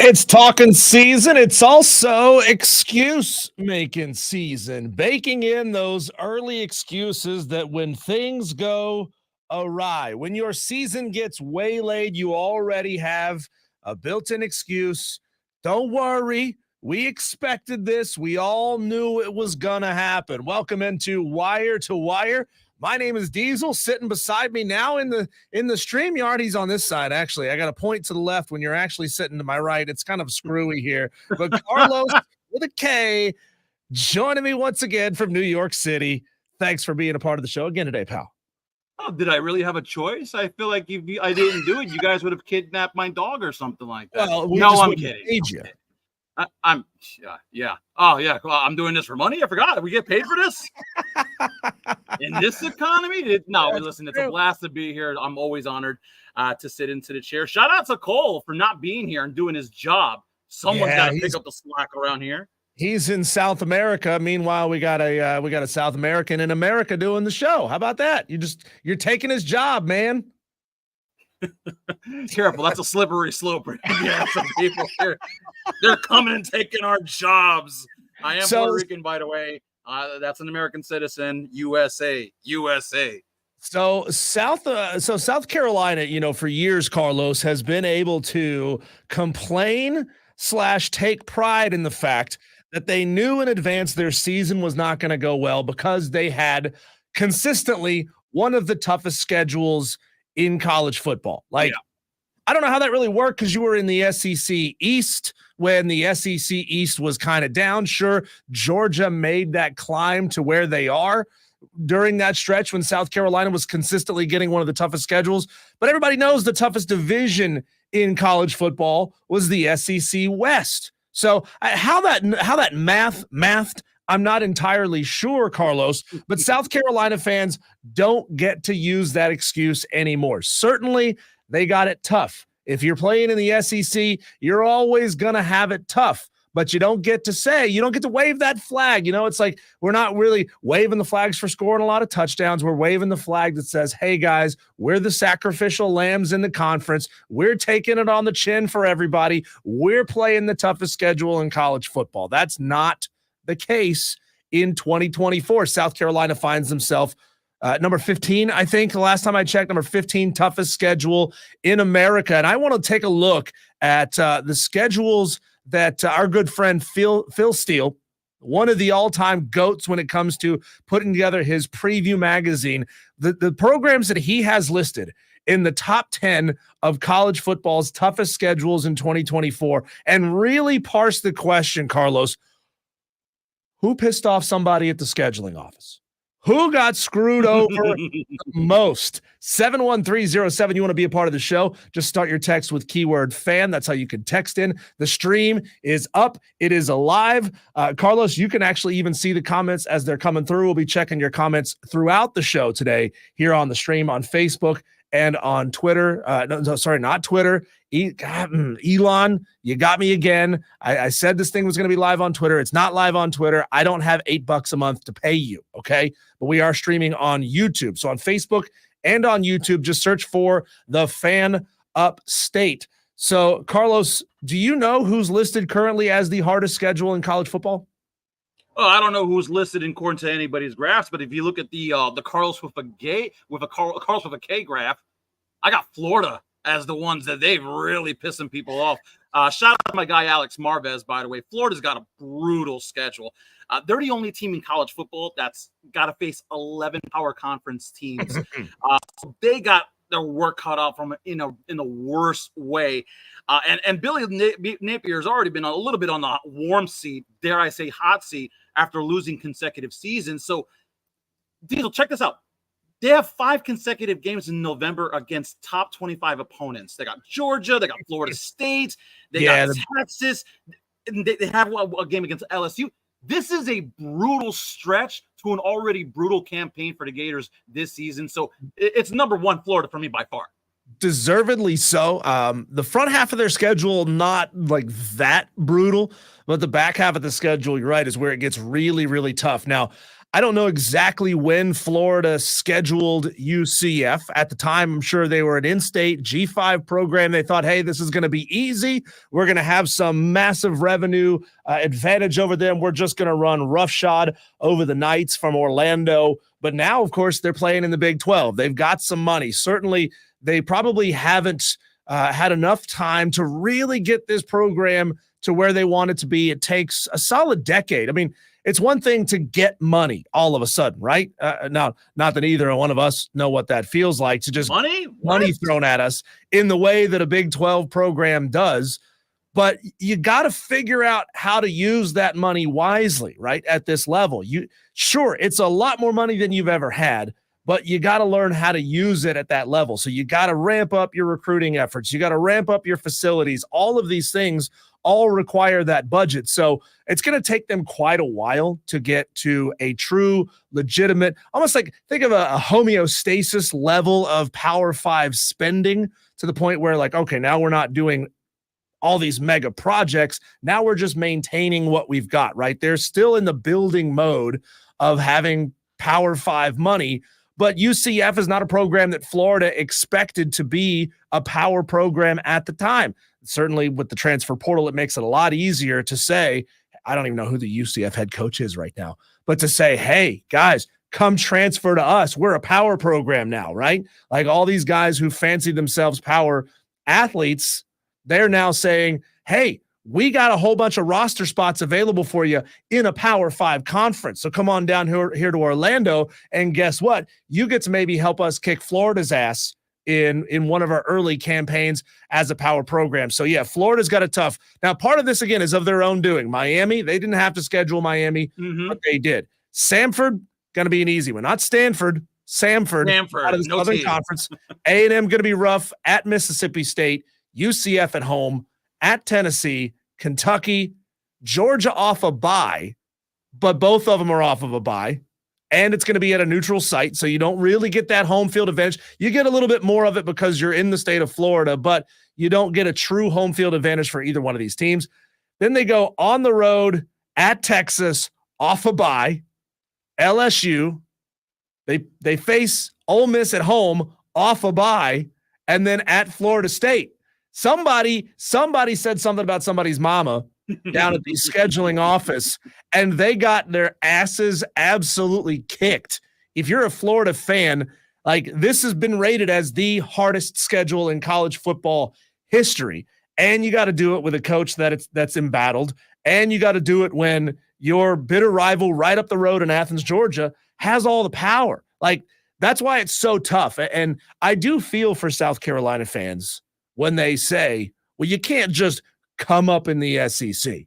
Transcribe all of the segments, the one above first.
It's talking season. It's also excuse making season. Baking in those early excuses that when things go awry, when your season gets waylaid, you already have a built in excuse. Don't worry. We expected this. We all knew it was going to happen. Welcome into Wire to Wire. My name is Diesel. Sitting beside me now in the stream yard. He's on this side, actually. I got to point to the left when you're actually sitting to my right. It's kind of screwy here. But Carlos with a K joining me once again from New York City. Thanks for being a part of the show again today, pal. Oh, did I really have a choice? I feel like if I didn't do it, you guys would have kidnapped my dog or something like that. Well, no, I'm kidding. You. I'm yeah. Oh yeah. Well, I'm doing this for money. I forgot. We get paid for this in this economy. No, listen, it's a blast to be here. I'm always honored to sit into the chair. Shout out to Cole for not being here and doing his job. Someone's got to pick up the slack around here. He's in South America. Meanwhile, we got a South American in America doing the show. How about that? You're taking his job, man. Careful, that's a slippery slope. Yeah, some people here, they're coming and taking our jobs. I am Puerto Rican, by the way. That's an American citizen. USA. So South Carolina, for years, Carlos has been able to complain / take pride in the fact that they knew in advance their season was not going to go well because they had consistently one of the toughest schedules in college football. I don't know how that really worked because you were in the SEC East when the SEC East was kind of down. Sure, Georgia made that climb to where they are during that stretch when South Carolina was consistently getting one of the toughest schedules. But everybody knows the toughest division in college football was the SEC West. So how that mathed, I'm not entirely sure, Carlos, but South Carolina fans don't get to use that excuse anymore. Certainly, they got it tough. If you're playing in the SEC, you're always going to have it tough, but you don't get to wave that flag. It's like we're not really waving the flags for scoring a lot of touchdowns. We're waving the flag that says, hey, guys, we're the sacrificial lambs in the conference. We're taking it on the chin for everybody. We're playing the toughest schedule in college football. That's not the case in 2024. South Carolina finds themselves number 15, I think, the last time I checked, number 15 toughest schedule in America. And I want to take a look at the schedules that our good friend Phil Steele, one of the all-time GOATs when it comes to putting together his preview magazine, the programs that he has listed in the top 10 of college football's toughest schedules in 2024, and really parse the question, Carlos, who pissed off somebody at the scheduling office? Who got screwed over the most? 71307. You want to be a part of the show? Just start your text with keyword fan. That's how you can text in. The stream is up. It is alive. Carlos, you can actually even see the comments as they're coming through. We'll be checking your comments throughout the show today here on the stream on Facebook and on Twitter. Not Twitter. Elon, you got me again. I said this thing was going to be live on Twitter. It's not live on Twitter. I don't have $8 a month to pay you, okay? But we are streaming on YouTube. So on Facebook and on YouTube, just search for The Fan Upstate. So, Carlos, do you know who's listed currently as the hardest schedule in college football? Oh, I don't know who's listed according to anybody's graphs, but if you look at the Carlos with a K graph, I got Florida as the ones that they've really pissing people off. Shout out to my guy Alex Marvez, by the way. Florida's got a brutal schedule. They're the only team in college football that's got to face 11 power conference teams. So they got their work cut out from in the worst way. And Billy Napier's already been a little bit on the warm seat, dare I say hot seat, after losing consecutive seasons. So, Diesel, check this out. They have 5 consecutive games in November against top 25 opponents. They got Georgia, they got Florida State, they got Texas, and they have a game against LSU. This is a brutal stretch to an already brutal campaign for the Gators this season. So it's number 1 Florida for me by far. Deservedly so. The front half of their schedule, not like that brutal, but the back half of the schedule, you're right, is where it gets really, really tough. Now, I don't know exactly when Florida scheduled UCF. At the time, I'm sure they were an in-state G5 program. They thought, hey, this is going to be easy. We're going to have some massive revenue advantage over them. We're just going to run roughshod over the Knights from Orlando. But now, of course, they're playing in the Big 12. They've got some money. Certainly, they probably haven't had enough time to really get this program to where they want it to be. It takes a solid decade. I mean, it's one thing to get money all of a sudden, right? Now, not that either one of us know what that feels like, to just money thrown at us in the way that a Big 12 program does. But you got to figure out how to use that money wisely, right? At this level, sure, it's a lot more money than you've ever had, but you got to learn how to use it at that level. So you got to ramp up your recruiting efforts. You got to ramp up your facilities. All of these things all require that budget. So it's going to take them quite a while to get to a true, legitimate, almost like think of a homeostasis level of Power 5 spending, to the point where, like, okay, now we're not doing all these mega projects. Now we're just maintaining what we've got, right? They're still in the building mode of having Power 5 money, but UCF is not a program that Florida expected to be a power program at the time. Certainly with the transfer portal, it makes it a lot easier to say, I don't even know who the UCF head coach is right now, but to say, hey, guys, come transfer to us. We're a power program now, right? Like all these guys who fancy themselves power athletes, they're now saying, hey, we got a whole bunch of roster spots available for you in a Power 5 conference. So come on down here to Orlando, and guess what? You get to maybe help us kick Florida's ass in one of our early campaigns as a power program. So yeah, Florida's got it tough. Now, part of this, again, is of their own doing. Miami, they didn't have to schedule Miami, but they did. Samford, going to be an easy one. Not Stanford, Samford out of the Southern Conference. A&M going to be rough at Mississippi State, UCF at home, at Tennessee, Kentucky, Georgia off a bye, but both of them are off of a bye. And it's going to be at a neutral site, so you don't really get that home field advantage. You get a little bit more of it because you're in the state of Florida, but you don't get a true home field advantage for either one of these teams. Then they go on the road at Texas, off a bye, LSU. They face Ole Miss at home, off a bye, and then at Florida State. Somebody said something about somebody's mama down at the scheduling office, and they got their asses absolutely kicked. If you're a Florida fan, like, this has been rated as the hardest schedule in college football history. And you got to do it with a coach that's embattled. And you got to do it when your bitter rival right up the road in Athens, Georgia, has all the power. Like, that's why it's so tough. And I do feel for South Carolina fans when they say, well, you can't just come up in the SEC.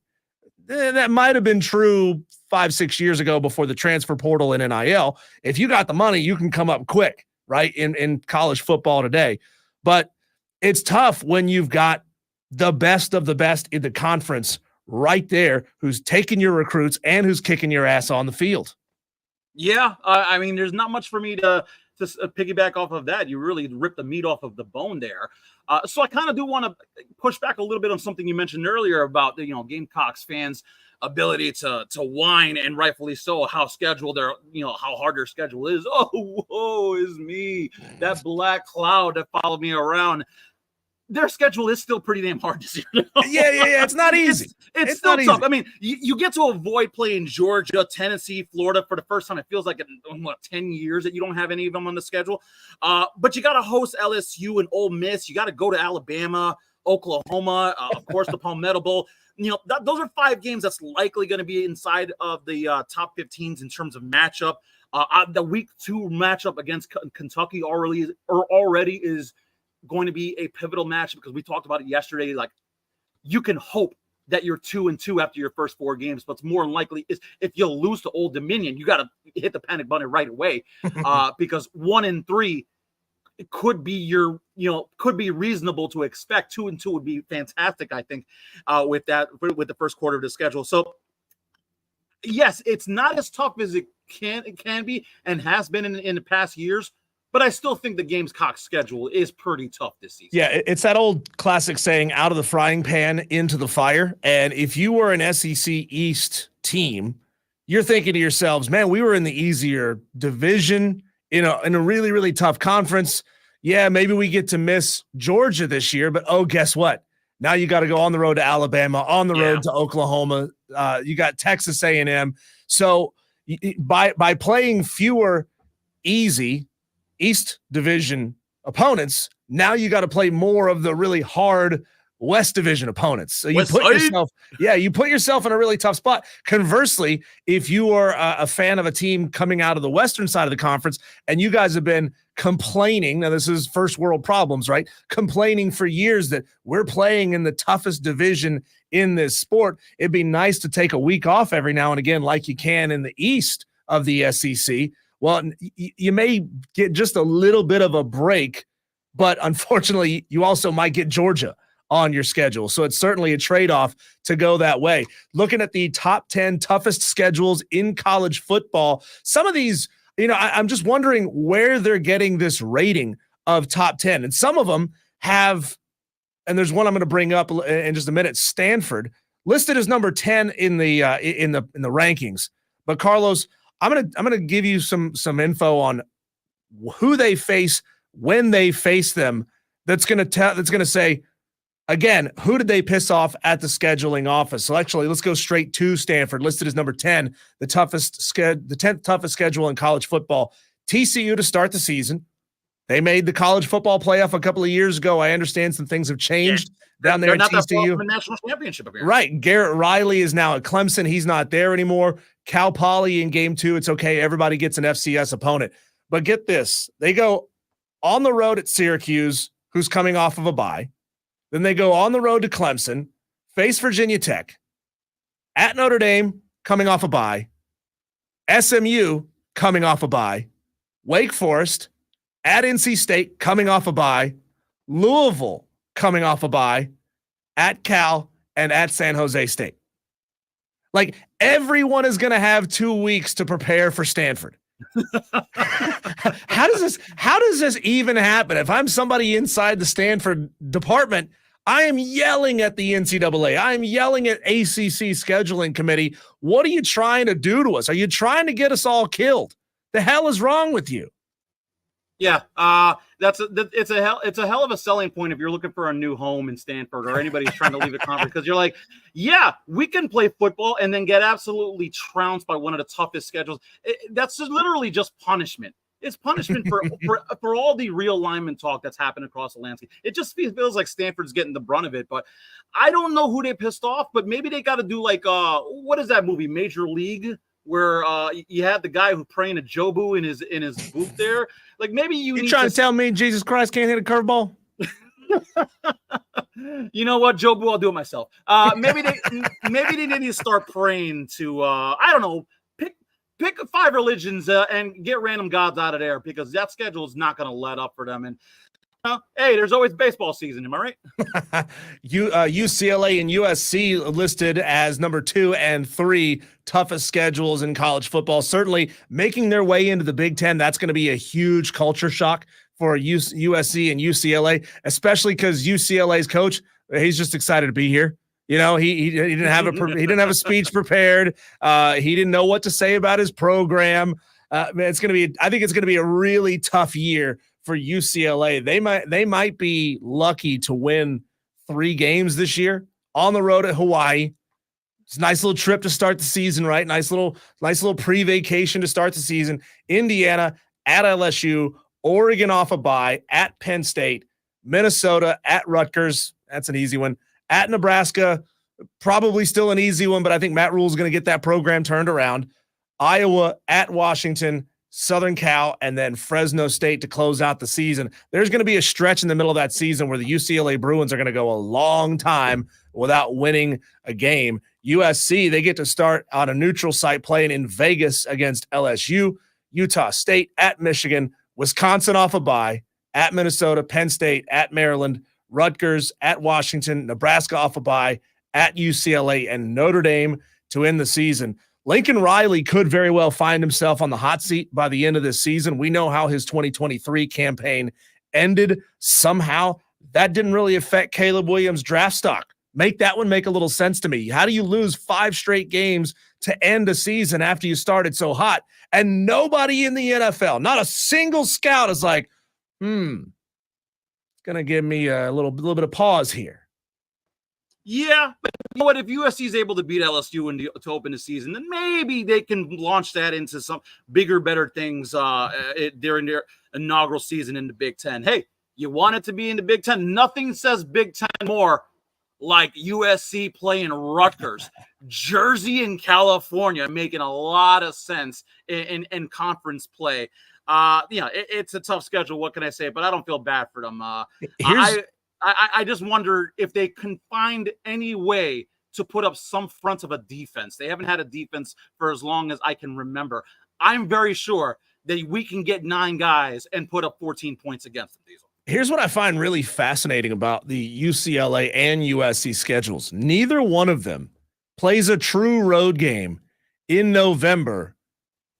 That might have been true 5-6 years ago before the transfer portal and NIL. If you got the money, you can come up quick, right, in college football today. But it's tough when you've got the best of the best in the conference right there, who's taking your recruits and who's kicking your ass on the field. Yeah, I mean, there's not much for me to piggyback off of that. You really ripped the meat off of the bone there. So I kind of do want to push back a little bit on something you mentioned earlier about the, Gamecocks fans' ability to whine, and rightfully so, how hard their schedule is. Oh, woe is me, that black cloud that followed me around. Their schedule is still pretty damn hard this year. Yeah. It's not easy. It's still tough. I mean, you get to avoid playing Georgia, Tennessee, Florida for the first time. It feels like in 10 years that you don't have any of them on the schedule. But you got to host LSU and Ole Miss. You got to go to Alabama, Oklahoma, of course, the Palmetto Bowl. Those are 5 games that's likely going to be inside of the top 15s in terms of matchup. The week 2 matchup against Kentucky already is going to be a pivotal match, because we talked about it yesterday. Like, you can hope that you're 2-2 after your first 4 games, but it's more than likely is if you lose to Old Dominion, you got to hit the panic button right away, because 1-3 could be reasonable to expect. 2-2 would be fantastic, I think, with the first quarter of the schedule. So yes, it's not as tough as it can be and has been in the past years. But I still think the Gamecocks schedule is pretty tough this season. Yeah, it's that old classic saying, out of the frying pan into the fire. And if you were an SEC East team, you're thinking to yourselves, man, we were in the easier division in a really, really tough conference. Yeah, maybe we get to miss Georgia this year, but oh, guess what? Now you got to go on the road to Alabama, on the road to Oklahoma. You got Texas A&M. So by playing fewer easy East Division opponents, now you got to play more of the really hard West Division opponents. So you put yourself in a really tough spot. Conversely, if you are a fan of a team coming out of the Western side of the conference and you guys have been complaining, now this is first world problems, right? Complaining for years that we're playing in the toughest division in this sport. It'd be nice to take a week off every now and again, like you can in the East of the SEC. Well, you may get just a little bit of a break, but unfortunately, you also might get Georgia on your schedule. So it's certainly a trade-off to go that way. Looking at the top 10 toughest schedules in college football, some of these, I'm just wondering where they're getting this rating of top 10. And some of them have, and there's one I'm going to bring up in just a minute, Stanford, listed as number 10 in the rankings. But Carlos, I'm going to give you some info on who they face when they face them. That's going to say, again, who did they piss off at the scheduling office? So actually, let's go straight to Stanford, listed as number 10, the 10th toughest schedule in college football. TCU to start the season. They made the college football playoff a couple of years ago. I understand some things have changed down there at TCU. They're not that far from a national championship appearance. Right. Garrett Riley is now at Clemson. He's not there anymore. Cal Poly in game 2. It's okay. Everybody gets an FCS opponent. But get this. They go on the road at Syracuse, who's coming off of a bye. Then they go on the road to Clemson, face Virginia Tech, at Notre Dame, coming off a bye, SMU, coming off a bye, Wake Forest, at NC State, coming off a bye, Louisville, coming off a bye, at Cal, and at San Jose State. Like, everyone is going to have 2 weeks to prepare for Stanford. How does this even happen? If I'm somebody inside the Stanford department, I am yelling at the NCAA. I am yelling at ACC scheduling committee. What are you trying to do to us? Are you trying to get us all killed? The hell is wrong with you? Yeah, it's a hell of a selling point if you're looking for a new home in Stanford or anybody's trying to leave the conference, because you're like, yeah, we can play football and then get absolutely trounced by one of the toughest schedules. That's literally just punishment. It's punishment for all the realignment talk that's happened across the landscape. It just feels like Stanford's getting the brunt of it. But I don't know who they pissed off, but maybe they got to do like what is that movie, Major League, where you had the guy who praying to Jobu in his booth there. Like, maybe you trying to tell me Jesus Christ can't hit a curveball? You know what, Jobu, I'll do it myself. Maybe they need to start praying to I don't know, pick 5 religions and get random gods out of there, because that schedule is not going to let up for them. And hey, there's always baseball season. Am I right? UCLA and USC listed as number 2 and 3 toughest schedules in college football. Certainly making their way into the Big Ten. That's going to be a huge culture shock for USC and UCLA, especially because UCLA's coach, he's just excited to be here. You know, he didn't have a speech prepared. He didn't know what to say about his program. I think it's going to be a really tough year for UCLA. They might be lucky to win 3 games this year on the road at Hawaii. It's a nice little trip to start the season, right? Nice little pre-vacation to start the season. Indiana at LSU, Oregon off a bye, at Penn State, Minnesota at Rutgers. That's an easy one. At Nebraska, probably still an easy one, but I think Matt Rule is going to get that program turned around. Iowa at Washington, Southern Cal, and then Fresno State to close out the season. There's going to be a stretch in the middle of that season where the UCLA Bruins are going to go a long time without winning a game. USC, they get to start on a neutral site playing in Vegas against LSU, Utah State at Michigan, Wisconsin off a bye, at Minnesota, Penn State, at Maryland, Rutgers at Washington, Nebraska off a bye, at UCLA, and Notre Dame to end the season. Lincoln Riley could very well find himself on the hot seat by the end of this season. We know how his 2023 campaign ended. Somehow that didn't really affect Caleb Williams' draft stock. Make that one make a little sense to me. How do you lose 5 straight games to end a season after you started so hot? And nobody in the NFL, not a single scout is like, it's going to give me a little bit of pause here. Yeah, but you know what? If USC is able to beat LSU to open the season, then maybe they can launch that into some bigger, better things during their inaugural season in the Big Ten. Hey, you want it to be in the Big Ten? Nothing says Big Ten more like USC playing Rutgers. Jersey and California making a lot of sense in conference play. It's a tough schedule. What can I say? But I don't feel bad for them. I just wonder if they can find any way to put up some front of a defense. They haven't had a defense for as long as I can remember. I'm very sure that we can get 9 guys and put up 14 points against them, Diesel. Here's what I find really fascinating about the UCLA and USC schedules. Neither one of them plays a true road game in November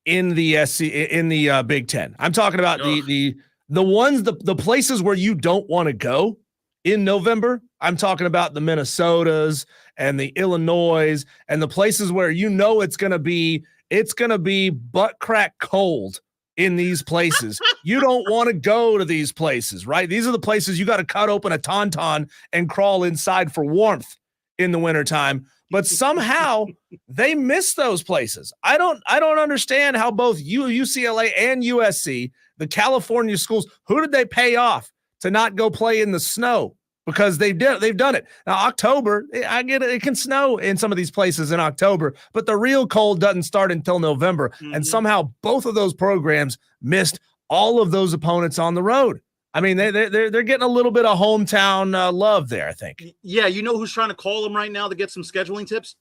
in the Big Ten. I'm talking about the places where you don't want to go in November. I'm talking about the Minnesotas and the Illinois and the places where it's going to be butt crack cold in these places. You don't want to go to these places, right? These are the places you got to cut open a tauntaun and crawl inside for warmth in the wintertime. But somehow they miss those places. I don't understand how both UCLA and USC, the California schools, who did they pay off to not go play in the snow? Because they've done it. Now, October, I get it. It can snow in some of these places in October, but the real cold doesn't start until November. Mm-hmm. And somehow both of those programs missed all of those opponents on the road. I mean, they're getting a little bit of hometown love there, I think. Yeah, you know who's trying to call them right now to get some scheduling tips?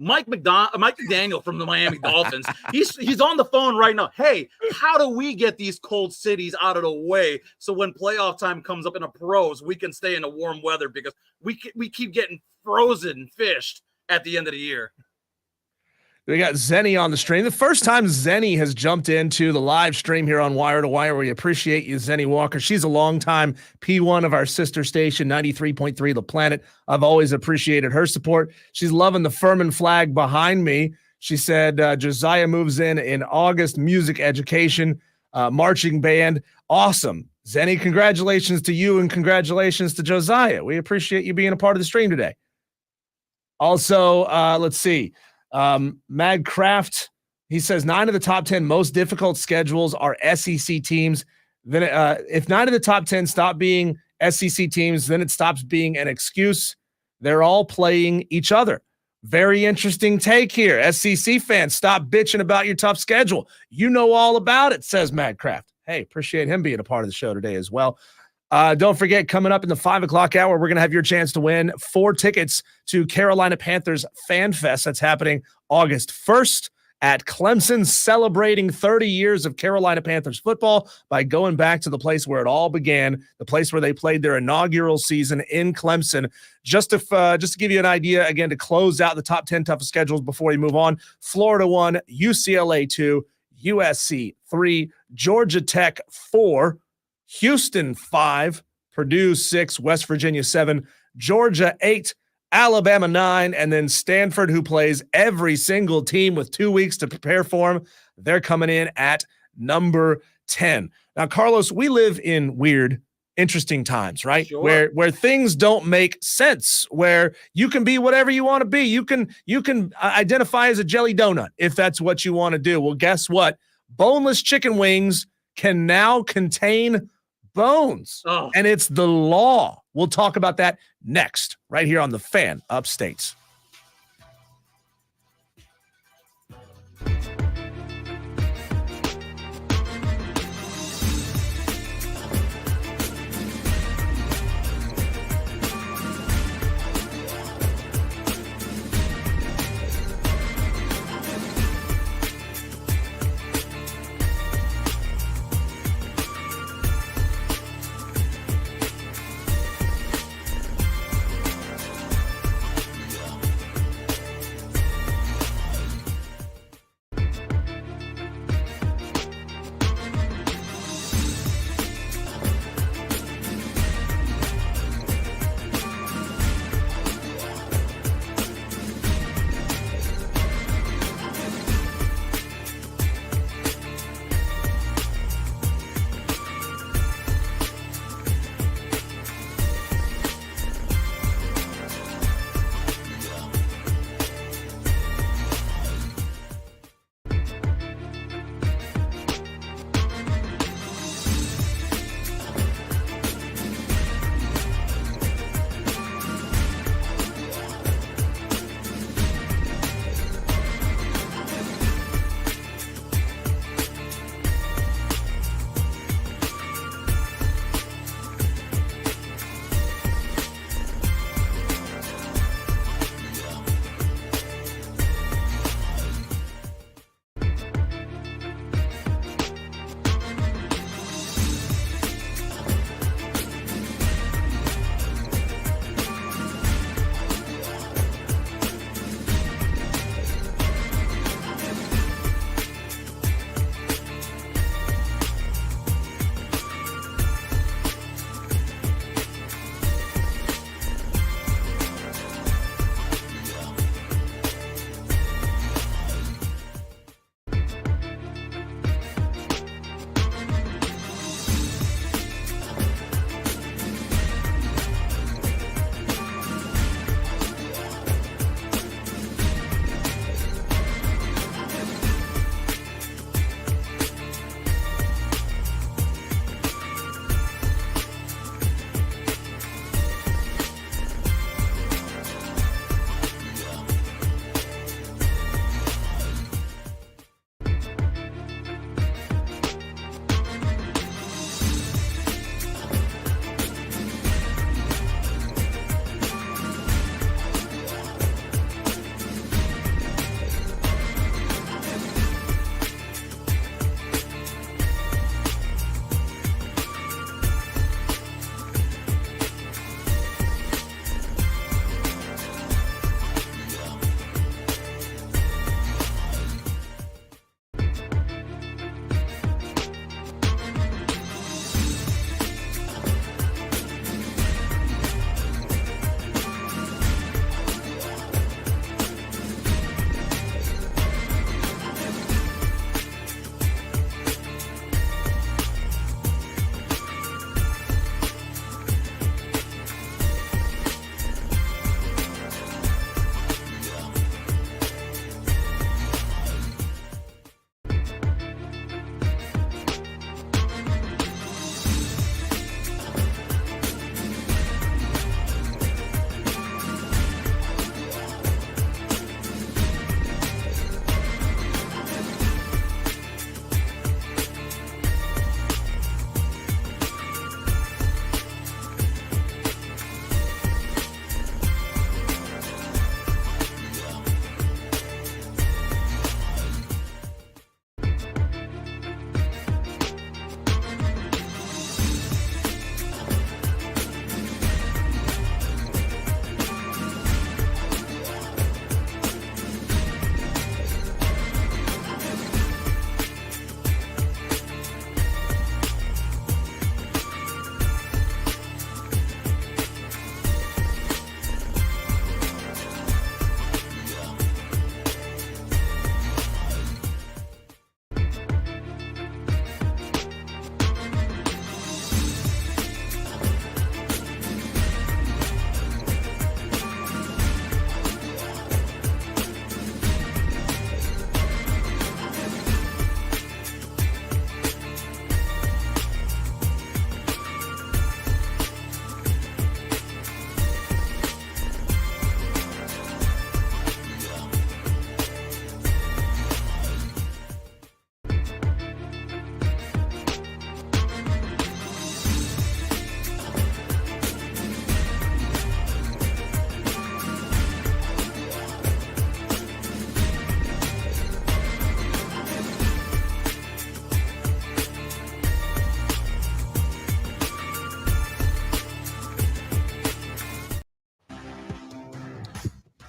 Mike McDaniel from the Miami Dolphins. He's on the phone right now. Hey, how do we get these cold cities out of the way so when playoff time comes up in the pros, we can stay in the warm weather because we keep getting frozen and fished at the end of the year. We got Zenny on the stream. The first time Zenny has jumped into the live stream here on Wire to Wire. We appreciate you, Zenny Walker. She's a longtime P1 of our sister station, 93.3 The Planet. I've always appreciated her support. She's loving the Furman flag behind me. She said Josiah moves in August, music education, marching band. Awesome. Zenny, congratulations to you and congratulations to Josiah. We appreciate you being a part of the stream today. Also, let's see. Magcraft, he says 9 of the top 10 most difficult schedules are SEC teams. Then if 9 of the top 10 stop being SEC teams, then it stops being an excuse. They're all playing each other. Very interesting take here. SEC fans, stop bitching about your tough schedule. You know all about it, says Magcraft. Hey, appreciate him being a part of the show today as well. Don't forget, coming up in the 5 o'clock hour, we're going to have your chance to win 4 tickets to Carolina Panthers Fan Fest. That's happening August 1st at Clemson, celebrating 30 years of Carolina Panthers football by going back to the place where it all began, the place where they played their inaugural season in Clemson. Just to give you an idea, again, to close out the top 10 toughest schedules before we move on, Florida 1, UCLA 2, USC 3, Georgia Tech 4, Houston 5, Purdue 6, West Virginia 7, Georgia 8, Alabama 9, and then Stanford, who plays every single team with 2 weeks to prepare for them. They're coming in at number 10. Now, Carlos, we live in weird, interesting times, right? Sure. Where things don't make sense, where you can be whatever you want to be. You can identify as a jelly donut if that's what you want to do. Well, guess what? Boneless chicken wings can now contain bones, and it's the law. We'll talk about that next, right here on the Fan Upstates.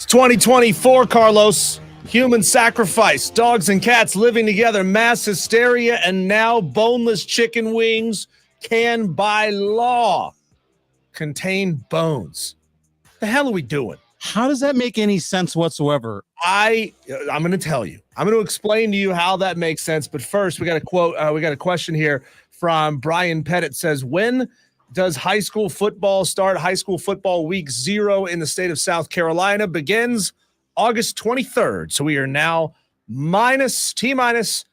It's 2024, Carlos. Human sacrifice, dogs and cats living together, mass hysteria, and now boneless chicken wings can, by law, contain bones. The hell are we doing? How does that make any sense whatsoever? I'm going to tell you. I'm going to explain to you how that makes sense. But first, we got a quote. We got a question here from Brian Pettit. Says, when does high school football start? High school football week 0 in the state of South Carolina begins August 23rd. So we are now T-minus,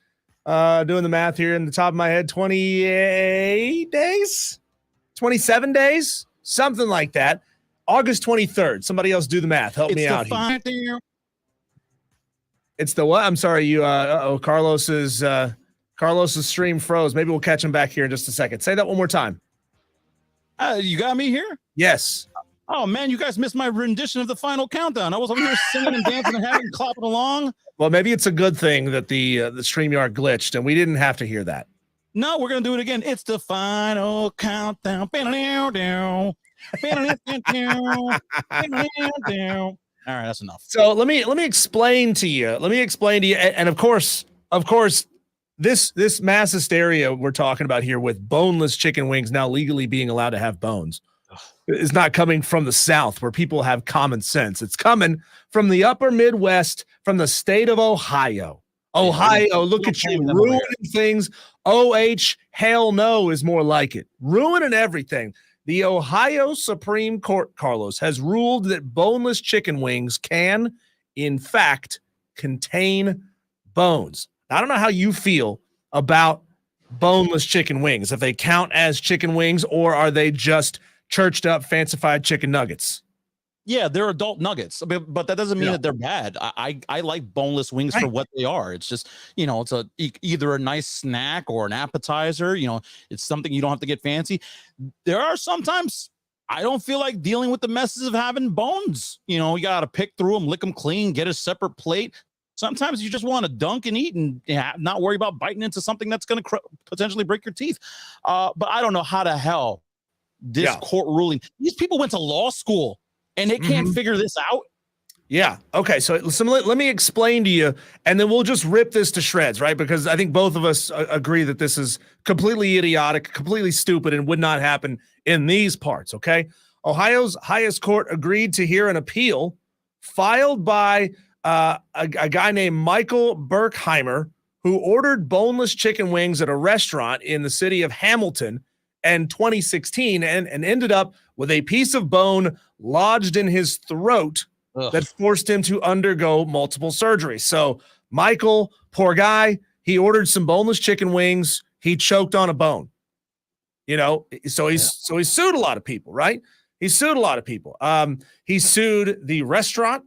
doing the math here in the top of my head, 28 days, 27 days, something like that. August 23rd. Somebody else do the math. Help me out here. It's the what? I'm sorry. Carlos's stream froze. Maybe we'll catch him back here in just a second. Say that one more time. You got me here? Yes. Oh man, you guys missed my rendition of the final countdown. I was over here singing and dancing and having clapping along. Well, maybe it's a good thing that the StreamYard glitched and we didn't have to hear that. No, we're gonna do it again. It's the final countdown. All right, that's enough. So let me explain to you. And of course, this mass hysteria we're talking about here with boneless chicken wings now legally being allowed to have bones is not coming from the South where people have common sense. It's coming from the upper Midwest, from the state of Ohio. Ohio, look at you ruining things. Hell no is more like it. Ruining everything. The Ohio Supreme Court, Carlos, has ruled that boneless chicken wings can, in fact, contain bones. I don't know how you feel about boneless chicken wings, if they count as chicken wings or are they just churched up, fancified chicken nuggets? Yeah, they're adult nuggets, but that doesn't mean that they're bad. I like boneless wings for what they are. It's just, it's either a nice snack or an appetizer. It's something you don't have to get fancy. There are sometimes I don't feel like dealing with the messes of having bones. You got to pick through them, lick them clean, get a separate plate. Sometimes you just want to dunk and eat and not worry about biting into something that's going to potentially break your teeth. But I don't know how the hell this court ruling. These people went to law school. And they can't figure this out? Yeah. Okay. So let me explain to you, and then we'll just rip this to shreds, right? Because I think both of us agree that this is completely idiotic, completely stupid, and would not happen in these parts, okay? Ohio's highest court agreed to hear an appeal filed by a guy named Michael Berkheimer, who ordered boneless chicken wings at a restaurant in the city of Hamilton in 2016 and ended up with a piece of bone lodged in his throat that forced him to undergo multiple surgeries. So Michael, poor guy, he ordered some boneless chicken wings. He choked on a bone, so he sued a lot of people, right? He sued a lot of people. He sued the restaurant.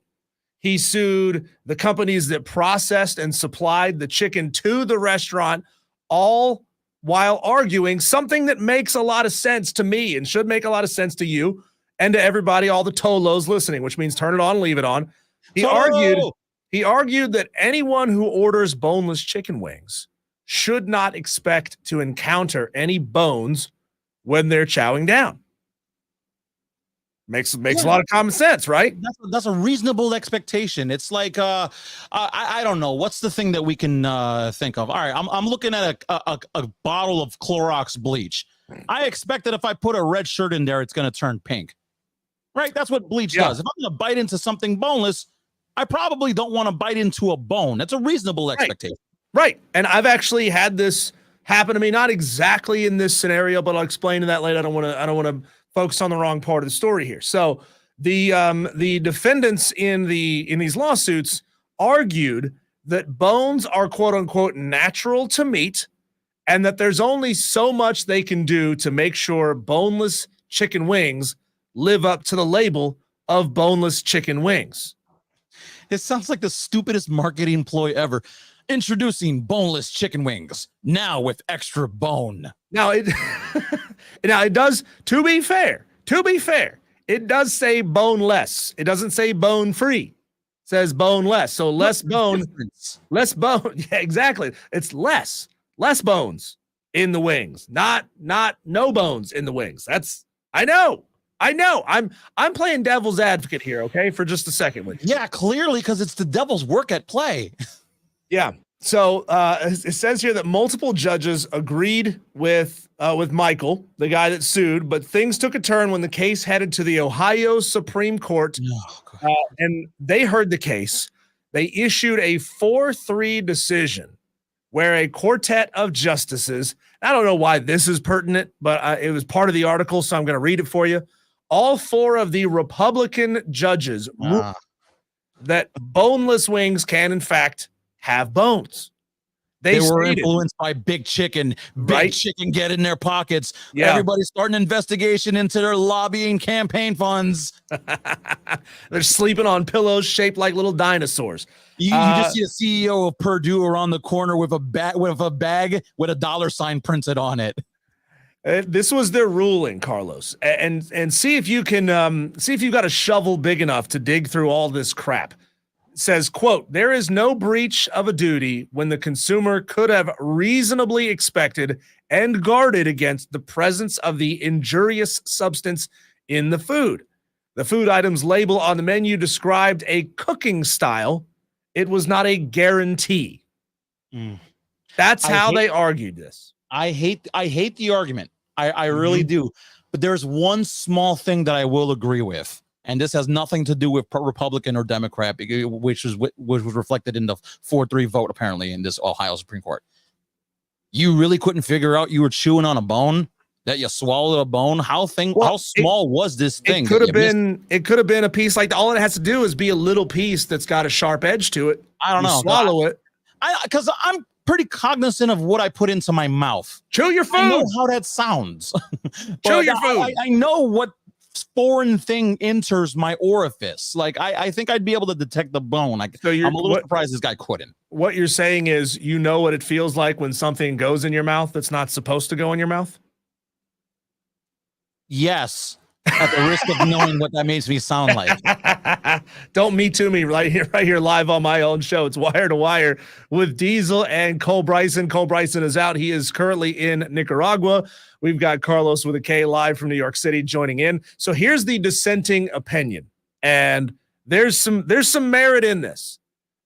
He sued the companies that processed and supplied the chicken to the restaurant, all while arguing something that makes a lot of sense to me and should make a lot of sense to you and to everybody, all the Tolos listening, which means turn it on, leave it on. He argued that anyone who orders boneless chicken wings should not expect to encounter any bones when they're chowing down. Makes a lot of common sense, right? That's a reasonable expectation. It's like I don't know what's the thing that we can think of. All right, I'm looking at a bottle of Clorox bleach. I expect that if I put a red shirt in there, it's going to turn pink. Right? That's what bleach does. If I'm going to bite into something boneless, I probably don't want to bite into a bone. That's a reasonable expectation. Right. And I've actually had this happen to me, not exactly in this scenario, but I'll explain that later. I don't want to focus on the wrong part of the story here. So the defendants in these lawsuits argued that bones are quote unquote natural to meat and that there's only so much they can do to make sure boneless chicken wings live up to the label of boneless chicken wings. It sounds like the stupidest marketing ploy ever. Introducing boneless chicken wings now with extra bone. Now it does, to be fair, it does say boneless. It doesn't say bone free. It says boneless. So less bone. Yeah, exactly. It's less bones in the wings, not no bones in the wings. I know. I know. I'm playing devil's advocate here, okay, for just a second with you. Yeah, clearly, because it's the devil's work at play. Yeah. So it says here that multiple judges agreed with Michael, the guy that sued, but things took a turn when the case headed to the Ohio Supreme Court, and they heard the case. They issued a 4-3 decision where a quartet of justices, I don't know why this is pertinent, but it was part of the article, so I'm going to read it for you. All 4 of the Republican judges ruled that boneless wings can, in fact, have bones. They were influenced by Big Chicken. Big Chicken get in their pockets. Yeah. Everybody's starting an investigation into their lobbying campaign funds. They're sleeping on pillows shaped like little dinosaurs. You just see a CEO of Purdue around the corner with a bag with a $sign printed on it. This was their ruling, Carlos, and see if you can see if you've got a shovel big enough to dig through all this crap. It says, quote, there is no breach of a duty when the consumer could have reasonably expected and guarded against the presence of the injurious substance in the food. The food item's label on the menu described a cooking style. It was not a guarantee. That's how they argued this. I hate the argument. I really do. But there's one small thing that I will agree with. And this has nothing to do with Republican or Democrat, which was reflected in the 4-3 vote, apparently, in this Ohio Supreme Court. You really couldn't figure out you were chewing on a bone, that you swallowed a bone? How small was this thing? It could have been a piece, like all it has to do is be a little piece that's got a sharp edge to it. I don't know. Swallow it. Because I'm pretty cognizant of what I put into my mouth. Chew your food. I know how that sounds. Chew your food. I know what foreign thing enters my orifice. Like I think I'd be able to detect the bone. I'm a little surprised this guy couldn't. What you're saying is, you know what it feels like when something goes in your mouth that's not supposed to go in your mouth? Yes. At the risk of knowing what that makes me sound like. Don't me too me right here live on my own show. It's Wire to Wire with Diesel and Cole Bryson. Cole Bryson is out. He is currently in Nicaragua. We've got Carlos with a K live from New York City joining in. So here's the dissenting opinion, and there's some merit in this.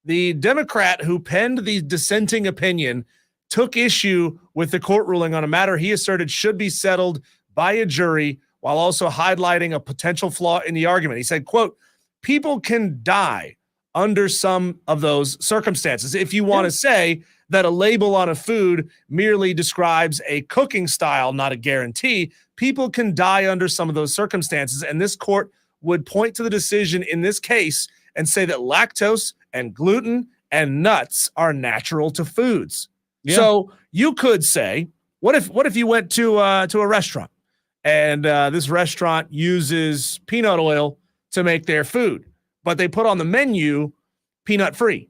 The Democrat who penned the dissenting opinion took issue with the court ruling on a matter he asserted should be settled by a jury, while also highlighting a potential flaw in the argument. He said, quote, people can die under some of those circumstances. If you want to say that a label on a food merely describes a cooking style, not a guarantee, people can die under some of those circumstances. And this court would point to the decision in this case and say that lactose and gluten and nuts are natural to foods. Yeah. So you could say, what if you went to a restaurant, and this restaurant uses peanut oil to make their food, but they put on the menu peanut free.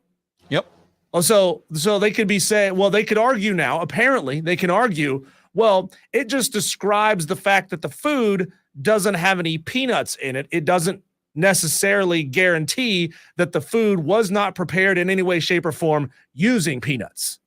Yep. Oh, so they could be saying, well, they could argue now. Apparently, they can argue, well, it just describes the fact that the food doesn't have any peanuts in it. It doesn't necessarily guarantee that the food was not prepared in any way, shape, or form using peanuts.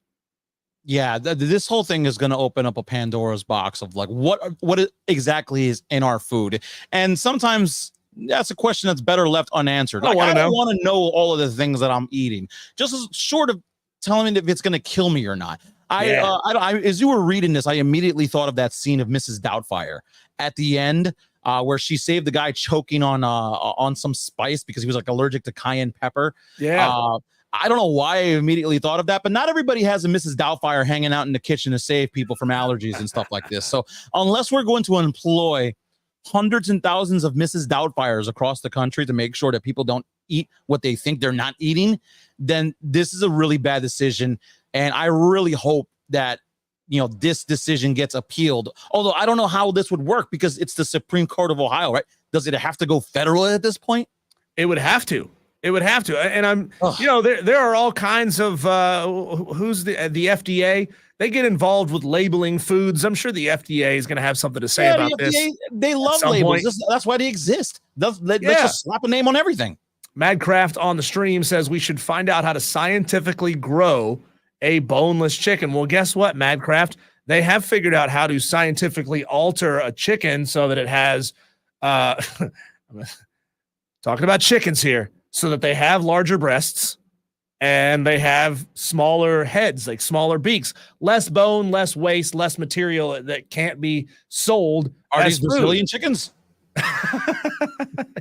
Yeah, this whole thing is going to open up a Pandora's box of like what exactly is in our food, and sometimes that's a question that's better left unanswered. I don't want to know all of the things that I'm eating, just as short of telling me if it's going to kill me or not. As you were reading this, I immediately thought of that scene of Mrs. Doubtfire at the end, where she saved the guy choking on some spice because he was like allergic to cayenne pepper. Yeah. I don't know why I immediately thought of that, but not everybody has a Mrs. Doubtfire hanging out in the kitchen to save people from allergies and stuff like this. So unless we're going to employ hundreds and thousands of Mrs. Doubtfires across the country to make sure that people don't eat what they think they're not eating, then this is a really bad decision. And I really hope that, this decision gets appealed. Although I don't know how this would work because it's the Supreme Court of Ohio, right? Does it have to go federal at this point? It would have to. It would have to. And there are all kinds of who's the FDA. They get involved with labeling foods. I'm sure the FDA is going to have something to say about this. They love labels. That's why they exist. Let's just slap a name on everything. Madcraft on the stream says we should find out how to scientifically grow a boneless chicken. Well, guess what, Madcraft? They have figured out how to scientifically alter a chicken so that it has Uh, talking about chickens here, so that they have larger breasts and they have smaller heads, like smaller beaks, less bone, less waste, less material that can't be sold. Are as these Brazilian food. chickens?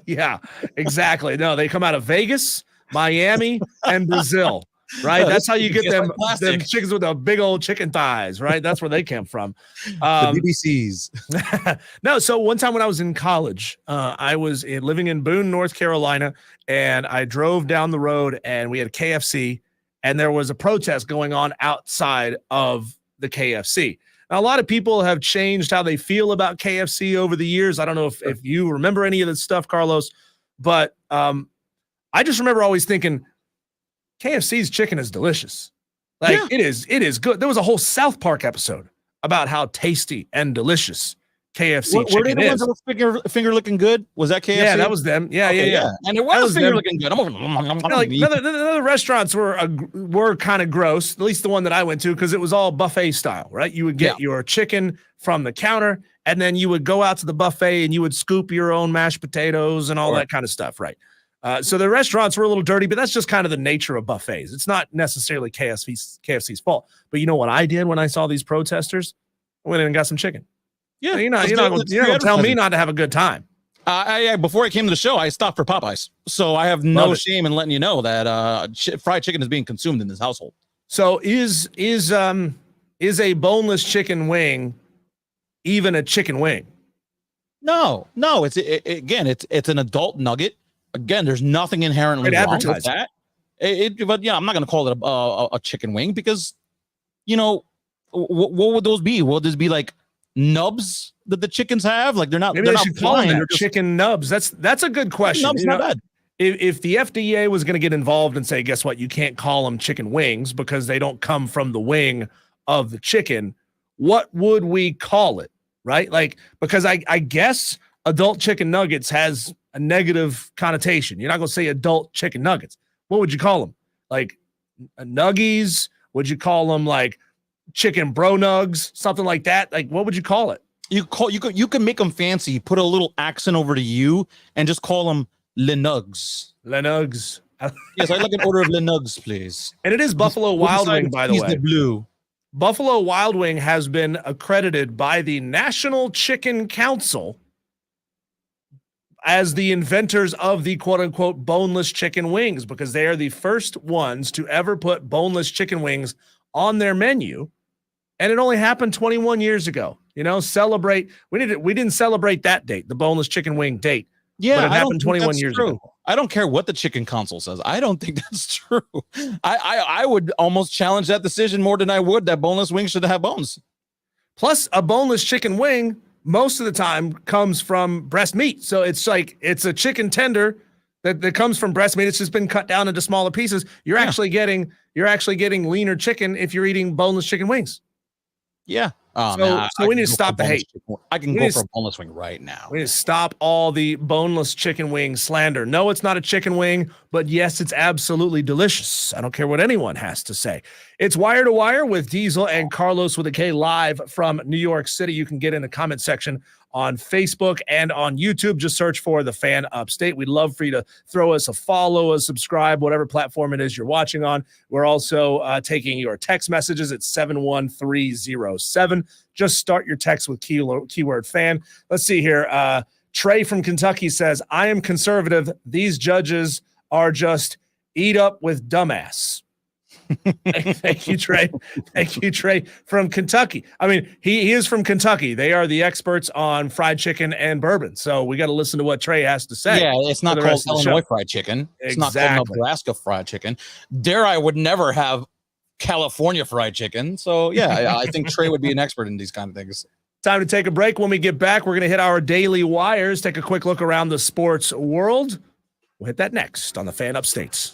Yeah, exactly. No, they come out of Vegas, Miami, and Brazil. Right, Yeah, that's how you this get them. tastes like Them plastic. chickens with the big old chicken thighs. Right, that's where they came from. The BBCs. No, so one time when I was in college, I was living in Boone, North Carolina, and I drove down the road and we had KFC, and there was a protest going on outside of the KFC. Now, a lot of people have changed how they feel about KFC over the years. I don't know if you remember any of this stuff, Carlos, but I just remember always thinking KFC's chicken is delicious. Like it is good. There was a whole South Park episode about how tasty and delicious KFC Were they chicken the ones is. that were finger looking good? Was that KFC? Yeah, that was them. Yeah, Okay, yeah. And it That was was finger them. looking good. Like the other restaurants were kind of gross, at least the one that I went to, because it was all buffet style, right? You would get your chicken from the counter, and then you would go out to the buffet and you would scoop your own mashed potatoes and all that kind of stuff, right? So the restaurants were a little dirty, but that's just kind of the nature of buffets. It's not necessarily KFC's fault. But you know what I did when I saw these protesters? I went in and got some chicken. Yeah, you're not going to tell me not to have a good time. Before I came to the show, I stopped for Popeyes, so I have no shame in letting you know that fried chicken is being consumed in this household. So is a boneless chicken wing even a chicken wing? No, it's an adult nugget. Again, there's nothing inherently wrong with that. But yeah, I'm not going to call it a chicken wing because, what would those be? Will this be like nubs that the chickens have? Like they're not. Maybe they should call them chicken nubs. That's a good question. Nubs not bad. If the FDA was going to get involved and say, guess what, you can't call them chicken wings because they don't come from the wing of the chicken, what would we call it? Right? Like, because I guess adult chicken nuggets has a negative connotation. You're not going to say adult chicken nuggets. What would you call them? Like nuggies? Would you call them like chicken bro nugs? Something like that? Like, what would you call it? You can make them fancy, put a little accent over to you, and just call them Lenugs. Lenugs. Yes, I'd like an order of Lenugs, please. And it is Buffalo Wild Wing, by the way. Blue. Buffalo Wild Wing has been accredited by the National Chicken Council as the inventors of the quote-unquote boneless chicken wings, because they are the first ones to ever put boneless chicken wings on their menu. And it only happened 21 years ago. Celebrate. We didn't celebrate that date, the boneless chicken wing date. Yeah, but it happened 21 years ago. I don't care what the chicken council says. I don't think that's true. I would almost challenge that decision more than I would that boneless wings should have bones. Plus, a boneless chicken wing most of the time comes from breast meat. So it's a chicken tender that comes from breast meat. It's just been cut down into smaller pieces. You're actually getting leaner chicken if you're eating boneless chicken wings. Yeah. So we need to stop the hate. I can go for a boneless wing right now. We need to stop all the boneless chicken wing slander. No, it's not a chicken wing, but yes, it's absolutely delicious. I don't care what anyone has to say. It's Wire to Wire with Diesel and Carlos with a K live from New York City. You can get in the comment section on Facebook and on YouTube. Just search for The Fan Upstate. We'd love for you to throw us a follow, a subscribe, whatever platform it is you're watching on. We're also taking your text messages at 71307. Just start your text with keyword fan. Let's see here. Trey from Kentucky says, I am conservative. These judges are just eat up with dumbass. Thank you, Trey. Thank you, Trey from Kentucky. I mean, he is from Kentucky. They are the experts on fried chicken and bourbon. So we got to listen to what Trey has to say. Yeah, it's not called Illinois fried chicken. It's not called Nebraska fried chicken. I would never have California fried chicken. So yeah, I think Trey would be an expert in these kind of things. Time to take a break. When we get back, we're going to hit our daily wires, take a quick look around the sports world. We'll hit that next on the Fan Upstates.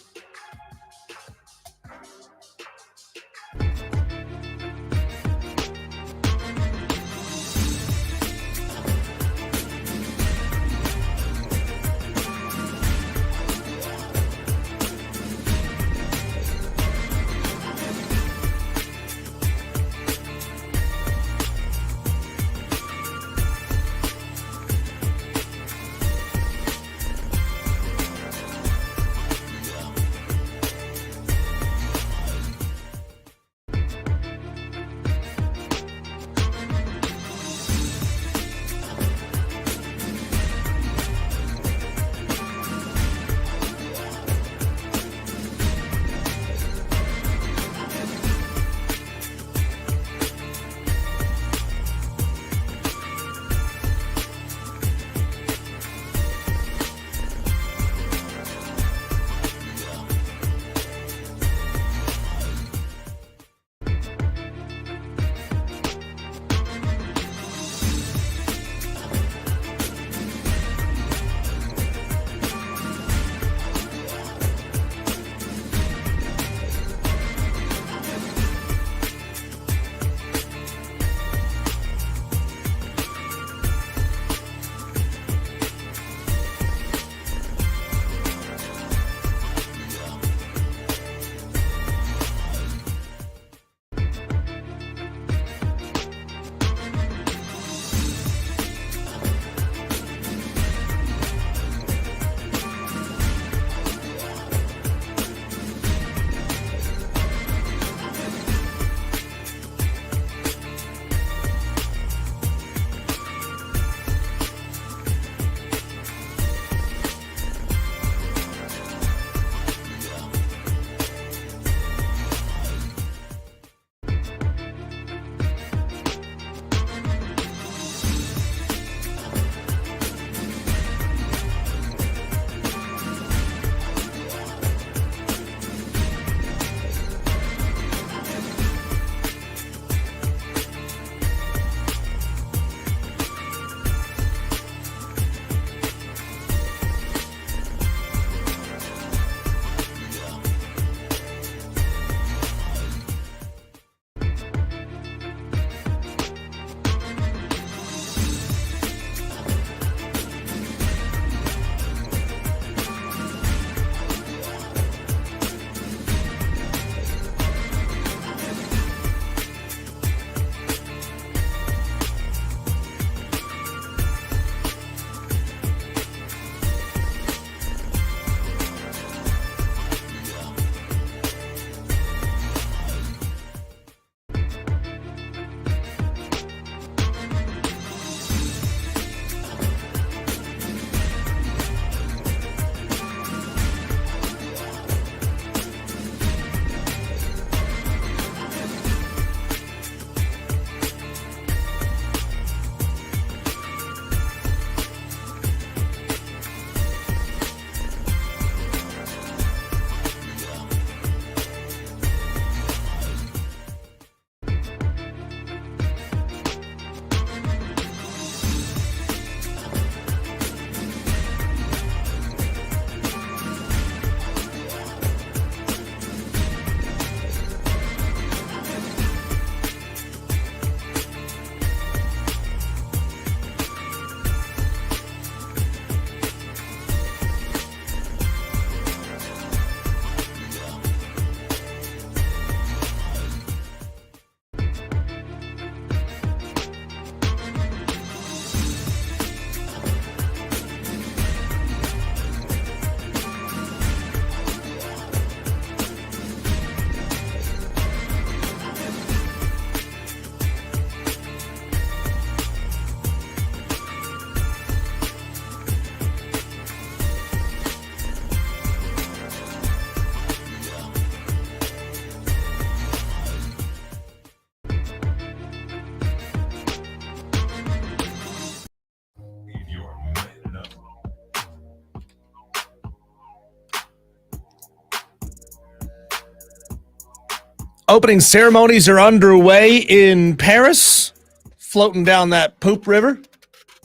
Opening ceremonies are underway in Paris, floating down that poop river.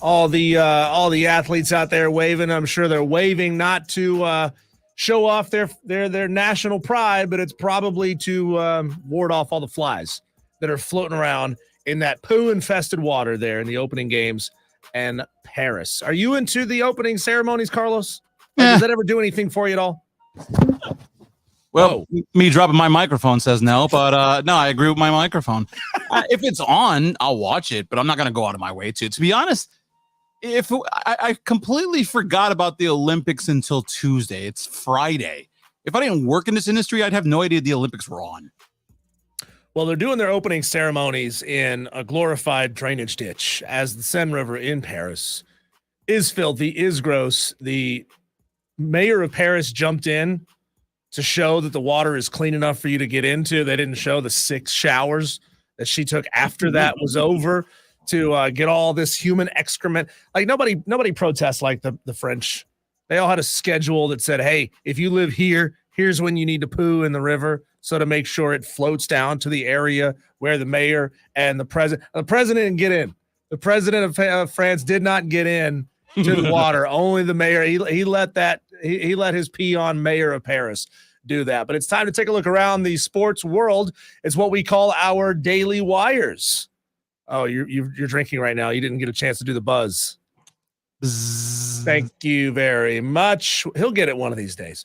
All the athletes out there waving. I'm sure they're waving not to show off their national pride, but it's probably to ward off all the flies that are floating around in that poo-infested water there in the opening games and Paris. Are you into the opening ceremonies, Carlos? Does that ever do anything for you at all? Well, me dropping my microphone says no, but no, I agree with my microphone. If it's on, I'll watch it, but I'm not going to go out of my way to. To be honest, if I completely forgot about the Olympics until Tuesday. It's Friday. If I didn't work in this industry, I'd have no idea the Olympics were on. Well, they're doing their opening ceremonies in a glorified drainage ditch as the Seine River in Paris is filthy, is gross. The mayor of Paris jumped in to show that the water is clean enough for you to get into. They didn't show the 6 showers that she took after that was over to get all this human excrement. Like nobody protests like the French. They all had a schedule that said, hey, if you live here, here's when you need to poo in the river. So to make sure it floats down to the area where the mayor and the president didn't get in. The president of France did not get in to the water. Only the mayor. He let his peon mayor of Paris do that. But it's time to take a look around the sports world. It's what we call our daily wires. Oh, you're drinking right now. You didn't get a chance to do the buzz. Bzz. Thank you very much. He'll get it one of these days.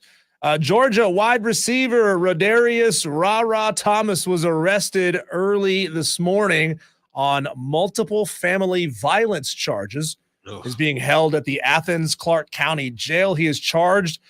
Georgia wide receiver Rodarius Rara Thomas was arrested early this morning on multiple family violence charges. Is being held at the Athens Clarke County Jail. He is charged.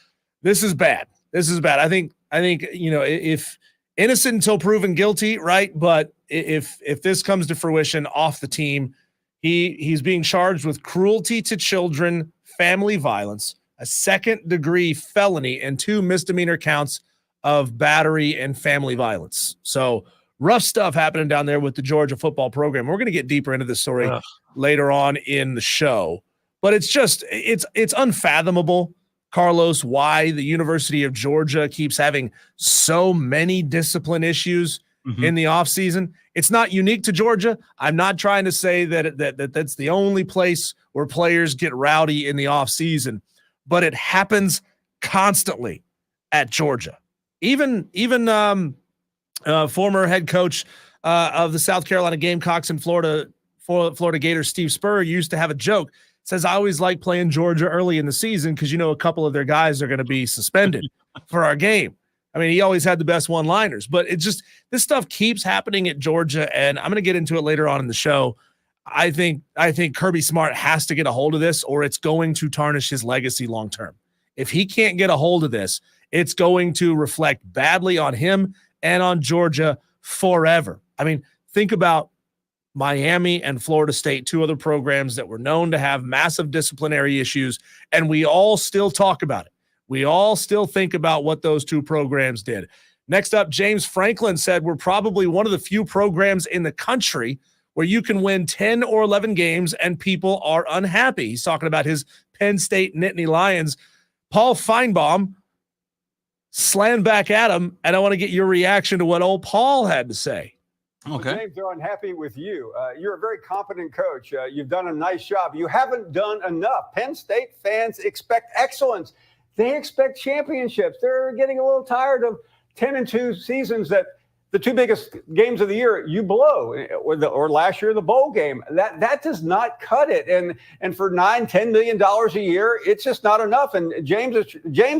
This is bad. I think if innocent until proven guilty, right? But if this comes to fruition off the team, he's being charged with cruelty to children, family violence, a second-degree felony, and 2 misdemeanor counts of battery and family violence. So rough stuff happening down there with the Georgia football program. We're going to get deeper into this story later on in the show, but it's unfathomable, Carlos, why the University of Georgia keeps having so many discipline issues in the offseason. It's not unique to Georgia. I'm not trying to say that's the only place where players get rowdy in the offseason, but it happens constantly at Georgia. Even former head coach of the South Carolina Gamecocks and Florida Gators, Steve Spurrier, used to have a joke. Says, I always like playing Georgia early in the season because, a couple of their guys are going to be suspended for our game. I mean, he always had the best one-liners, but this stuff keeps happening at Georgia, and I'm going to get into it later on in the show. I think Kirby Smart has to get a hold of this, or it's going to tarnish his legacy long-term. If he can't get a hold of this, it's going to reflect badly on him and on Georgia forever. I mean, think about Miami and Florida State, 2 other programs that were known to have massive disciplinary issues, and we all still talk about it. We all still think about what those 2 programs did. Next up, James Franklin said we're probably one of the few programs in the country where you can win 10 or 11 games and people are unhappy. He's talking about his Penn State Nittany Lions. Paul Feinbaum slammed back at him, and I want to get your reaction to what old Paul had to say. Okay. Well, James, they're unhappy with you. You're a very competent coach. You've done a nice job. You haven't done enough. Penn State fans expect excellence. They expect championships. They're getting a little tired of 10-2 seasons that the 2 biggest games of the year you blow, or last year the bowl game. That does not cut it. And for $9-10 million a year, it's just not enough. And James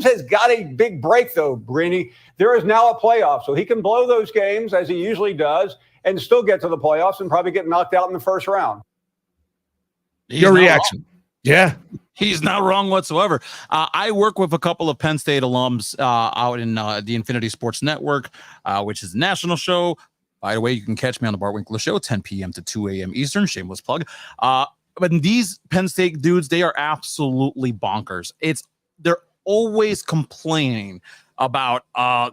has got a big break though, Greeny. There is now a playoff, so he can blow those games as he usually does and still get to the playoffs and probably get knocked out in the first round. Your reaction? Yeah. He's not wrong whatsoever. I work with a couple of Penn State alums out in the Infinity Sports Network, which is a national show. By the way, you can catch me on the Bart Winkler Show, 10 p.m. to 2 a.m. Eastern. Shameless plug. But these Penn State dudes, they are absolutely bonkers. They're always complaining about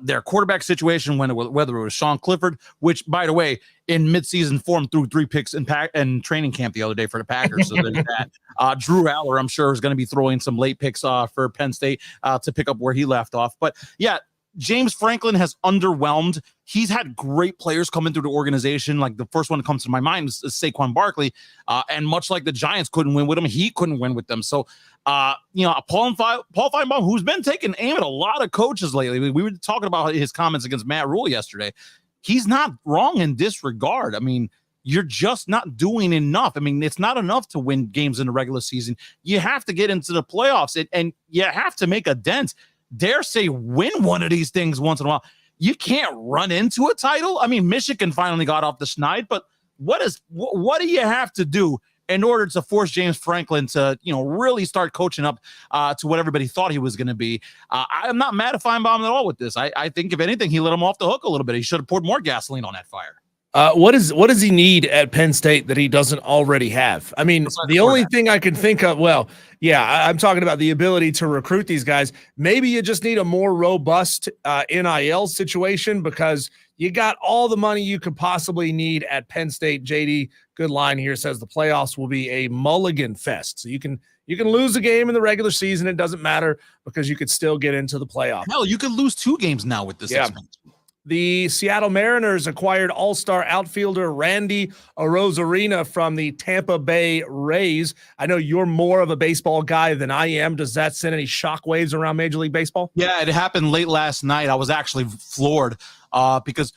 their quarterback situation, whether it was Sean Clifford, which, by the way, in midseason form threw 3 picks in training camp the other day for the Packers. So there's that. Drew Aller, I'm sure, is going to be throwing some late picks for Penn State to pick up where he left off. But yeah, James Franklin has underwhelmed. He's had great players come into the organization. Like the first one that comes to my mind is Saquon Barkley. And much like the Giants couldn't win with him, he couldn't win with them. So, Paul Feinbaum, who's been taking aim at a lot of coaches lately. We were talking about his comments against Matt Rule yesterday. He's not wrong in this regard. I mean, you're just not doing enough. I mean, it's not enough to win games in the regular season. You have to get into the playoffs and you have to make a dent. Dare say win one of these things once in a while. You can't run into a title. I mean, Michigan finally got off the schneid, but what do you have to do in order to force James Franklin to, really start coaching up to what everybody thought he was going to be? I'm not mad at Feinbaum at all with this. I think if anything, he let him off the hook a little bit. He should have poured more gasoline on that fire. What does he need at Penn State that he doesn't already have? I mean, the only thing I can think of, I'm talking about the ability to recruit these guys. Maybe you just need a more robust NIL situation because you got all the money you could possibly need at Penn State. JD, good line here, says the playoffs will be a mulligan fest. So you can lose a game in the regular season. It doesn't matter because you could still get into the playoffs. Hell, you could lose 2 games now with this expansion. The Seattle Mariners acquired all-star outfielder Randy Arozarena from the Tampa Bay Rays. I know you're more of a baseball guy than I am. Does that send any shockwaves around Major League Baseball? Yeah, it happened late last night. I was actually floored because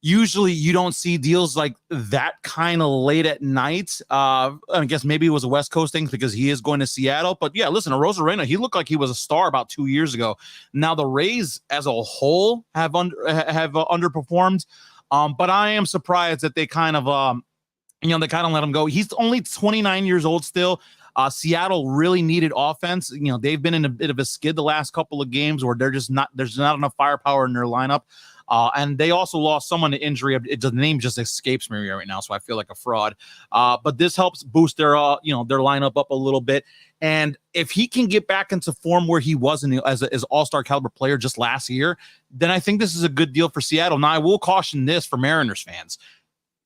usually you don't see deals like that kind of late at night. I guess maybe it was a West Coast thing because he is going to Seattle. But yeah, listen, Arozarena, he looked like he was a star about 2 years ago. Now the Rays as a whole have underperformed. But I am surprised that they kind of let him go. He's only 29 years old still. Seattle really needed offense. They've been in a bit of a skid the last couple of games where there's not enough firepower in their lineup. And they also lost someone to injury. The name just escapes me right now, so I feel like a fraud. But this helps boost their lineup up a little bit. And if he can get back into form where he was as all-star caliber player just last year, then I think this is a good deal for Seattle. Now, I will caution this for Mariners fans.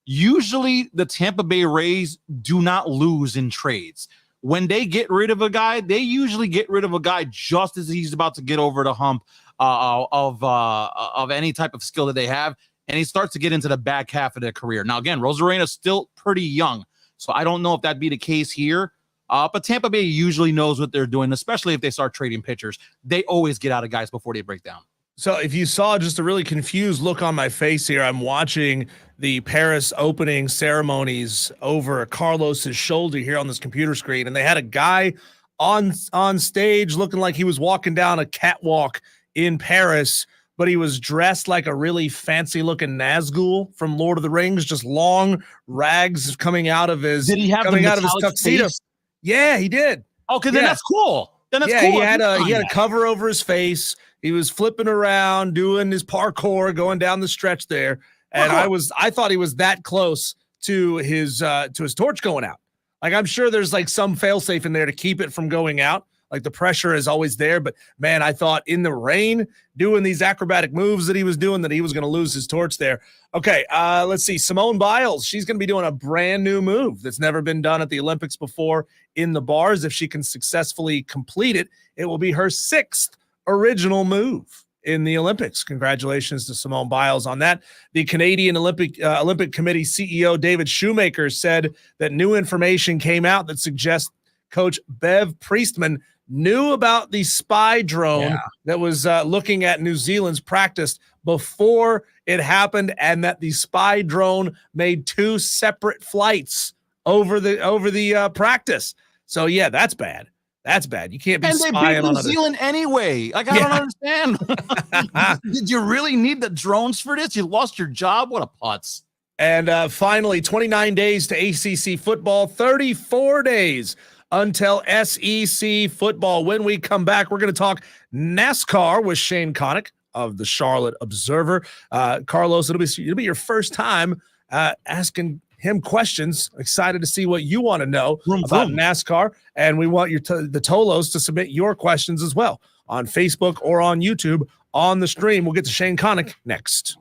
Usually, the Tampa Bay Rays do not lose in trades. When they get rid of a guy, they usually get rid of a guy just as he's about to get over the hump of any type of skill that they have, and he starts to get into the back half of their career. Now, again, Arozarena is still pretty young, so I don't know if that'd be the case here. But Tampa Bay usually knows what they're doing, especially if they start trading pitchers. They always get out of guys before they break down. So if you saw just a really confused look on my face here, I'm watching the Paris opening ceremonies over Carlos's shoulder here on this computer screen, and they had a guy on stage looking like he was walking down a catwalk in Paris, but he was dressed like a really fancy looking Nazgul from Lord of the Rings, just long rags coming out of his tuxedo. Face? Yeah, he did. Okay, then that's cool. Cool. He had a cover over his face. He was flipping around, doing his parkour, going down the stretch there. And I thought he was that close to his torch going out. Like, I'm sure there's like some failsafe in there to keep it from going out. Like, the pressure is always there. But man, I thought in the rain, doing these acrobatic moves that he was doing, that he was going to lose his torch there. Okay, let's see. Simone Biles, she's going to be doing a brand new move that's never been done at the Olympics before in the bars. If she can successfully complete it, it will be her 6th original move in the Olympics. Congratulations to Simone Biles on that. The Canadian Olympic Committee CEO David Shoemaker said that new information came out that suggests Coach Bev Priestman knew about the spy drone that was looking at New Zealand's practice before it happened, and that the spy drone made 2 separate flights over the practice. So yeah, that's bad. That's bad. You can't be spying on New Zealand anyway. Like, I don't understand. Did you really need the drones for this? You lost your job? What a putz. And finally, 29 days to ACC football, 34 days until SEC football. When we come back, we're going to talk NASCAR with Shane Connick of the Charlotte Observer. Carlos, it'll be your first time asking him questions. Excited to see what you want to know about NASCAR, and we want the Tolos to submit your questions as well on Facebook or on YouTube on the stream. We'll get to Shane Connick next.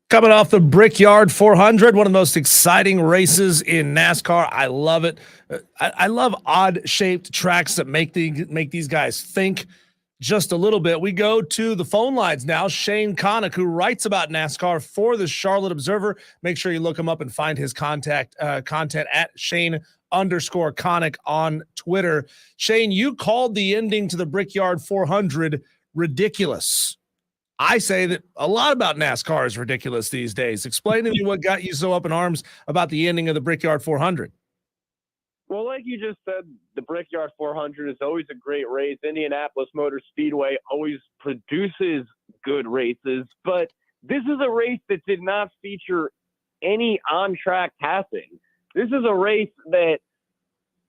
Coming off the Brickyard 400, one of the most exciting races in NASCAR. I love it. I love odd-shaped tracks that make these guys think just a little bit. We go to the phone lines now. Shane Connick, who writes about NASCAR for the Charlotte Observer. Make sure you look him up and find his content at Shane_Connick on Twitter. Shane, you called the ending to the Brickyard 400 ridiculous. I say that a lot about NASCAR is ridiculous these days. Explain to me what got you so up in arms about the ending of the Brickyard 400. Well, like you just said, the Brickyard 400 is always a great race. Indianapolis Motor Speedway always produces good races, but this is a race that did not feature any on-track passing. This is a race that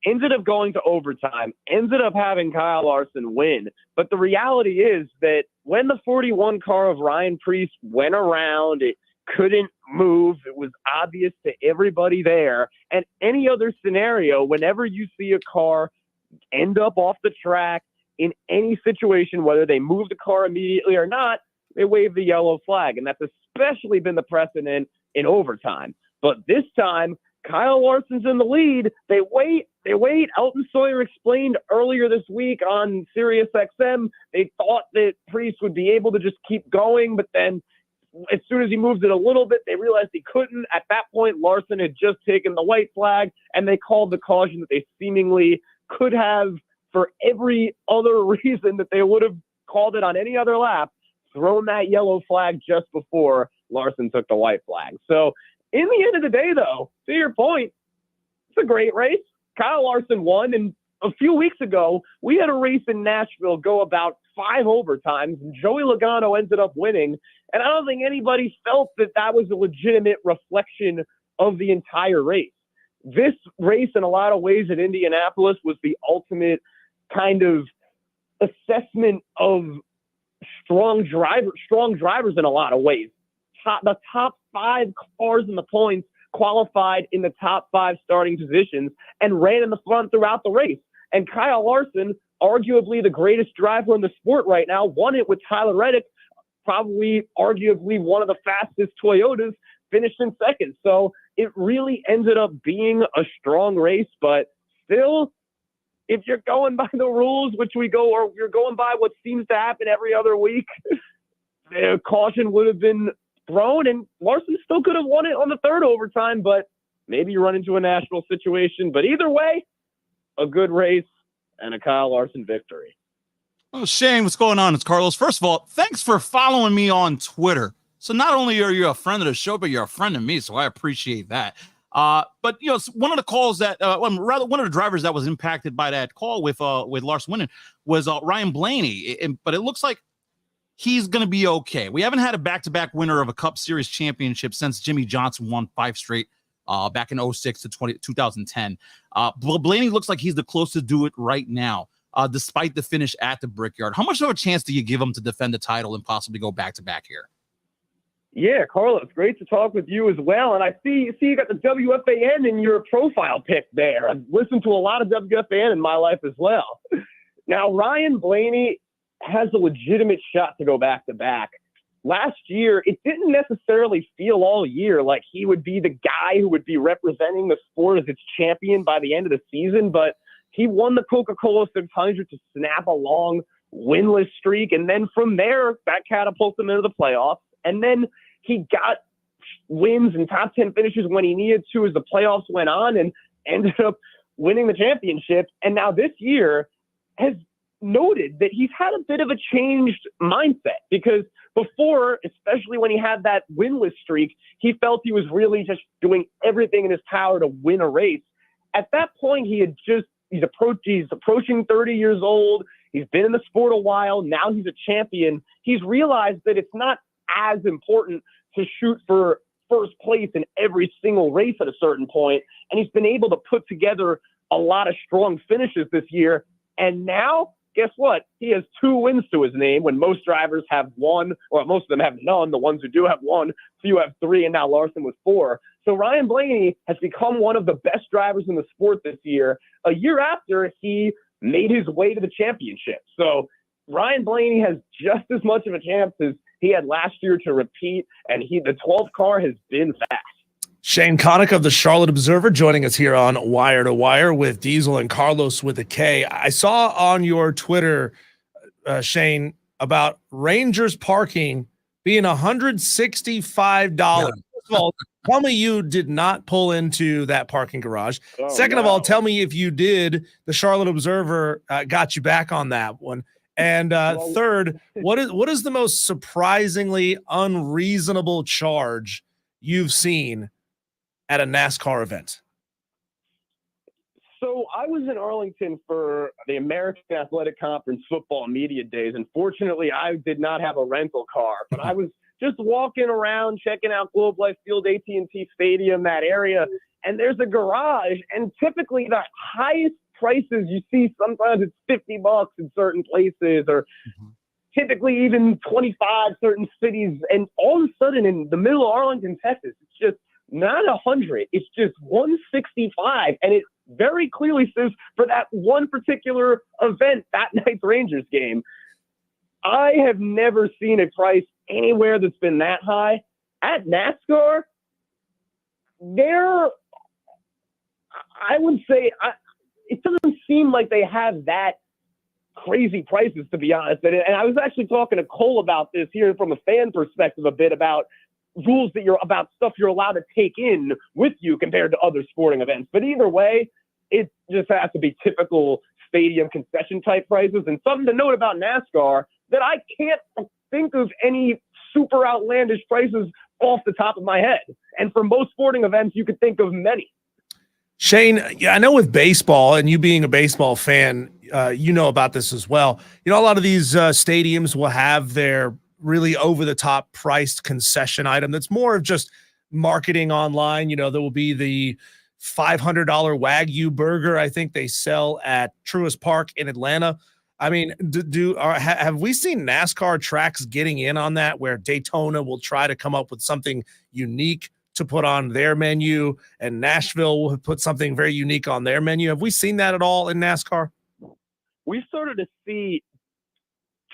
ended up going to overtime, ended up having Kyle Larson win. But the reality is that when the 41 car of Ryan Preece went around, it couldn't move. It was obvious to everybody there. And any other scenario, whenever you see a car end up off the track in any situation, whether they move the car immediately or not, they wave the yellow flag. And that's especially been the precedent in overtime. But this time, Kyle Larson's in the lead. They wait. Elton Sawyer explained earlier this week on Sirius XM, they thought that Preece would be able to just keep going, but then as soon as he moved it a little bit, they realized he couldn't. At that point, Larson had just taken the white flag, and they called the caution that they seemingly could have for every other reason that they would have called it on any other lap, thrown that yellow flag just before Larson took the white flag. So in the end of the day, though, to your point, it's a great race. Kyle Larson won, and a few weeks ago, we had a race in Nashville go about 5 overtimes, and Joey Logano ended up winning. And I don't think anybody felt that that was a legitimate reflection of the entire race. This race, in a lot of ways, at Indianapolis was the ultimate kind of assessment of strong drivers in a lot of ways. The top 5 cars in the points qualified in the top 5 starting positions and ran in the front throughout the race. And Kyle Larson, arguably the greatest driver in the sport right now, won it with Tyler Reddick, probably arguably one of the fastest Toyotas, finished in second. So it really ended up being a strong race, but still, if you're going by the rules, which we go, or you're going by what seems to happen every other week, the caution would have been thrown, and Larson still could have won it on the 3rd overtime, but maybe you run into a national situation. But either way, a good race and a Kyle Larson victory. Oh, Shane, what's going on? It's Carlos. First of all, thanks for following me on Twitter. So not only are you a friend of the show, but you're a friend of me, so I appreciate that. But you know, one of the calls that, one of the drivers that was impacted by that call with Larson winning was Ryan Blaney. But it looks like he's going to be okay. We haven't had a back-to-back winner of a Cup Series championship since Jimmy Johnson won 5 straight back in 06 to 2010. Blaney looks like he's the closest to do it right now, despite the finish at the Brickyard. How much of a chance do you give him to defend the title and possibly go back-to-back here? Yeah, Carlos, great to talk with you as well. And I see you got the WFAN in your profile pic there. I've listened to a lot of WFAN in my life as well. Now, Ryan Blaney has a legitimate shot to go back-to-back. Last year, it didn't necessarily feel all year like he would be the guy who would be representing the sport as its champion by the end of the season, but he won the Coca-Cola 600 to snap a long winless streak, and then from there, that catapulted him into the playoffs. And then he got wins and top 10 finishes when he needed to as the playoffs went on and ended up winning the championship. And now this year has noted that he's had a bit of a changed mindset, because before, especially when he had that winless streak, he felt he was really just doing everything in his power to win a race. At that point, he's approaching 30 years old. He's been in the sport a while. Now he's a champion. He's realized that it's not as important to shoot for first place in every single race at a certain point. And he's been able to put together a lot of strong finishes this year. And now, guess what? He has 2 wins to his name when most drivers have 1, or most of them have none. The ones who do have 1, few have 3, and now Larson with 4. So Ryan Blaney has become one of the best drivers in the sport this year, a year after he made his way to the championship. So Ryan Blaney has just as much of a chance as he had last year to repeat, and the 12th car has been fast. Shane Connick of the Charlotte Observer joining us here on Wire to Wire with Diesel and Carlos with a K. I saw on your Twitter, Shane, about Rangers parking being $165. Yeah. First of all, tell me you did not pull into that parking garage. Oh, Second of no. all, tell me if you did, the Charlotte Observer got you back on that one. And third, what is the most surprisingly unreasonable charge you've seen at a NASCAR event? So I was in Arlington for the American Athletic Conference football media days, and fortunately I did not have a rental car, but I was just walking around checking out Globe Life Field, AT&T Stadium, that area, and there's a garage, and typically the highest prices you see, sometimes it's $50 in certain places, or typically even 25 certain cities, and all of a sudden in the middle of Arlington, Texas, it's just not 100, it's just 165, and it very clearly says for that one particular event, that night's Rangers game. I have never seen a price anywhere that's been that high. At NASCAR, I would say it doesn't seem like they have that crazy prices, to be honest. And I was actually talking to Cole about this here from a fan perspective a bit about rules about stuff you're allowed to take in with you compared to other sporting events. But either way, it just has to be typical stadium concession type prices. And something to note about NASCAR, that I can't think of any super outlandish prices off the top of my head. And for most sporting events, you could think of many. Shane, yeah, I know with baseball, and you being a baseball fan, you know about this as well. You know, a lot of these stadiums will have their really over-the-top priced concession item that's more of just marketing online. You know, there will be the $500 Wagyu burger I think they sell at Truist Park in Atlanta. I mean, have we seen NASCAR tracks getting in on that, where Daytona will try to come up with something unique to put on their menu, and Nashville will put something very unique on their menu? Have we seen that at all in NASCAR? We started to see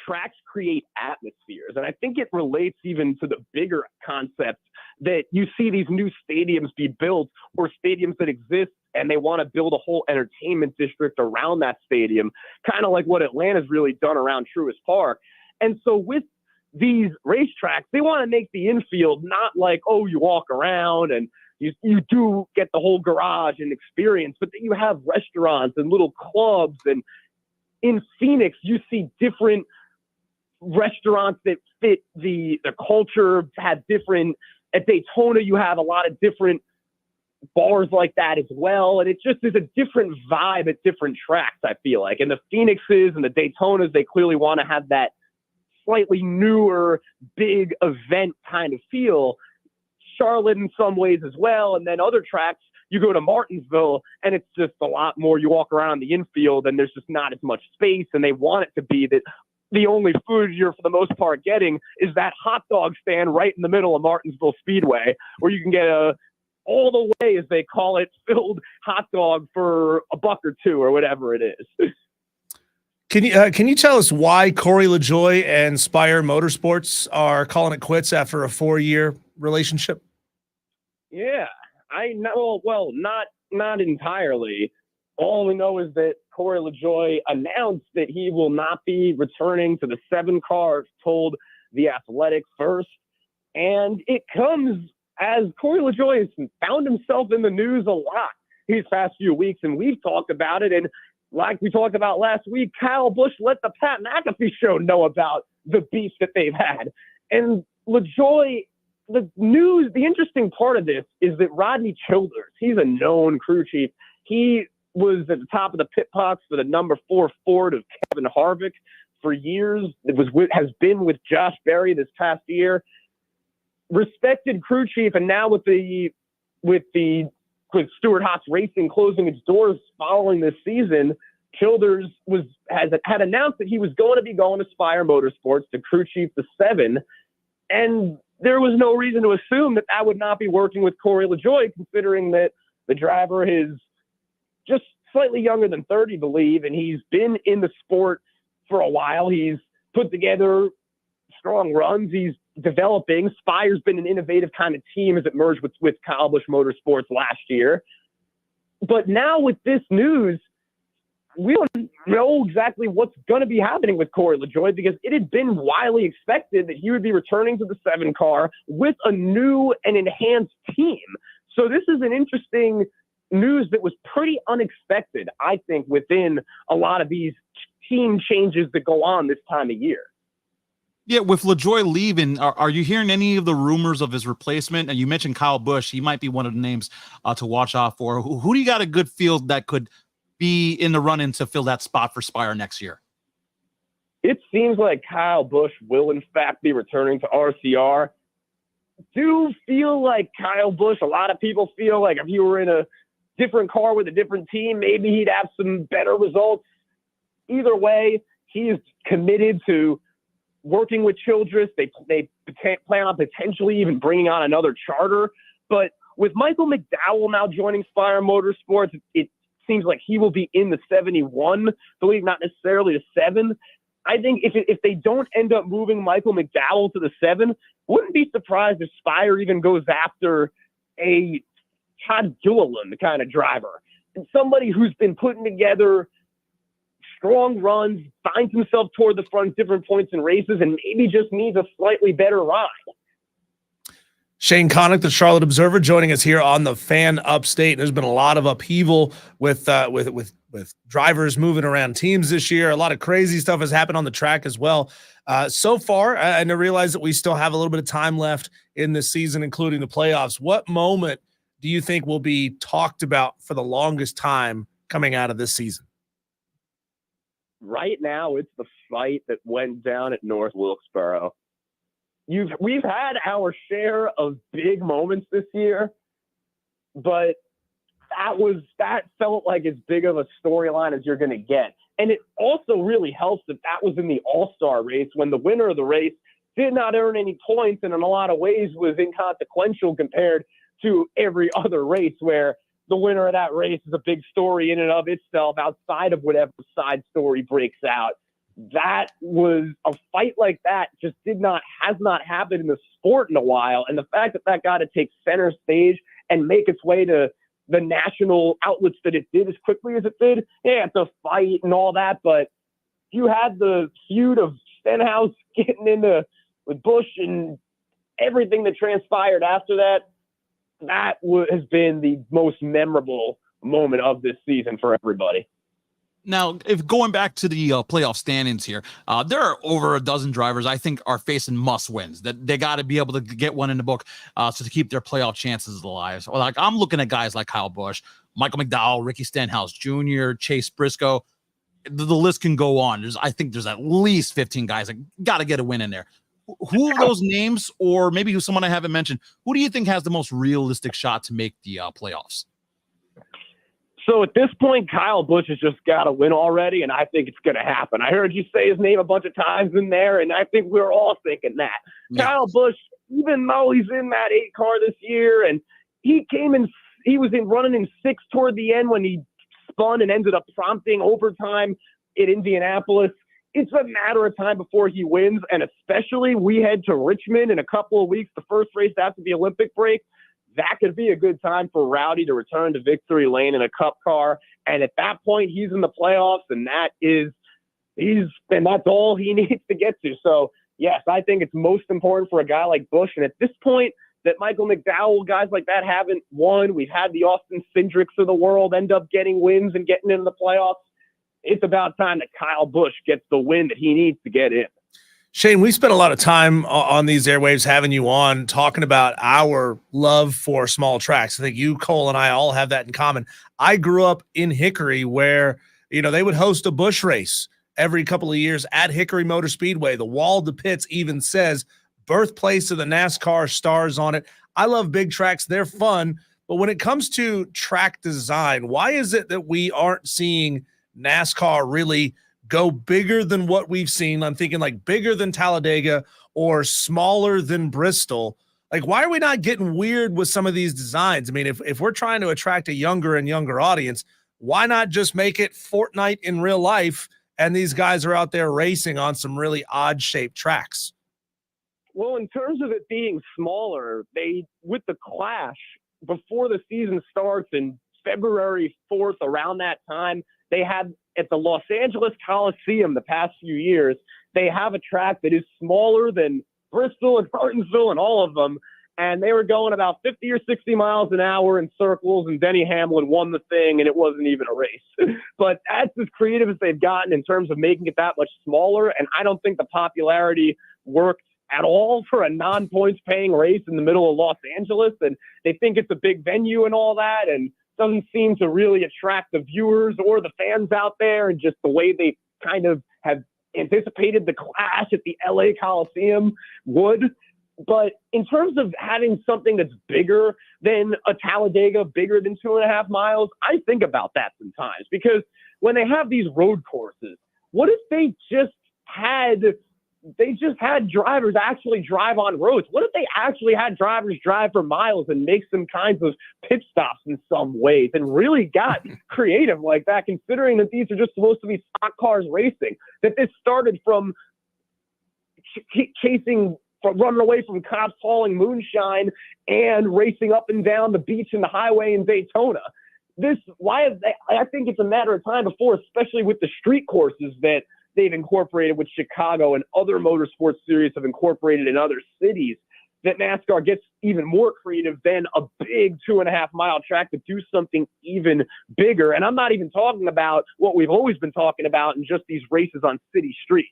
tracks create atmospheres, and I think it relates even to the bigger concept that you see these new stadiums be built, or stadiums that exist, and they want to build a whole entertainment district around that stadium, kind of like what Atlanta's really done around Truist Park. And so with these racetracks, they want to make the infield not like, oh, you walk around and you do get the whole garage and experience, but that you have restaurants and little clubs. And in Phoenix, you see different restaurants that fit the culture, have different. At Daytona, you have a lot of different bars like that as well. And it just is a different vibe at different tracks, I feel like. And the Phoenixes and the Daytonas, they clearly want to have that slightly newer, big event kind of feel. Charlotte in some ways as well. And then other tracks, you go to Martinsville and it's just a lot more. You walk around the infield and there's just not as much space. And they want it to be that the only food you're for the most part getting is that hot dog stand right in the middle of Martinsville Speedway, where you can get all the way, as they call it, filled hot dog for $1 or $2 or whatever it is. Can you tell us why Corey LaJoie and Spire Motorsports are calling it quits after a 4-year relationship? Yeah, I know. Well, not entirely. All we know is that Corey LaJoie announced that he will not be returning to the 7 cars, told The Athletic first. And it comes as Corey LaJoie has found himself in the news a lot these past few weeks, and we've talked about it. And like we talked about last week, Kyle Busch let the Pat McAfee show know about the beef that they've had. And LaJoie, the interesting part of this is that Rodney Childers, he's a known crew chief. He was at the top of the pit box for the number 4 Ford of Kevin Harvick for years. Has been with Josh Berry this past year. Respected crew chief, and now with Stewart Haas Racing closing its doors following this season, Childers had announced that he was going to be going to Spire Motorsports to crew chief the 7, and there was no reason to assume that would not be working with Corey LaJoie, considering that the driver is just slightly younger than 30, believe, and he's been in the sport for a while. He's put together strong runs. He's developing. Spire's been an innovative kind of team as it merged with Kyle Busch Motorsports last year. But now with this news, we don't know exactly what's going to be happening with Corey LaJoie, because it had been widely expected that he would be returning to the 7 car with a new and enhanced team. So this is an interesting news that was pretty unexpected, I think, within a lot of these team changes that go on this time of year. Yeah, with LaJoie leaving, are you hearing any of the rumors of his replacement? And you mentioned Kyle Busch. He might be one of the names to watch out for. Who do you got a good feel that could be in the run-in to fill that spot for Spire next year? It seems like Kyle Busch will, in fact, be returning to RCR. Do feel like Kyle Busch, a lot of people feel like if he were in a different car with a different team, maybe he'd have some better results. Either way, he is committed to working with Childress. They plan on potentially even bringing on another charter. But with Michael McDowell now joining Spire Motorsports, it seems like he will be in the 71, believe not necessarily the 7. I think if they don't end up moving Michael McDowell to the 7, wouldn't be surprised if Spire even goes after a Todd Gilliland kind of driver, and somebody who's been putting together strong runs, finds himself toward the front different points in races, and maybe just needs a slightly better ride. Shane Connick, the Charlotte Observer, joining us here on the Fan Upstate. There's been a lot of upheaval with drivers moving around teams this year. A lot of crazy stuff has happened on the track as well. So far, and I realize that we still have a little bit of time left in this season, including the playoffs. What moment do you think will be talked about for the longest time coming out of this season? Right now, it's the fight that went down at North Wilkesboro. We've had our share of big moments this year, but that felt like as big of a storyline as you're going to get. And it also really helps that was in the All-Star race, when the winner of the race did not earn any points and in a lot of ways was inconsequential compared to every other race, where the winner of that race is a big story in and of itself outside of whatever side story breaks out. That was a fight like that has not happened in the sport in a while. And the fact that got to take center stage and make its way to the national outlets that it did as quickly as it did, yeah, it's a fight and all that. But you had the feud of Stenhouse getting into with Busch and everything that transpired after that. That has been the most memorable moment of this season for everybody. Now, if going back to the playoff standings here, there are over a dozen drivers I think are facing must wins, that they got to be able to get one in the book so to keep their playoff chances alive. So, like, I'm looking at guys like Kyle Busch, Michael McDowell, Ricky Stenhouse Jr., Chase Briscoe. The list can go on. I think there's at least 15 guys that got to get a win in there. Who of those names, or maybe someone I haven't mentioned, who do you think has the most realistic shot to make the playoffs? So at this point, Kyle Busch has just got to win already, and I think it's going to happen. I heard you say his name a bunch of times in there, and I think we're all thinking that. Yeah. Kyle Busch, even though he's in that 8 car this year, and he was running in 6 toward the end when he spun and ended up prompting overtime in Indianapolis. It's a matter of time before he wins, and especially we head to Richmond in a couple of weeks, the first race after the Olympic break. That could be a good time for Rowdy to return to victory lane in a cup car. And at that point, he's in the playoffs, and that's all he needs to get to. So, yes, I think it's most important for a guy like Busch. And at this point, that Michael McDowell, guys like that haven't won. We've had the Austin Cindrics of the world end up getting wins and getting into the playoffs. It's about time that Kyle Busch gets the win that he needs to get in. Shane, we spent a lot of time on these airwaves having you on talking about our love for small tracks. I think you, Cole, and I all have that in common. I grew up in Hickory where, they would host a Busch race every couple of years at Hickory Motor Speedway. The wall to pits even says birthplace of the NASCAR stars on it. I love big tracks. They're fun. But when it comes to track design, why is it that we aren't seeing NASCAR really go bigger than what we've seen? I'm thinking like bigger than Talladega or smaller than Bristol. Like, why are we not getting weird with some of these designs? I mean, if we're trying to attract a younger and younger audience, why not just make it Fortnite in real life and these guys are out there racing on some really odd-shaped tracks. Well, in terms of it being smaller, with the Clash, before the season starts in February 4th, around that time, they had at the Los Angeles Coliseum the past few years, they have a track that is smaller than Bristol and Martinsville and all of them. And they were going about 50 or 60 miles an hour in circles, and Denny Hamlin won the thing, and it wasn't even a race. But that's as creative as they've gotten in terms of making it that much smaller. And I don't think the popularity worked at all for a non-points paying race in the middle of Los Angeles. And they think it's a big venue and all that, and doesn't seem to really attract the viewers or the fans out there, and just the way they kind of have anticipated the Clash at the LA Coliseum would. But in terms of having something that's bigger than a Talladega, bigger than 2.5 miles, I think about that sometimes, because when they have these road courses, what if they just had drivers actually drive on roads? What if they actually had drivers drive for miles and make some kinds of pit stops in some ways and really got creative like that, considering that these are just supposed to be stock cars racing, that this started from running away from cops hauling moonshine and racing up and down the beach and the highway in Daytona. I think it's a matter of time before, especially with the street courses that they've incorporated with Chicago and other motorsports series have incorporated in other cities, that NASCAR gets even more creative than a big 2.5 mile track to do something even bigger. And I'm not even talking about what we've always been talking about in just these races on city streets.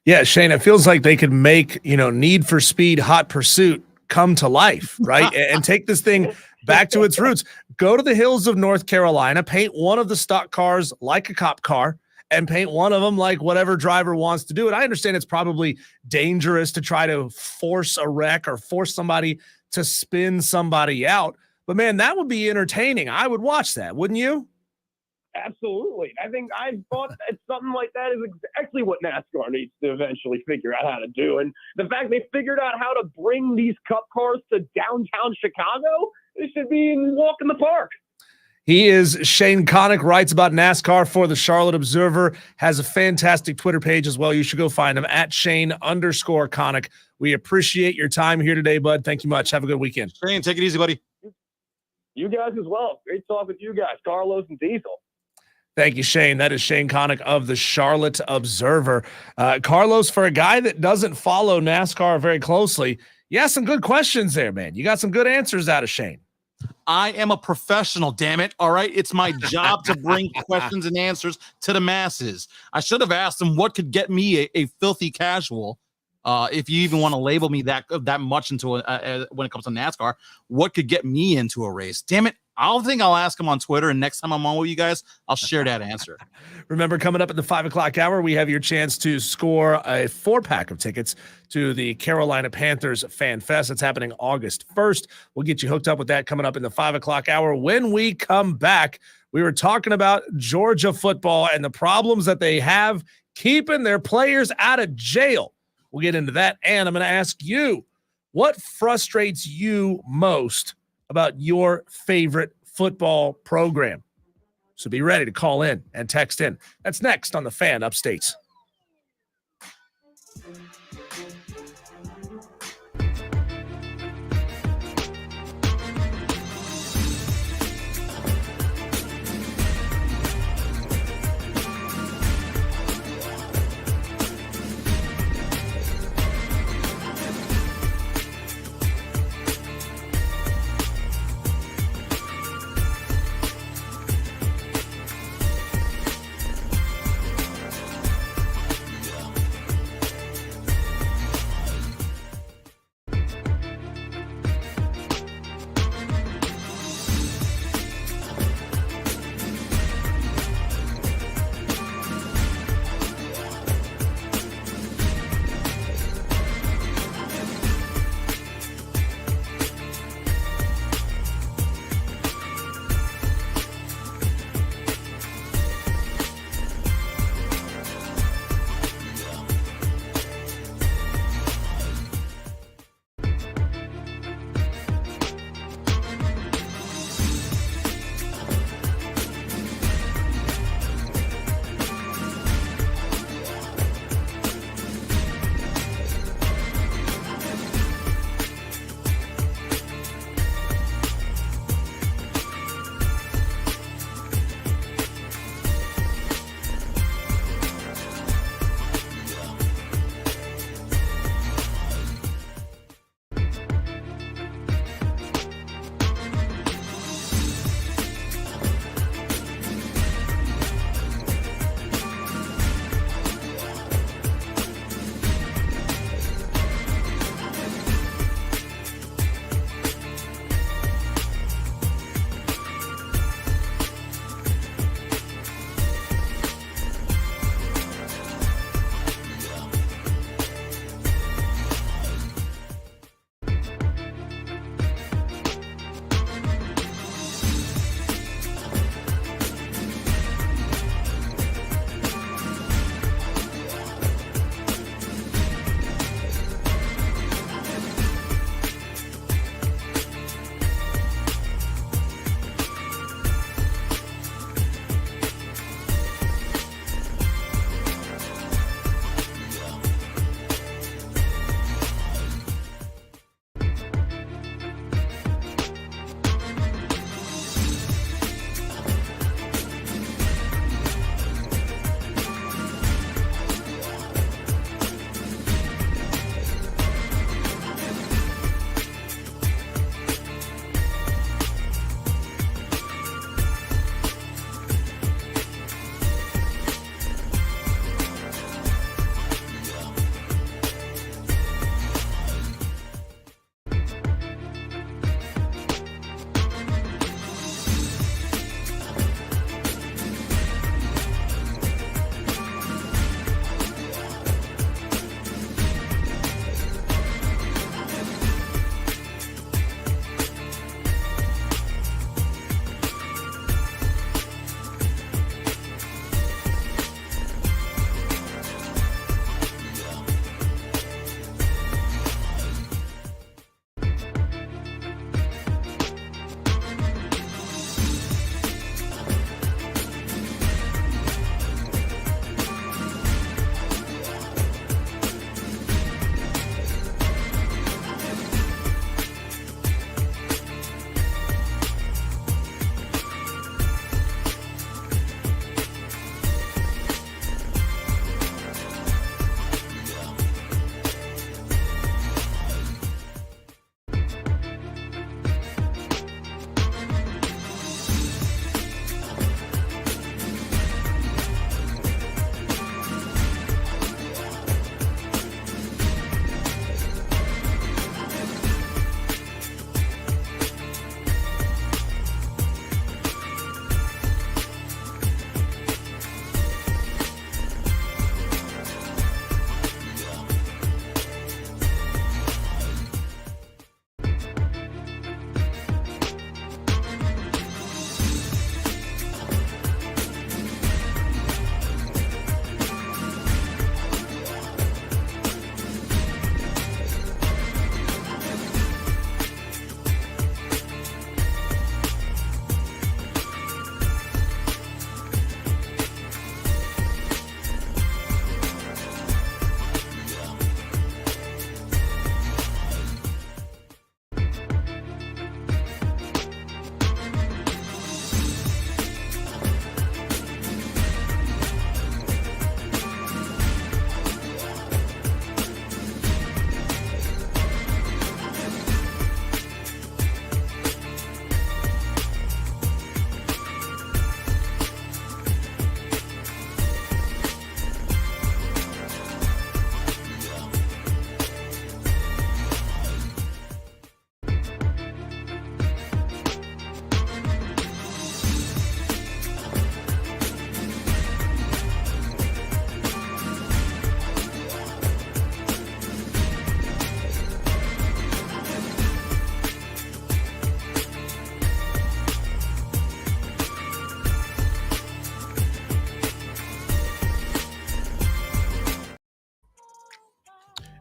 Yeah, Shane, it feels like they could make, Need for Speed, Hot Pursuit come to life, right? And take this thing back to its roots. Go to the hills of North Carolina, paint one of the stock cars like a cop car, and paint one of them like whatever driver wants to do it. I understand it's probably dangerous to try to force a wreck or force somebody to spin somebody out, but man, that would be entertaining. I would watch that, wouldn't you? Absolutely. I thought that something like that is exactly what NASCAR needs to eventually figure out how to do. And the fact they figured out how to bring these cup cars to downtown Chicago, it should be a walk in the park. He is Shane Connick, writes about NASCAR for the Charlotte Observer, has a fantastic Twitter page as well. You should go find him at Shane_Connick. We appreciate your time here today, bud. Thank you much. Have a good weekend. Shane, take it easy, buddy. You guys as well. Great talk with you guys, Carlos and Diesel. Thank you, Shane. That is Shane Connick of the Charlotte Observer. Carlos, for a guy that doesn't follow NASCAR very closely, you got some good questions there, man. You got some good answers out of Shane. I am a professional, damn it. All right. It's my job to bring questions and answers to the masses. I should have asked him what could get me a filthy casual. If you even want to label me that much into when it comes to NASCAR, what could get me into a race? Damn it. I'll ask him on Twitter, and next time I'm on with you guys, I'll share that answer. Remember, coming up at the 5 o'clock hour, we have your chance to score a 4-pack of tickets to the Carolina Panthers Fan Fest. It's happening August 1st. We'll get you hooked up with that coming up in the 5 o'clock hour. When we come back, we were talking about Georgia football and the problems that they have keeping their players out of jail. We'll get into that, and I'm going to ask you, what frustrates you most about your favorite football program? So be ready to call in and text in. That's next on the Fan Upstates.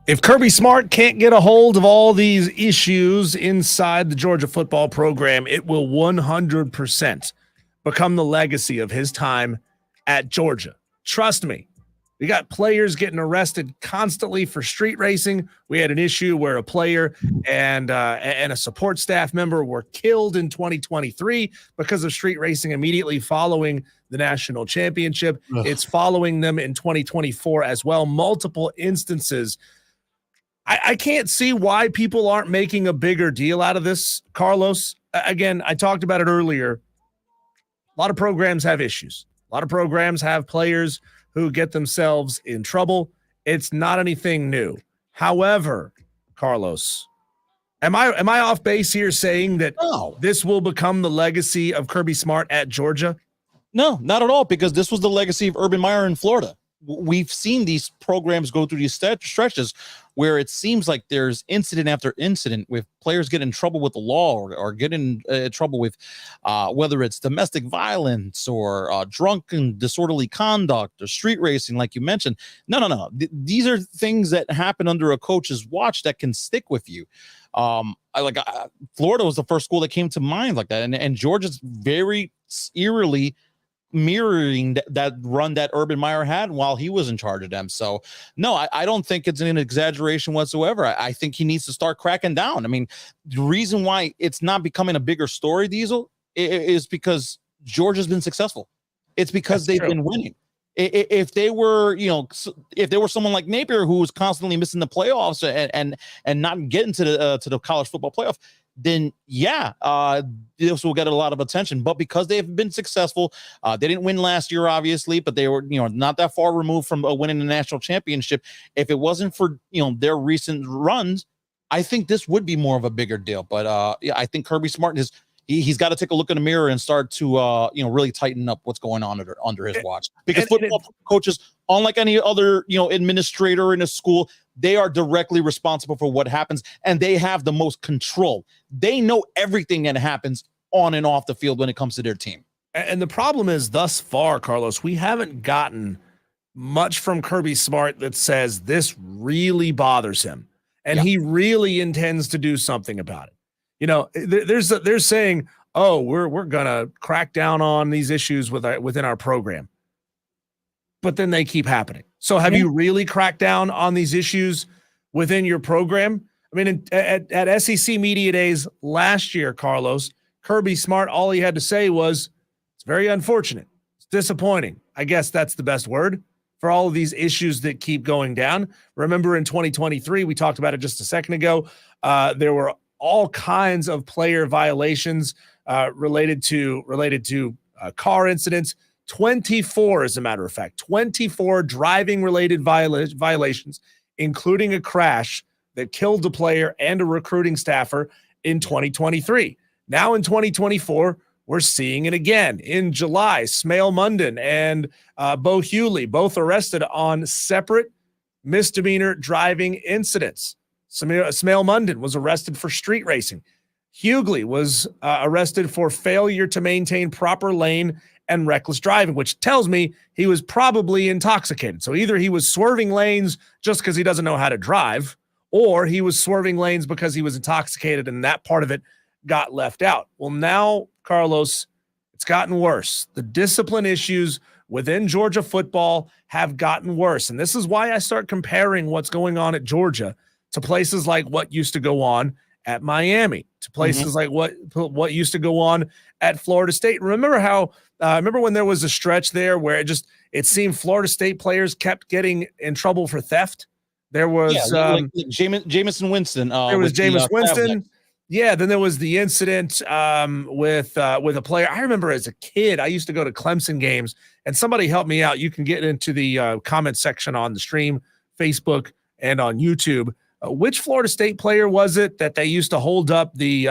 If Kirby Smart can't get a hold of all these issues inside the Georgia football program, it will 100% become the legacy of his time at Georgia. Trust me. We got players getting arrested constantly for street racing. We had an issue where a player and a support staff member were killed in 2023 because of street racing immediately following the national championship. Ugh. It's following them in 2024 as well. Multiple instances. I can't see why people aren't making a bigger deal out of this, Carlos. Again, I talked about it earlier. A lot of programs have issues. A lot of programs have players who get themselves in trouble. It's not anything new. However, Carlos, am I off base here saying that this will become the legacy of Kirby Smart at Georgia? No, not at all, because this was the legacy of Urban Meyer in Florida. We've seen these programs go through these stretches where it seems like there's incident after incident with players get in trouble with the law or get in trouble with whether it's domestic violence or drunken disorderly conduct or street racing, like you mentioned. No. These are things that happen under a coach's watch that can stick with you. Florida was the first school that came to mind like that, and Georgia's very eerily mirroring that run that Urban Meyer had while he was in charge of them. So no, I don't think it's an exaggeration whatsoever. I think he needs to start cracking down. I mean, the reason why it's not becoming a bigger story, Diesel, is because Georgia's been successful. It's because they've been winning. If they were, if there were someone like Napier who was constantly missing the playoffs and not getting to the college football playoff, then this will get a lot of attention. But because they have been successful, they didn't win last year, obviously, but they were, not that far removed from winning the national championship. If it wasn't for, their recent runs, I think this would be more of a bigger deal. But I think Kirby Smart he's got to take a look in the mirror and start to really tighten up what's going on under his watch, because football coaches, unlike any other administrator in a school, they are directly responsible for what happens, and they have the most control. They know everything that happens on and off the field when it comes to their team. And the problem is, thus far, Carlos, we haven't gotten much from Kirby Smart that says this really bothers him and he really intends to do something about it. They're saying, oh, we're gonna crack down on these issues within our program, but then they keep happening. So have you really cracked down on these issues within your program? I mean, at SEC Media Days last year, Carlos, Kirby Smart, all he had to say was, it's very unfortunate. It's disappointing. I guess that's the best word for all of these issues that keep going down. Remember in 2023, we talked about it just a second ago, there were all kinds of player violations related to car incidents. 24, as a matter of fact, 24 driving-related violations, including a crash that killed a player and a recruiting staffer in 2023. Now in 2024, we're seeing it again. In July, Smale Munden and Bo Hewley, both arrested on separate misdemeanor driving incidents. Smale Munden was arrested for street racing. Hughley was arrested for failure to maintain proper lane and reckless driving, which tells me he was probably intoxicated. So either he was swerving lanes just because he doesn't know how to drive, or he was swerving lanes because he was intoxicated and that part of it got left out. Well, now, Carlos, it's gotten worse. The discipline issues within Georgia football have gotten worse. And this is why I start comparing what's going on at Georgia to places like what used to go on at Miami, to places like what used to go on at Florida State. Remember how remember when there was a stretch there where it seemed Florida State players kept getting in trouble for theft? There was Jameson Winston. There was Jameis Winston. Yeah, then there was the incident with a player. I remember as a kid, I used to go to Clemson games, and somebody helped me out. You can get into the comment section on the stream, Facebook, and on YouTube. Which Florida State player was it that they used to hold up the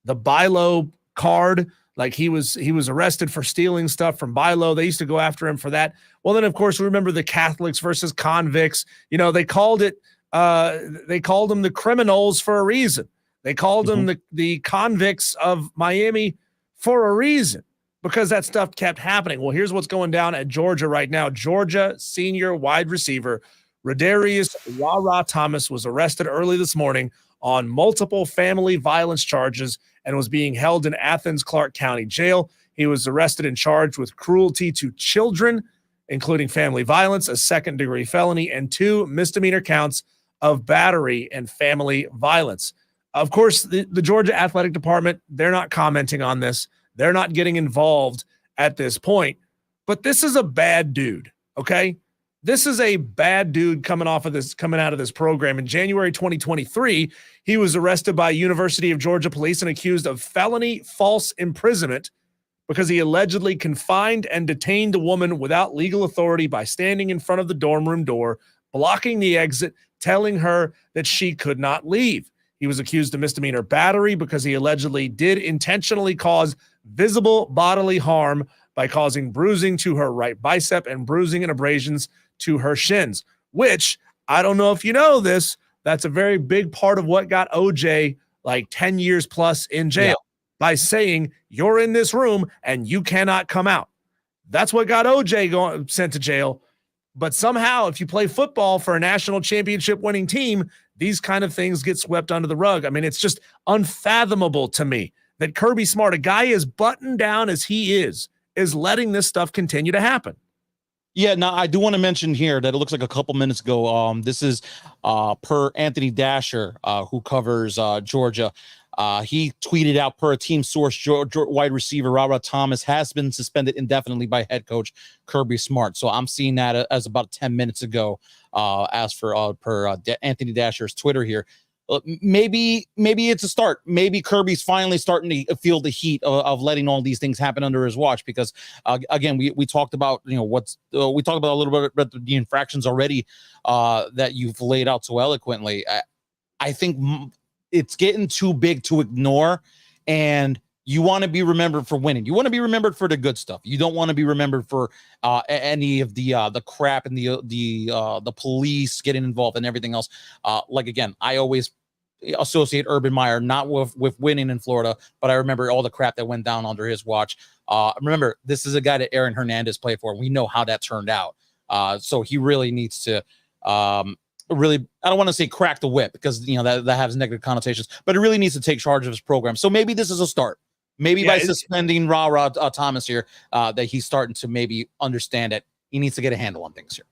Bilo card? Like he was arrested for stealing stuff from Bilo. They used to go after him for that. Well, then of course, remember the Catholics versus convicts. They called them the criminals for a reason. They called them the convicts of Miami for a reason, because that stuff kept happening. Well, here's what's going down at Georgia right now. Georgia senior wide receiver Rodarius Rah Thomas was arrested early this morning on multiple family violence charges and was being held in Athens Clarke County Jail. He was arrested and charged with cruelty to children, including family violence, a second-degree felony, and 2 misdemeanor counts of battery and family violence. Of course, the Georgia Athletic Department, they're not commenting on this. They're not getting involved at this point. But this is a bad dude, okay? This is a bad dude coming out of this program. In January 2023, he was arrested by University of Georgia police and accused of felony false imprisonment because he allegedly confined and detained a woman without legal authority by standing in front of the dorm room door, blocking the exit, telling her that she could not leave. He was accused of misdemeanor battery because he allegedly did intentionally cause visible bodily harm by causing bruising to her right bicep and bruising and abrasions to her shins, which, I don't know if you know this, that's a very big part of what got OJ like 10 years plus in jail, by saying you're in this room and you cannot come out. That's what got OJ sent to jail. But somehow, if you play football for a national championship winning team, these kind of things get swept under the rug. I mean, it's just unfathomable to me that Kirby Smart, a guy as buttoned down as he is letting this stuff continue to happen. Yeah, now I do want to mention here that it looks like a couple minutes ago, this is per Anthony Dasher, who covers Georgia. He tweeted out, per a team source, wide receiver Rah Thomas has been suspended indefinitely by head coach Kirby Smart. So I'm seeing that as about 10 minutes ago, as for per Anthony Dasher's Twitter here. Maybe it's a start. Maybe Kirby's finally starting to feel the heat of letting all these things happen under his watch. Because again, we talked about we talked about a little bit about the infractions already that you've laid out so eloquently. I think it's getting too big to ignore, and you want to be remembered for winning. You want to be remembered for the good stuff. You don't want to be remembered for any of the crap and the police getting involved and everything else. Like, again, I always associate Urban Meyer not with winning in Florida, but I remember all the crap that went down under his watch. Remember, this is a guy that Aaron Hernandez played for. We know how that turned out. So he really needs to really, I don't want to say crack the whip, because that has negative connotations, but it really needs to take charge of his program. So maybe this is a start. Maybe by suspending Rah Thomas here, that he's starting to maybe understand that he needs to get a handle on things here.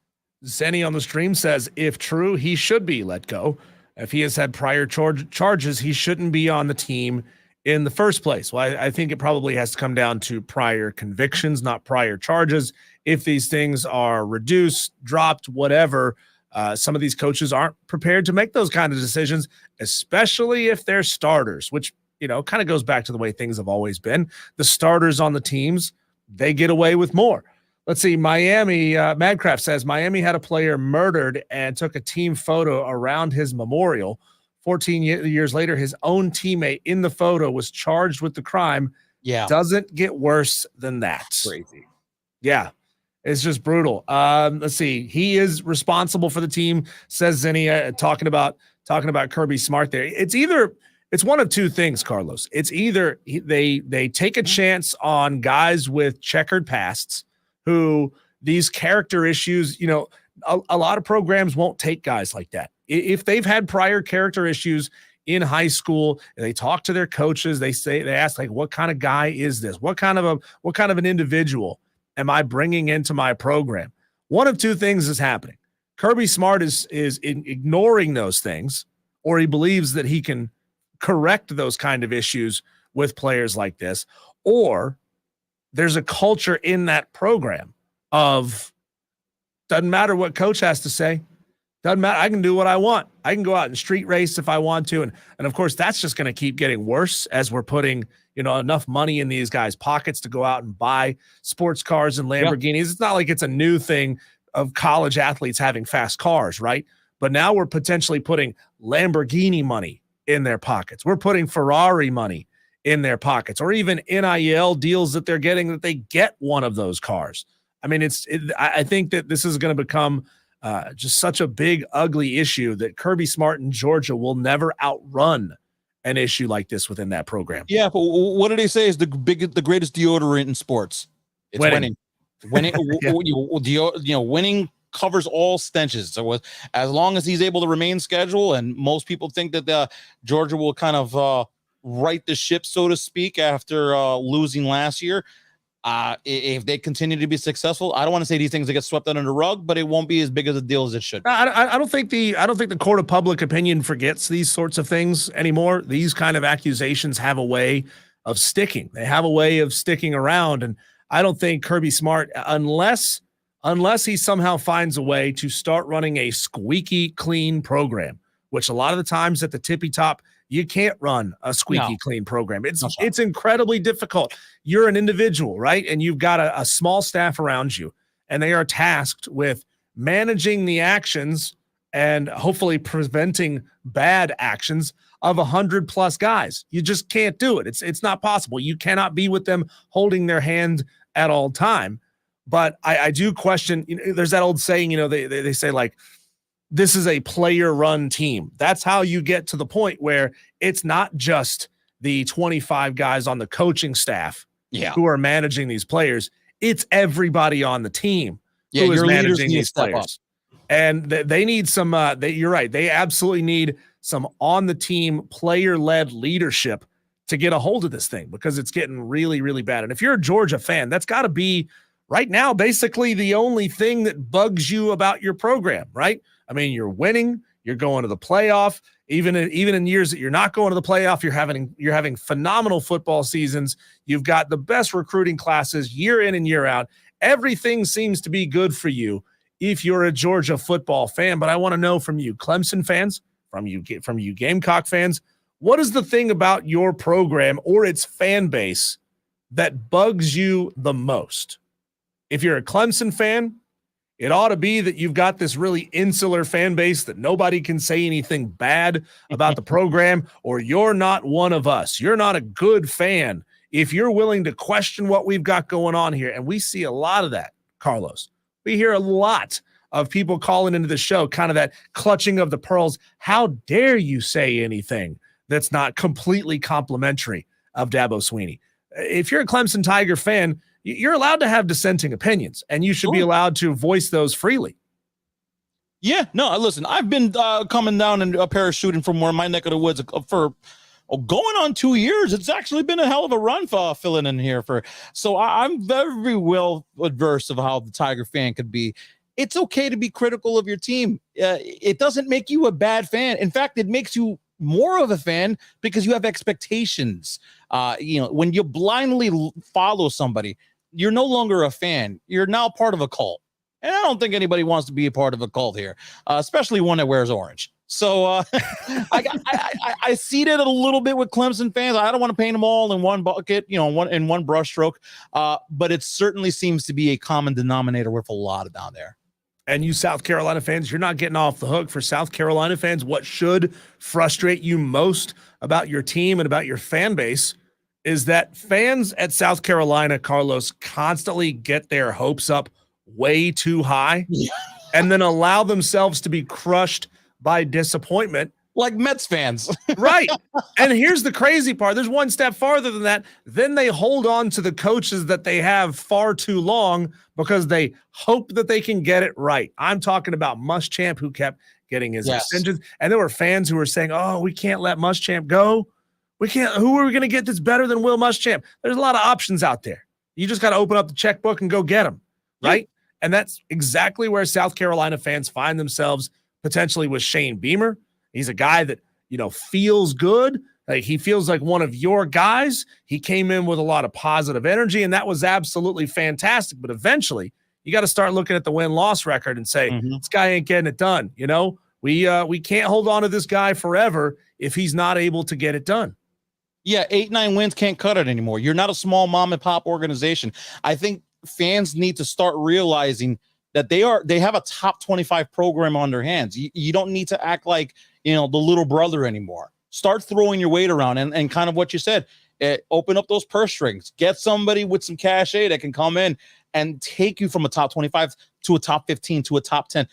Zenny on the stream says, if true, he should be let go. If he has had prior charges, he shouldn't be on the team in the first place. Well, I think it probably has to come down to prior convictions, not prior charges. If these things are reduced, dropped, whatever, some of these coaches aren't prepared to make those kind of decisions, especially if they're starters, which kind of goes back to the way things have always been. The starters on the teams, they get away with more. Let's see. Miami, Madcraft says Miami had a player murdered and took a team photo around his memorial. 14 years later, his own teammate in the photo was charged with the crime. Yeah. Doesn't get worse than that. Crazy. Yeah. It's just brutal. Let's see. He is responsible for the team, says Zenny, talking about Kirby Smart there. It's one of two things, Carlos. It's either they take a chance on guys with checkered pasts who these character issues, a lot of programs won't take guys like that. If they've had prior character issues in high school, they talk to their coaches, they ask, like, what kind of guy is this? What kind of an individual am I bringing into my program? One of two things is happening. Kirby Smart is ignoring those things, or he believes that he can correct those kind of issues with players like this, or there's a culture in that program of doesn't matter what coach has to say. Doesn't matter. I can do what I want. I can go out and street race if I want to. And of course, that's just going to keep getting worse as we're putting, enough money in these guys' pockets to go out and buy sports cars and Lamborghinis. Yeah. It's not like it's a new thing of college athletes having fast cars, right? But now we're potentially putting Lamborghini money in their pockets. We're putting Ferrari money in their pockets, or even NIL deals that they're getting that they get one of those cars. I mean, I think that this is going to become just such a big, ugly issue that Kirby Smart in Georgia will never outrun an issue like this within that program. Yeah, but what do they say is the greatest deodorant in sports? It's winning. Winning, yeah. Winning covers all stenches. So as long as he's able to remain schedule, and most people think that Georgia will kind of right the ship, so to speak, after losing last year. If they continue to be successful, I don't want to say these things that get swept under the rug, but it won't be as big of a deal as it should be. I don't think the court of public opinion forgets these sorts of things anymore. These kind of accusations have a way of sticking. They have a way of sticking around, and I don't think Kirby Smart, unless he somehow finds a way to start running a squeaky clean program, which a lot of the times at the tippy top, you can't run a squeaky clean program. It's incredibly difficult. You're an individual, right? And you've got a small staff around you, and they are tasked with managing the actions and hopefully preventing bad actions of 100+ guys. You just can't do it. It's not possible. You cannot be with them holding their hand at all time. But I do question, there's that old saying, they say, like, this is a player-run team. That's how you get to the point where it's not just the 25 guys on the coaching staff who are managing these players. It's everybody on the team who is managing these players. And they need some you're right. They absolutely need some on-the-team player-led leadership to get a hold of this thing, because it's getting really, really bad. And if you're a Georgia fan, that's got to be right now basically the only thing that bugs you about your program, right? I mean, you're winning, you're going to the playoff. Even in years that you're not going to the playoff, you're having phenomenal football seasons. You've got the best recruiting classes year in and year out. Everything seems to be good for you if you're a Georgia football fan. But I want to know from you Clemson fans, from you Gamecock fans, what is the thing about your program or its fan base that bugs you the most? If you're a Clemson fan, it ought to be that you've got this really insular fan base that nobody can say anything bad about the program, or you're not one of us. You're not a good fan if you're willing to question what we've got going on here. And we see a lot of that, Carlos. We hear a lot of people calling into the show, kind of that clutching of the pearls. How dare you say anything that's not completely complimentary of Dabo Swinney? If you're a Clemson Tiger fan, you're allowed to have dissenting opinions, and you should be allowed to voice those freely. Yeah, no, listen, I've been coming down and parachuting from where my neck of the woods for going on 2 years. It's actually been a hell of a run for filling in here so I'm very well adverse of how the Tiger fan could be. It's okay to be critical of your team. It doesn't make you a bad fan. In fact, it makes you more of a fan because you have expectations. When you blindly follow somebody, you're no longer a fan. You're now part of a cult. And I don't think anybody wants to be a part of a cult here, especially one that wears orange. So I see that a little bit with Clemson fans. I don't want to paint them all in one bucket, in one brushstroke. But it certainly seems to be a common denominator with a lot of down there. And you South Carolina fans, you're not getting off the hook. For South Carolina fans, what should frustrate you most about your team and about your fan base is that fans at South Carolina, Carlos, constantly get their hopes up way too high and then allow themselves to be crushed by disappointment. Like Mets fans. Right. And here's the crazy part. There's one step farther than that. Then they hold on to the coaches that they have far too long because they hope that they can get it right. I'm talking about Muschamp, who kept getting his extensions. And there were fans who were saying, oh, we can't let Muschamp go. We can't. Who are we going to get that's better than Will Muschamp? There's a lot of options out there. You just got to open up the checkbook and go get them. Right. Yep. And that's exactly where South Carolina fans find themselves potentially with Shane Beamer. He's a guy that, feels good. Like, he feels like one of your guys. He came in with a lot of positive energy, and that was absolutely fantastic. But eventually, you got to start looking at the win-loss record and say, this guy ain't getting it done. We can't hold on to this guy forever if he's not able to get it done. Yeah, 8-9 wins can't cut it anymore. You're not a small mom and pop organization. I think fans need to start realizing that they have a top 25 program on their hands. You don't need to act like, the little brother anymore. Start throwing your weight around and kind of what you said, open up those purse strings, get somebody with some cachet that can come in and take you from a top 25 to a top 15 to a top 10.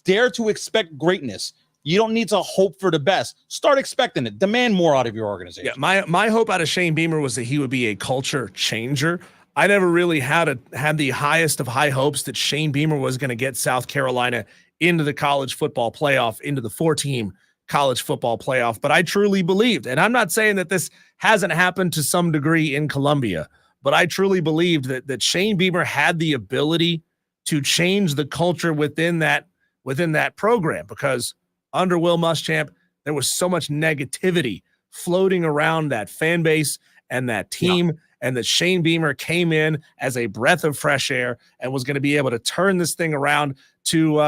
Dare to expect greatness. You don't need to hope for the best. Start expecting it. Demand more out of your organization. Yeah, my hope out of Shane Beamer was that he would be a culture changer. I never really had the highest of high hopes that Shane Beamer was going to get South Carolina into the college football playoff, into the 4-team college football playoff. But I truly believed, and I'm not saying that this hasn't happened to some degree in Columbia, but I truly believed that Shane Beamer had the ability to change the culture within that program, because under Will Muschamp, there was so much negativity floating around that fan base and that team, and that Shane Beamer came in as a breath of fresh air and was going to be able to turn this thing around to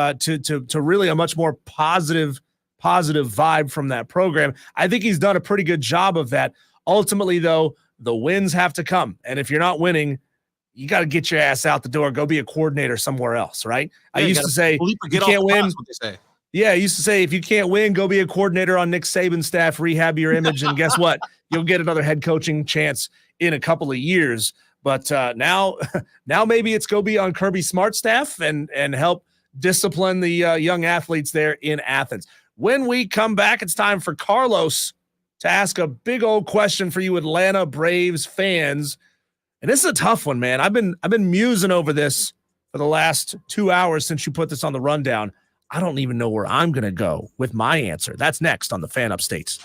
really a much more positive vibe from that program. I think he's done a pretty good job of that. Ultimately, though, the wins have to come, and if you're not winning, you got to get your ass out the door, go be a coordinator somewhere else, right? Yeah, I used to say, you can't win. Yeah, I used to say, if you can't win, go be a coordinator on Nick Saban's staff, rehab your image, and guess what? You'll get another head coaching chance in a couple of years. But now maybe it's go be on Kirby Smart's staff and help discipline the young athletes there in Athens. When we come back, it's time for Carlos to ask a big old question for you Atlanta Braves fans. And this is a tough one, man. I've been musing over this for the last 2 hours since you put this on the rundown. I don't even know where I'm going to go with my answer. That's next on the Fan Upstates.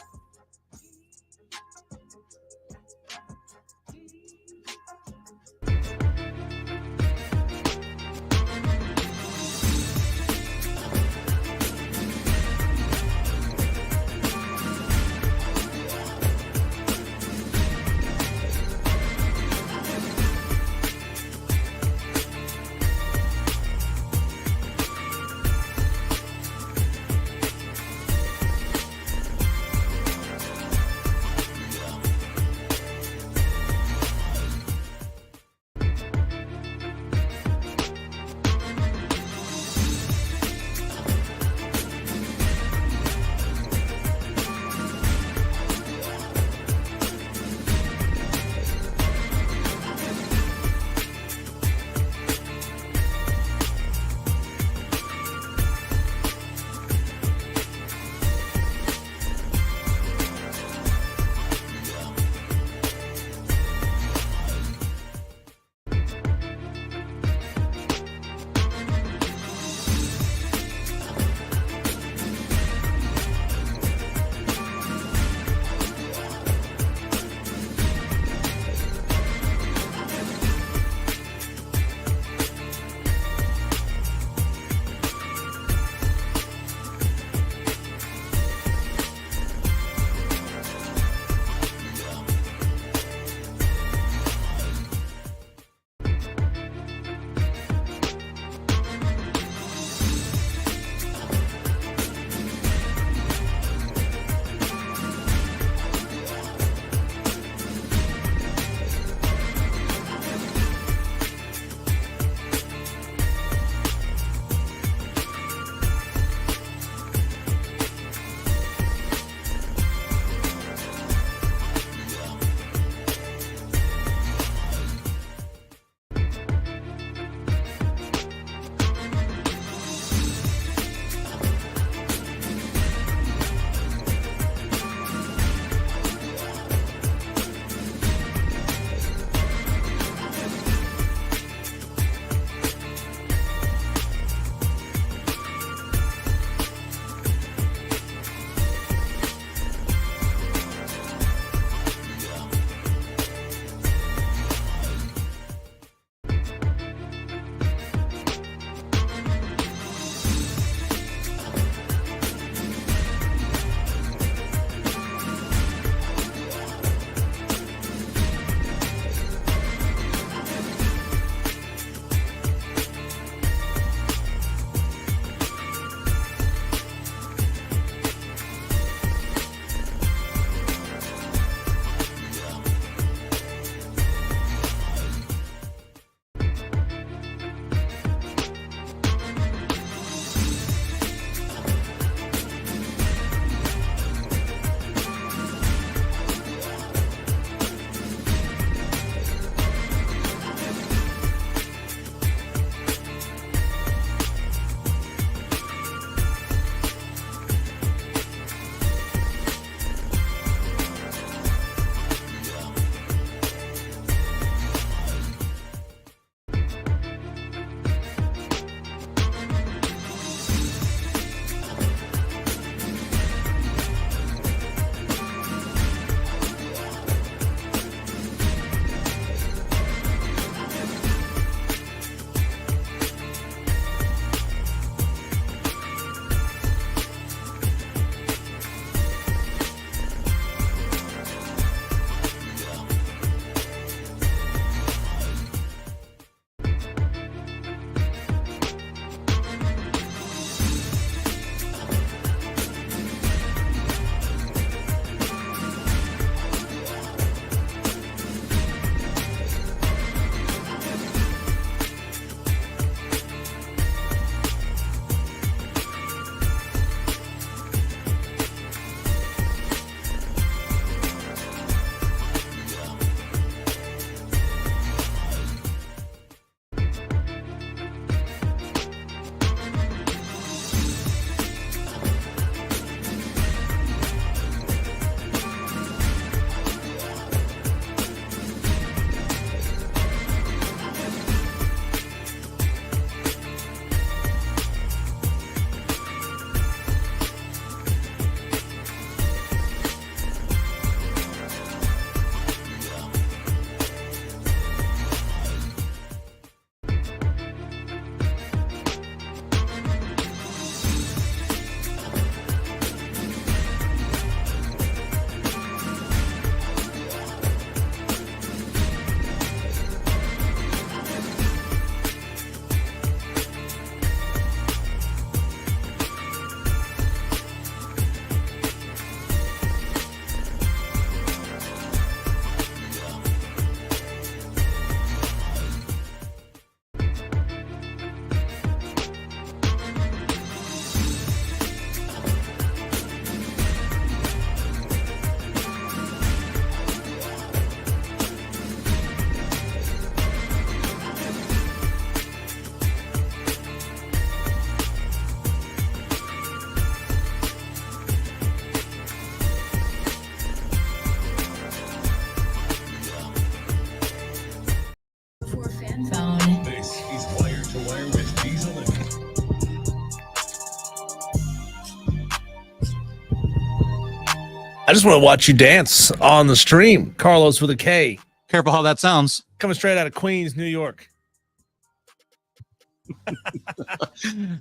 I just want to watch you dance on the stream. Carlos with a K. Careful how that sounds. Coming straight out of Queens, New York.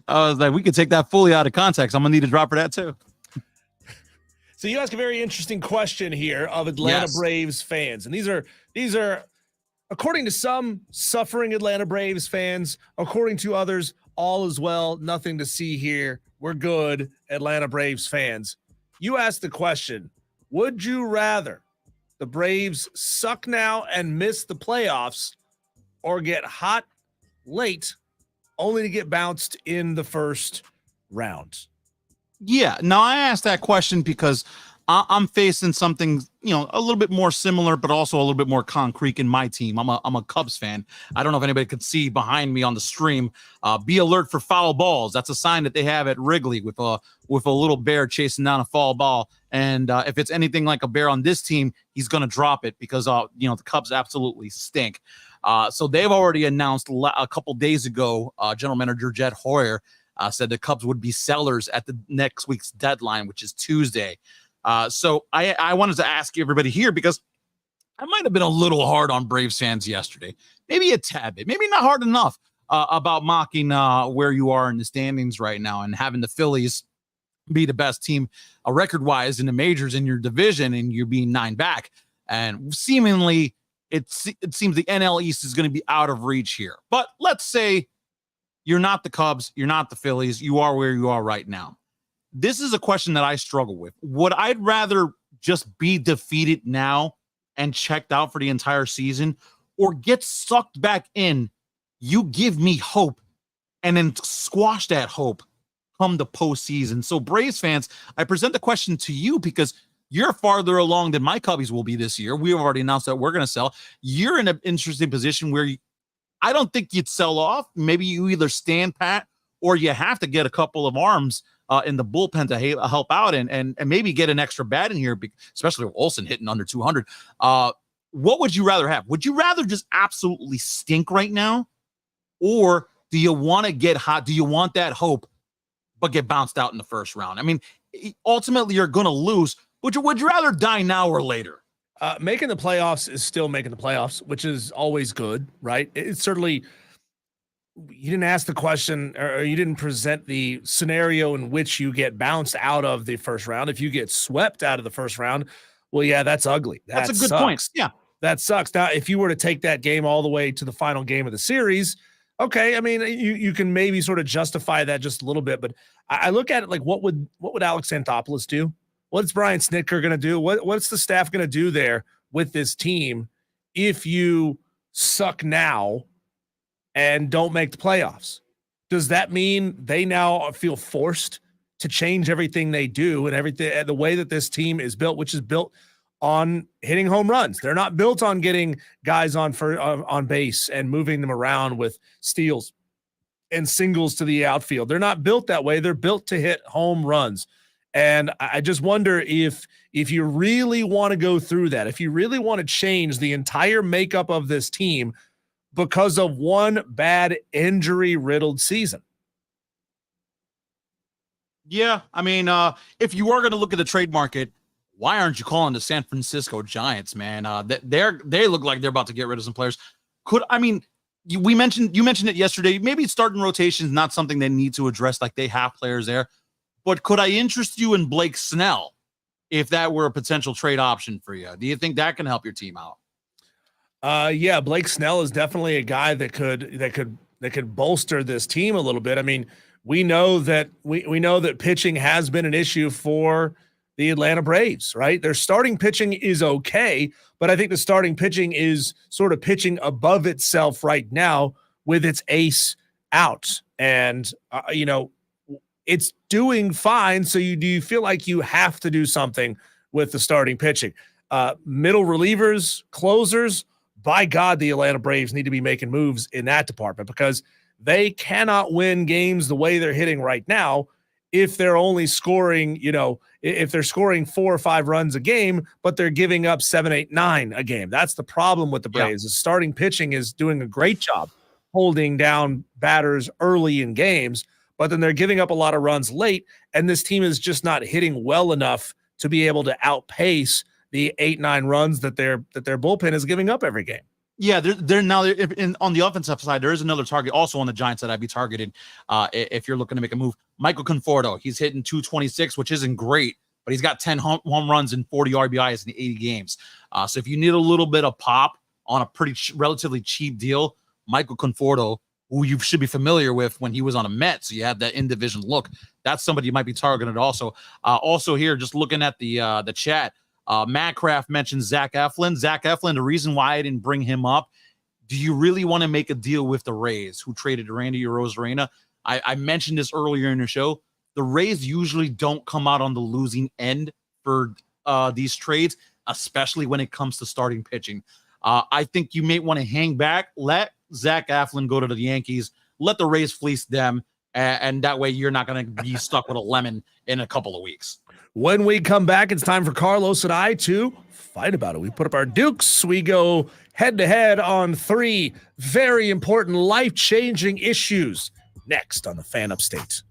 I was like, we could take that fully out of context. I'm gonna need a drop for that too. So you ask a very interesting question here of Atlanta Braves fans, and these are according to some suffering Atlanta Braves fans, according to others, all is well, nothing to see here. We're good, Atlanta Braves fans. You asked the question, would you rather the Braves suck now and miss the playoffs or get hot late only to get bounced in the first round? Yeah. Now I asked that question because I'm facing something, a little bit more similar, but also a little bit more concrete in my team. I'm a Cubs fan. I don't know if anybody could see behind me on the stream. Be alert for foul balls. That's a sign that they have at Wrigley with a little bear chasing down a foul ball. And if it's anything like a bear on this team, he's going to drop it because the Cubs absolutely stink. So they've already announced a couple days ago. General Manager Jed Hoyer said the Cubs would be sellers at the next week's deadline, which is Tuesday. So I wanted to ask everybody here because I might have been a little hard on Braves fans yesterday, maybe a tad bit, maybe not hard enough about mocking where you are in the standings right now and having the Phillies be the best team record-wise in the majors in your division and you're being 9 back. And seemingly it seems the NL East is going to be out of reach here. But let's say you're not the Cubs, you're not the Phillies, you are where you are right now. This is a question that I struggle with. Would I rather just be defeated now and checked out for the entire season or get sucked back in? You give me hope and then squash that hope come the postseason. So Braves fans, I present the question to you because you're farther along than my Cubbies will be this year. We've already announced that we're going to sell. You're in an interesting position where I don't think you'd sell off. Maybe you either stand pat or you have to get a couple of arms in the bullpen to help out and maybe get an extra bat in here, especially with Olsen hitting under 200. What would you rather have? Would you rather just absolutely stink right now? Or do you want to get hot? Do you want that hope, but get bounced out in the first round? I mean, ultimately you're going to lose. Would you rather die now or later? Making the playoffs is still making the playoffs, which is always good, right? It's certainly, you didn't ask the question or you didn't present the scenario in which you get bounced out of the first round. If you get swept out of the first round, well, yeah, that's ugly. That's a good point. Yeah. That sucks. Now, if you were to take that game all the way to the final game of the series, okay, I mean, you can maybe sort of justify that just a little bit, but I look at it like, what would Alex Anthopoulos do? What's Brian Snitker going to do? What's the staff going to do there with this team if you suck now and don't make the playoffs? Does that mean they now feel forced to change everything they do and everything, the way that this team is built, which is built on hitting home runs? They're not built on getting guys on base and moving them around with steals and singles to the outfield. They're not built that way. They're built to hit home runs. And I just wonder if you really want to go through that, if you really want to change the entire makeup of this team because of one bad injury-riddled season. Yeah, I mean, if you are going to look at the trade market, why aren't you calling the San Francisco Giants, man? They look like they're about to get rid of some players. You mentioned it yesterday. Maybe starting rotation is not something they need to address, like they have players there. But could I interest you in Blake Snell if that were a potential trade option for you? Do you think that can help your team out? Yeah, Blake Snell is definitely a guy that could bolster this team a little bit. I mean, we know that pitching has been an issue for the Atlanta Braves, right? Their starting pitching is okay, but I think the starting pitching is sort of pitching above itself right now with its ace out. And it's doing fine. So do you feel like you have to do something with the starting pitching? Middle relievers, closers, by God, the Atlanta Braves need to be making moves in that department because they cannot win games the way they're hitting right now if they're only scoring, if they're scoring 4 or 5 runs a game, but they're giving up 7, 8, 9 a game. That's the problem with the Braves. Yeah. The starting pitching is doing a great job holding down batters early in games, but then they're giving up a lot of runs late, and this team is just not hitting well enough to be able to outpace the 8-9 runs that their bullpen is giving up every game. Yeah, they're now on the offensive side. There is another target also on the Giants that I'd be targeted if you're looking to make a move. Michael Conforto, he's hitting 226, which isn't great, but he's got 10 home runs and 40 RBIs in 80 games. So if you need a little bit of pop on a relatively cheap deal, Michael Conforto, who you should be familiar with when he was on a Met, so you have that in-division look. That's somebody you might be targeted also. Also here, just looking at the chat, Matt Kraft mentioned Zach Eflin. Zach Eflin, the reason why I didn't bring him up, do you really want to make a deal with the Rays who traded Randy Arozarena? I mentioned this earlier in the show. The Rays usually don't come out on the losing end for these trades, especially when it comes to starting pitching. I think you may want to hang back, let Zach Eflin go to the Yankees, let the Rays fleece them, and that way you're not going to be stuck with a lemon in a couple of weeks. When we come back, it's time for Carlos and I to fight about it. We put up our dukes. We go head-to-head on 3 very important, life-changing issues. Next on the Fan Upstate.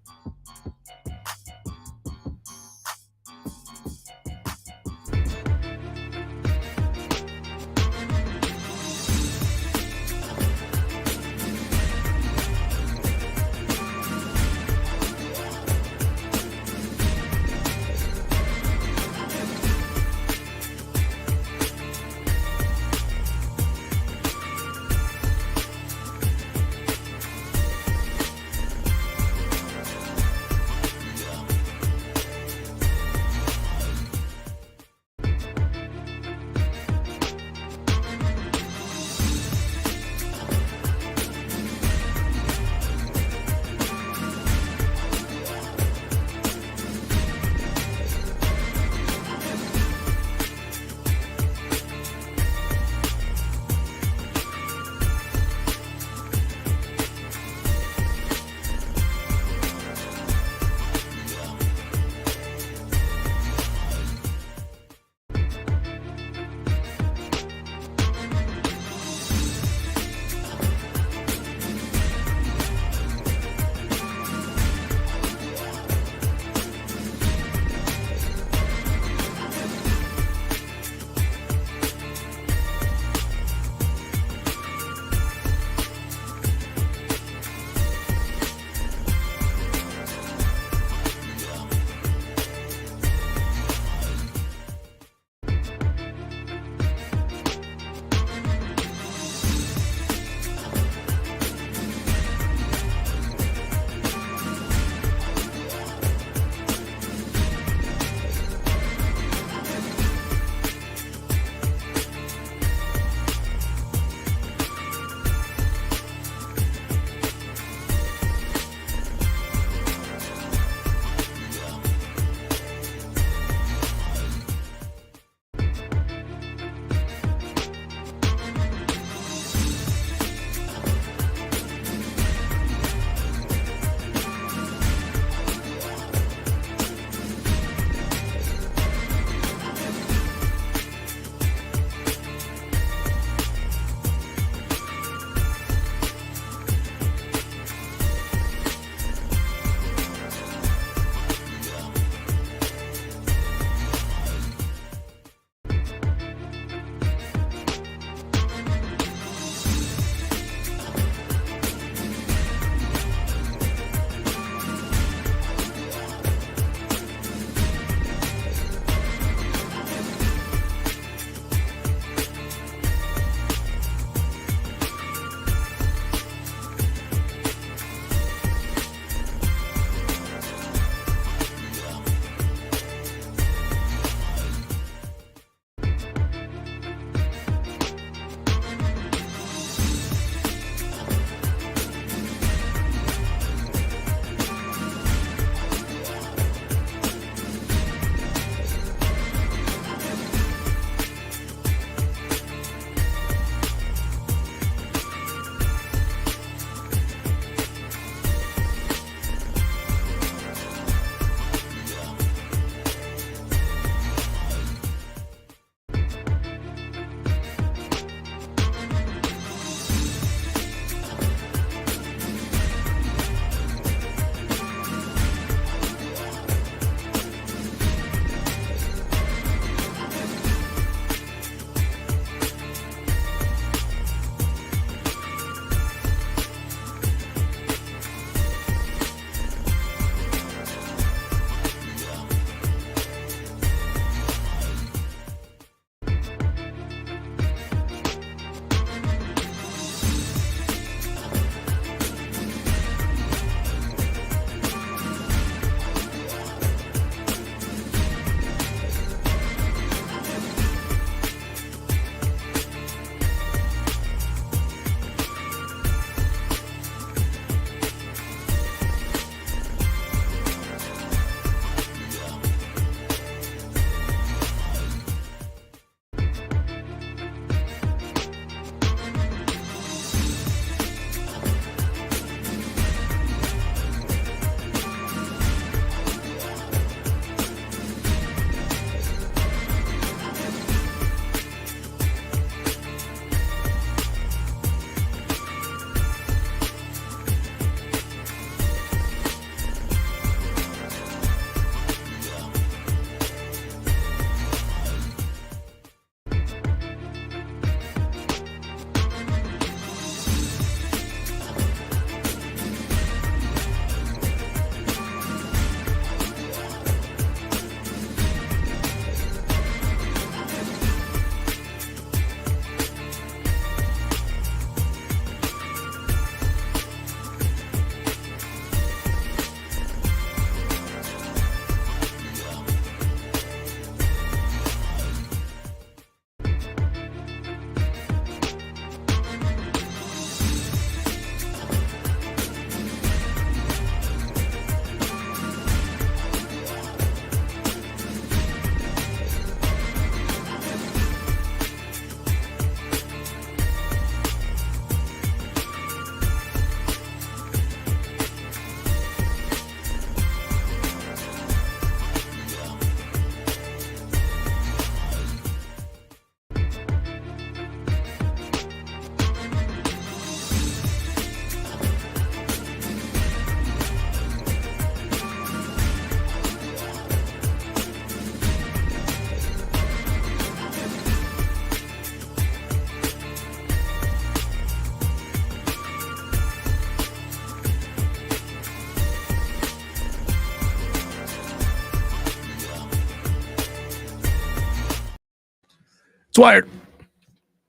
It's wired.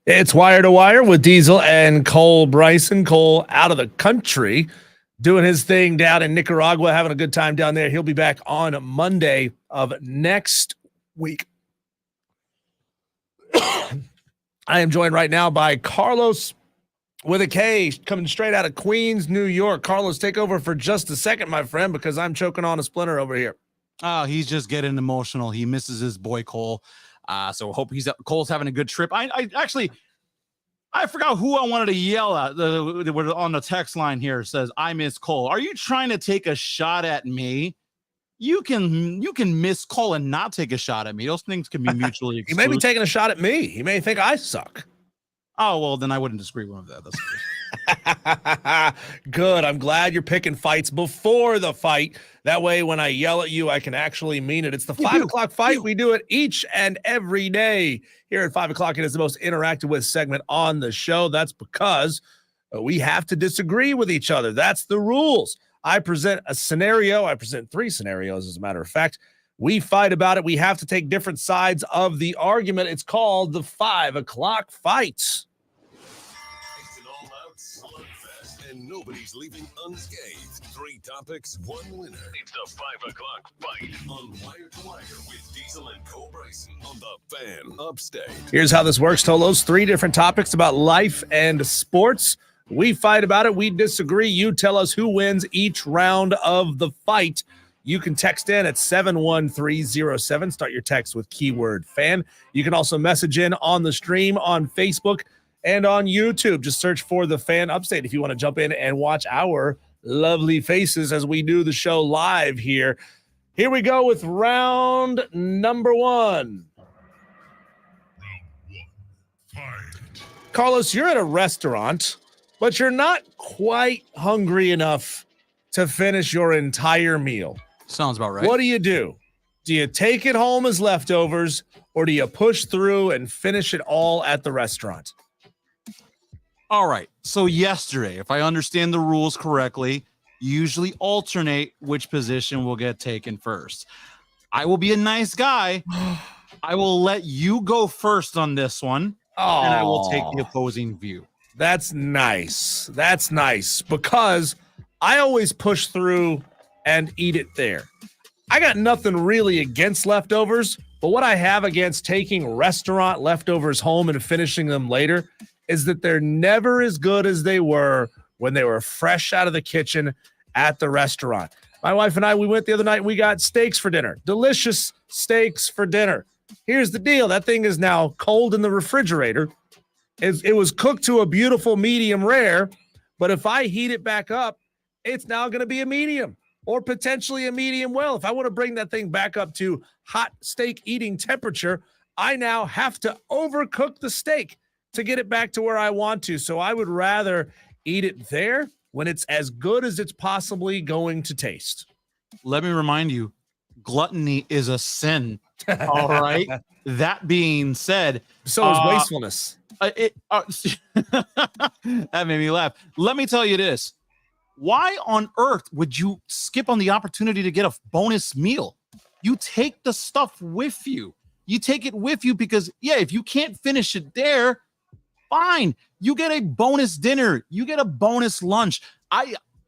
It's wire to wire with Diesel and Cole Bryson. Cole out of the country, doing his thing down in Nicaragua, having a good time down there. He'll be back on Monday of next week. I am joined right now by Carlos with a K, coming straight out of Queens, New York. Carlos, take over for just a second, my friend, because I'm choking on a splinter over here. Oh, he's just getting emotional. He misses his boy Cole. So hope Cole's having a good trip. I forgot who I wanted to yell at. On the text line here says, "I miss Cole." Are you trying to take a shot at me? You can miss Cole and not take a shot at me. Those things can be mutually exclusive. He may be taking a shot at me. He may think I suck. Oh, well, then I wouldn't disagree with that. Good. I'm glad you're picking fights before the fight. That way, when I yell at you, I can actually mean it. It's the 5 o'clock fight. We do it each and every day here at 5 o'clock. It is the most interactive with segment on the show. That's because we have to disagree with each other. That's the rules. I present a scenario. I present 3 scenarios, as a matter of fact. We fight about it. We have to take different sides of the argument. It's called the 5 o'clock fight. And nobody's leaving unscathed. 3 topics, 1 winner. It's the 5 o'clock fight on Wire to Wire with Diesel and Cole Bryson on the Fan Upstate. Here's how this works, Tolos. 3 different topics about life and sports. We fight about it. We disagree. You tell us who wins each round of the fight. You can text in at 71307. Start your text with keyword fan. You can also message in on the stream on Facebook and on YouTube. Just search for the Fan Upstate if you want to jump in and watch our lovely faces as we do the show live here. Here we go with round number 1. Carlos, you're at a restaurant, but you're not quite hungry enough to finish your entire meal. Sounds about right. What do? Do you take it home as leftovers, or do you push through and finish it all at the restaurant? All right. So yesterday, if I understand the rules correctly, you usually alternate which position will get taken first. I will be a nice guy. I will let you go first on this one, and I will take the opposing view. That's nice. That's nice, because I always push through and eat it there. I got nothing really against leftovers, but what I have against taking restaurant leftovers home and finishing them later is that they're never as good as they were when they were fresh out of the kitchen at the restaurant. My wife and I, we went the other night, we got steaks for dinner. Delicious steaks for dinner. Here's the deal. That thing is now cold in the refrigerator. It was cooked to a beautiful medium rare, but if I heat it back up, it's now going to be a medium or potentially a medium well. If I want to bring that thing back up to hot steak eating temperature, I now have to overcook the steak to get it back to where I want to. So I would rather eat it there when it's as good as it's possibly going to taste. Let me remind you, gluttony is a sin. All right. That being said, so is wastefulness. That made me laugh. Let me tell you this. Why on earth would you skip on the opportunity to get a bonus meal? You take the stuff with you. You take it with you because, if you can't finish it there, fine. You get a bonus dinner. You get a bonus lunch.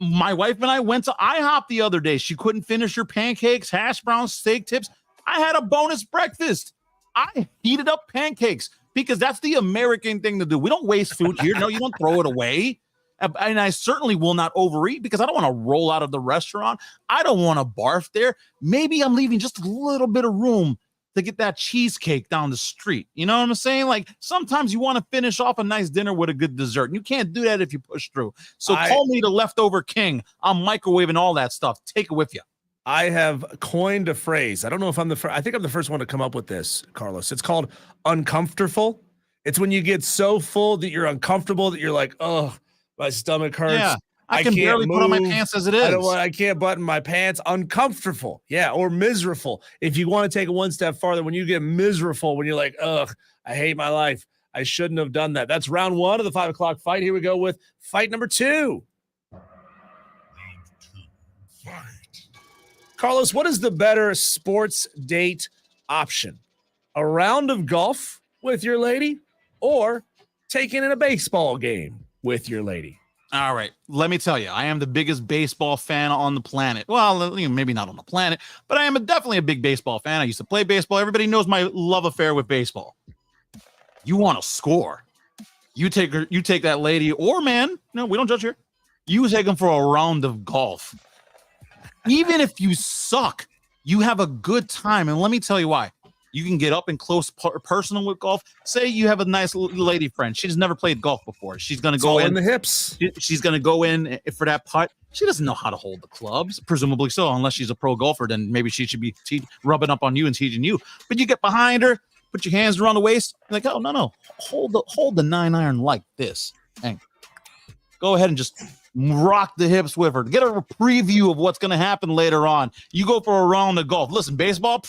My wife and I went to IHOP the other day. She couldn't finish her pancakes, hash browns, steak tips. I had a bonus breakfast. I heated up pancakes because that's the American thing to do. We don't waste food here. No, you don't throw it away. And I certainly will not overeat because I don't want to roll out of the restaurant. I don't want to barf there. Maybe I'm leaving just a little bit of room to get that cheesecake down the street. You know what I'm saying? Like sometimes you want to finish off a nice dinner with a good dessert. And you can't do that if you push through. So call me the leftover king. I'm microwaving all that stuff. Take it with you. I have coined a phrase. I don't know if I'm the first. I think I'm the first one to come up with this, Carlos. It's called uncomfortable. It's when you get so full that you're uncomfortable that you're like, oh, my stomach hurts. Yeah. I can barely put on my pants as it is. I can't button my pants. Uncomfortable. Yeah. Or miserable. If you want to take it one step farther, when you get miserable, when you're like, ugh, I hate my life. I shouldn't have done that. That's round 1 of the 5 o'clock fight. Here we go with fight number 2. Carlos, what is the better sports date option? A round of golf with your lady, or taking in a baseball game with your lady? All right, let me tell you, I am the biggest baseball fan on the planet. Well, maybe not on the planet, but I am definitely a big baseball fan. I used to play baseball. Everybody knows my love affair with baseball. You want to score. You take that lady or man. No, we don't judge here. You take them for a round of golf. Even if you suck, you have a good time. And let me tell you why. You can get up and close personal with golf. Say you have a nice lady friend. She's never played golf before. She's going to go in the hips. She's going to go in for that putt. She doesn't know how to hold the clubs, presumably so, unless she's a pro golfer. Then maybe she should be rubbing up on you and teaching you. But you get behind her, put your hands around the waist, like, oh, no. Hold the 9-iron like this. Hang. Go ahead and just rock the hips with her. Get a preview of what's going to happen later on. You go for a round of golf. Listen, baseball,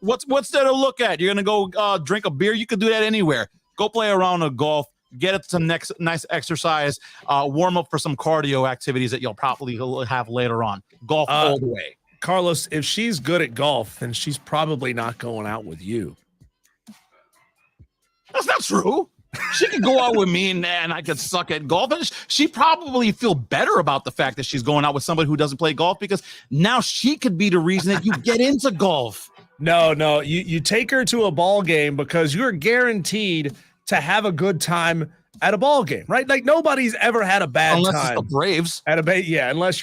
what's there to look at? You're going to go drink a beer? You could do that anywhere. Go play a round of golf. Get it some nice exercise. Warm up for some cardio activities that you'll probably have later on. Golf all the way. Carlos, if she's good at golf, then she's probably not going out with you. That's not true. She could go out with me and I could suck at golf. And she probably feel better about the fact that she's going out with somebody who doesn't play golf, because now she could be the reason that you get into golf. No. You take her to a ball game because you're guaranteed to have a good time at a ball game, right? Like nobody's ever had a bad time. Unless it's the Braves. Unless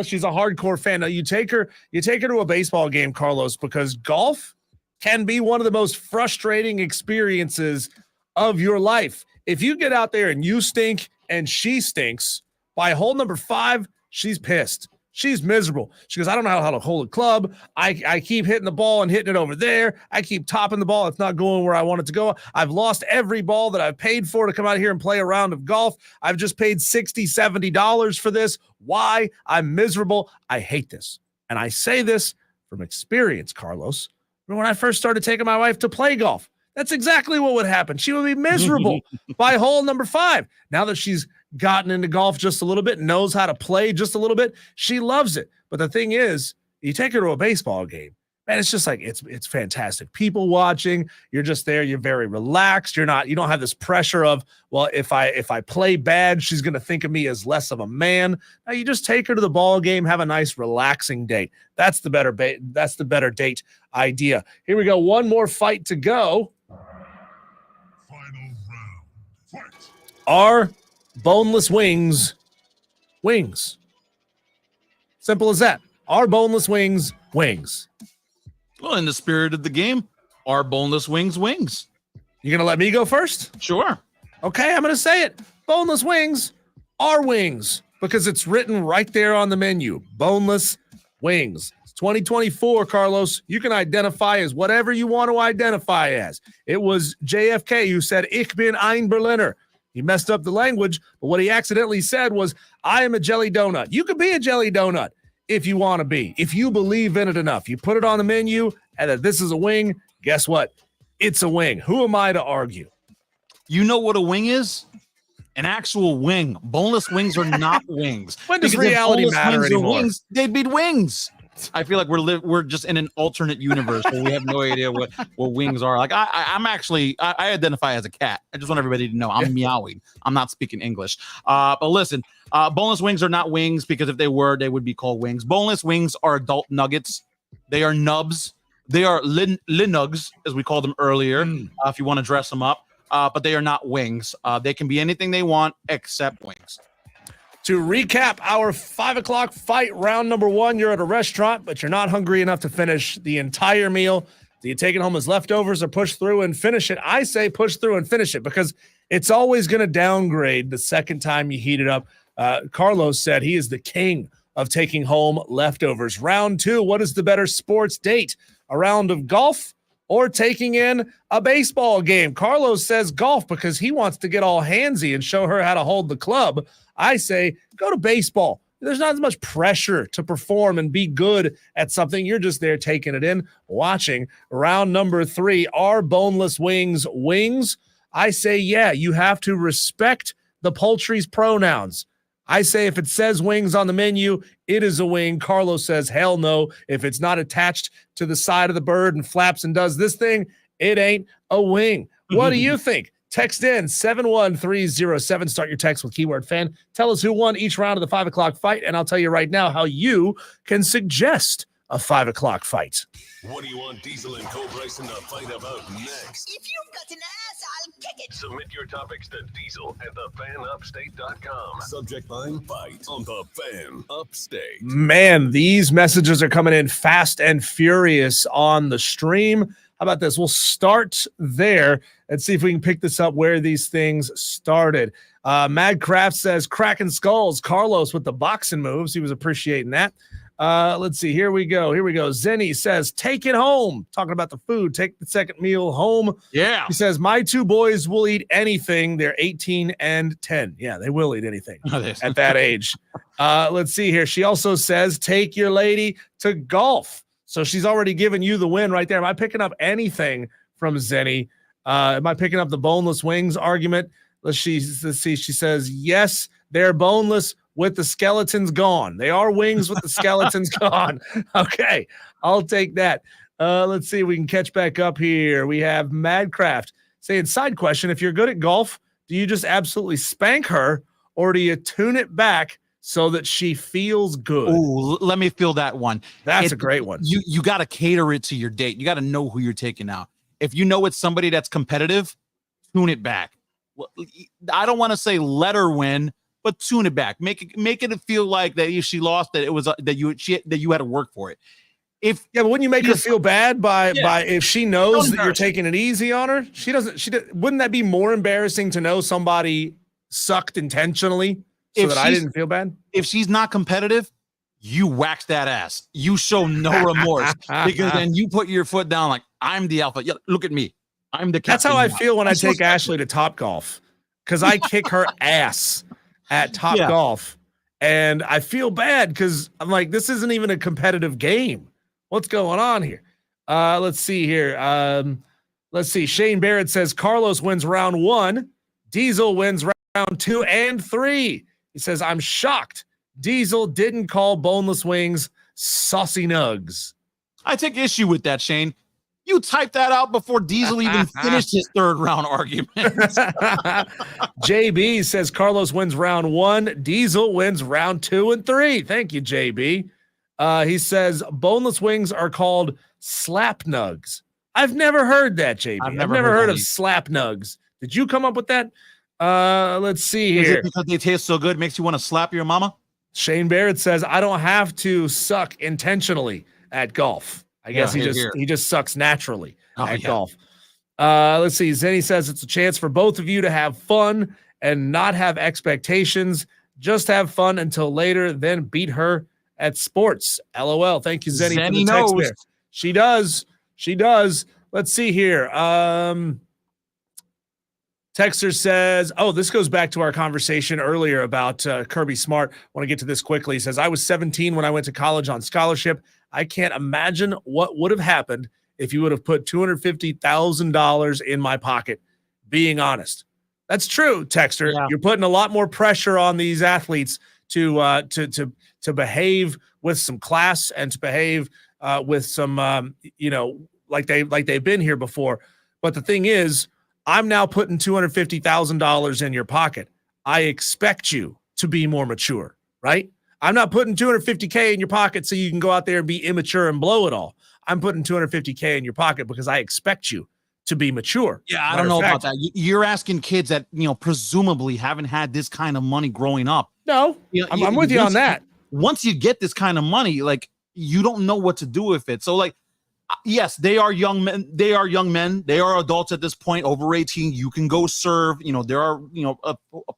she's a hardcore fan. Now you take her to a baseball game, Carlos, because golf can be one of the most frustrating experiences of your life. If you get out there and you stink and she stinks, by hole number 5, she's pissed. She's miserable. She goes, I don't know how to hold a club. I keep hitting the ball and hitting it over there. I keep topping the ball. It's not going where I want it to go. I've lost every ball that I've paid for to come out here and play a round of golf. I've just paid $60, $70 for this. Why? I'm miserable. I hate this. And I say this from experience, Carlos. When I first started taking my wife to play golf, that's exactly what would happen. She would be miserable by hole number 5. Now that she's gotten into golf just a little bit, knows how to play just a little bit, she loves it. But the thing is, you take her to a baseball game, man, it's just like it's fantastic. People watching, you're just there, you're very relaxed. You don't have this pressure of, well, if I play bad, she's gonna think of me as less of a man. Now you just take her to the ball game, have a nice relaxing date. That's the better date idea. Here we go. One more fight to go. Final round. Fight. Are boneless wings? Simple as that. Are boneless wings? Well, in the spirit of the game, are boneless wings? You gonna let me go first? Sure. Okay, I'm gonna say it. Boneless wings are wings because it's written right there on the menu. Boneless wings. It's 2024, Carlos. You can identify as whatever you want to identify as. It was JFK who said, "Ich bin ein Berliner." He messed up the language, but what he accidentally said was, "I am a jelly donut." You could be a jelly donut if you want to be, if you believe in it enough. You put it on the menu and that this is a wing, guess what? It's a wing. Who am I to argue? You know what a wing is? An actual wing. Boneless wings are not wings. When does reality matter anymore? Wings, they'd be wings. I feel like we're just in an alternate universe where we have no idea what wings are. Like I identify as a cat. I just want everybody to know I'm meowing. I'm not speaking English. But listen, boneless wings are not wings, because if they were, they would be called wings. Boneless wings are adult nuggets. They are nubs. They are linugs, as we called them earlier, if you want to dress them up. But they are not wings. They can be anything they want except wings. To recap our 5 o'clock fight, round number 1, you're at a restaurant, but you're not hungry enough to finish the entire meal. Do you take it home as leftovers or push through and finish it? I say push through and finish it, because it's always going to downgrade the second time you heat it up. Carlos said he is the king of taking home leftovers. Round 2, what is the better sports date? A round of golf or taking in a baseball game? Carlos says golf because he wants to get all handsy and show her how to hold the club. I say go to baseball. There's not as much pressure to perform and be good at something. You're just there taking it in, watching. Round number 3, are boneless wings wings? I say, yeah, you have to respect the poultry's pronouns. I say if it says wings on the menu, it is a wing. Carlos says, hell no. If it's not attached to the side of the bird and flaps and does this thing, it ain't a wing. What do you think? Text in 71307. Start your text with keyword fan. Tell us who won each round of the 5 o'clock fight, and I'll tell you right now how you can suggest a 5 o'clock fight. What do you want Diesel and Co Bryson to fight about next? If you've got an ass, I'll kick it. Submit your topics to Diesel at thefanupstate.com. Subject line fight on the Fan Upstate. Man, these messages are coming in fast and furious on the stream. How about this? We'll start there and see if we can pick this up where these things started. Madcraft says, cracking skulls. Carlos with the boxing moves. He was appreciating that. Let's see. Here we go. Zenny says, take it home. Talking about the food. Take the second meal home. Yeah. He says, my two boys will eat anything. They're 18 and 10. Yeah, they will eat anything at that age. Let's see here. She also says, take your lady to golf. So she's already given you the win right there. Am I picking up anything from Zenny? Am I picking up the boneless wings argument? Let's see. She says, yes, they're boneless with the skeletons gone. They are wings with the skeletons gone. Okay, I'll take that. Let's see if we can catch back up here. We have Madcraft saying, side question, if you're good at golf, do you just absolutely spank her or do you tune it back so that she feels good? Oh, let me feel that one. That's a great one. You got to cater it to your date. You got to know who you're taking out. If you know it's somebody that's competitive, tune it back. Well, I don't want to say let her win, but tune it back. Make it feel like that if she lost, that it was that you had to work for it. But wouldn't you make her feel bad by if she knows that you're taking it easy on her? She doesn't. Wouldn't that be more embarrassing to know somebody sucked intentionally so that I didn't feel bad? If she's not competitive, you wax that ass. You show no remorse because then you put your foot down like I'm the alpha. Yeah, look at me. I'm the captain. That's how I feel when I take Ashley to Top Golf because I kick her ass at Top Golf, and I feel bad because I'm like, this isn't even a competitive game. What's going on here? Let's see here. Let's see. Shane Barrett says Carlos wins round 1. Diesel wins round 2 and 3. He says, I'm shocked Diesel didn't call boneless wings saucy nugs. I take issue with that, Shane. You typed that out before Diesel even finished his third round argument. JB says Carlos wins round 1. Diesel wins round 2 and 3. Thank you, JB. He says boneless wings are called slap nugs. I've never heard that, JB. I've never heard of slap nugs. Did you come up with that? Let's see here. Is it because they taste so good makes you want to slap your mama? Shane Barrett says I don't have to suck intentionally at golf. I guess he just sucks naturally at golf. Let's see. Zenny says it's a chance for both of you to have fun and not have expectations. Just have fun until later, then beat her at sports. LOL. Thank you, Zenny, for the text there. She does. She does. Let's see here. Texter says, this goes back to our conversation earlier about Kirby Smart. I want to get to this quickly. He says, I was 17 when I went to college on scholarship. I can't imagine what would have happened if you would have put $250,000 in my pocket, being honest. That's true, Texter. Yeah. You're putting a lot more pressure on these athletes to behave with some class and to behave with some, like they've been here before. But the thing is, I'm now putting $250,000 in your pocket. I expect you to be more mature, right? I'm not putting $250K in your pocket so you can go out there and be immature and blow it all. I'm putting $250K in your pocket because I expect you to be mature. Yeah, I don't know about that. You're asking kids that, presumably haven't had this kind of money growing up. No, I'm with you on that. Once you get this kind of money, like, you don't know what to do with it. So, like, yes, they are young men. They are young men. They are adults at this point, over 18. You can go serve. There are,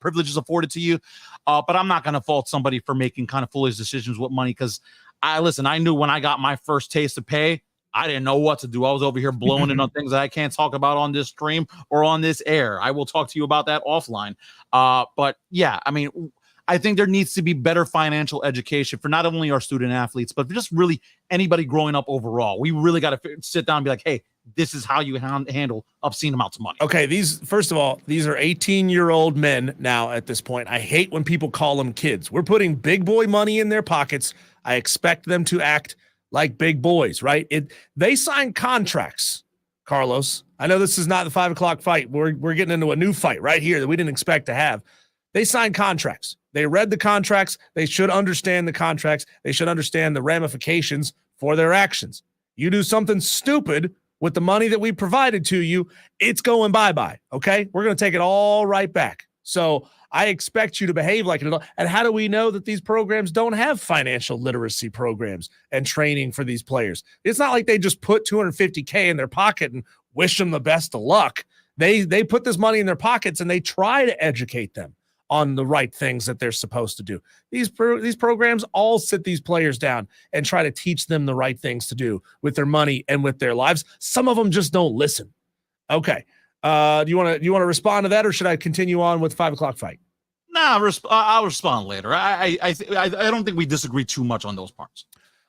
privileges afforded to you. But I'm not going to fault somebody for making kind of foolish decisions with money because I knew when I got my first taste of pay, I didn't know what to do. I was over here blowing it on things that I can't talk about on this stream or on this air. I will talk to you about that offline. But yeah, I think there needs to be better financial education for not only our student athletes, but for just really anybody growing up overall. We really got to sit down and be like, hey, this is how you handle obscene amounts of money. Okay, first of all, these are 18-year-old men now at this point. I hate when people call them kids. We're putting big boy money in their pockets. I expect them to act like big boys, right? They sign contracts. Carlos. I know this is not the 5 o'clock fight. We're getting into a new fight right here that we didn't expect to have. They signed contracts. They read the contracts. They should understand the contracts. They should understand the ramifications for their actions. You do something stupid with the money that we provided to you, it's going bye-bye, okay? We're going to take it all right back. So I expect you to behave like it. And how do we know that these programs don't have financial literacy programs and training for these players? It's not like they just put $250K in their pocket and wish them the best of luck. They put this money in their pockets and they try to educate them on the right things that they're supposed to do. These programs all sit these players down and try to teach them the right things to do with their money and with their lives. Some of them just don't listen. Okay. Do you want to respond to that, or should I continue on with 5 o'clock fight? Nah, I'll respond later. I don't think we disagree too much on those parts.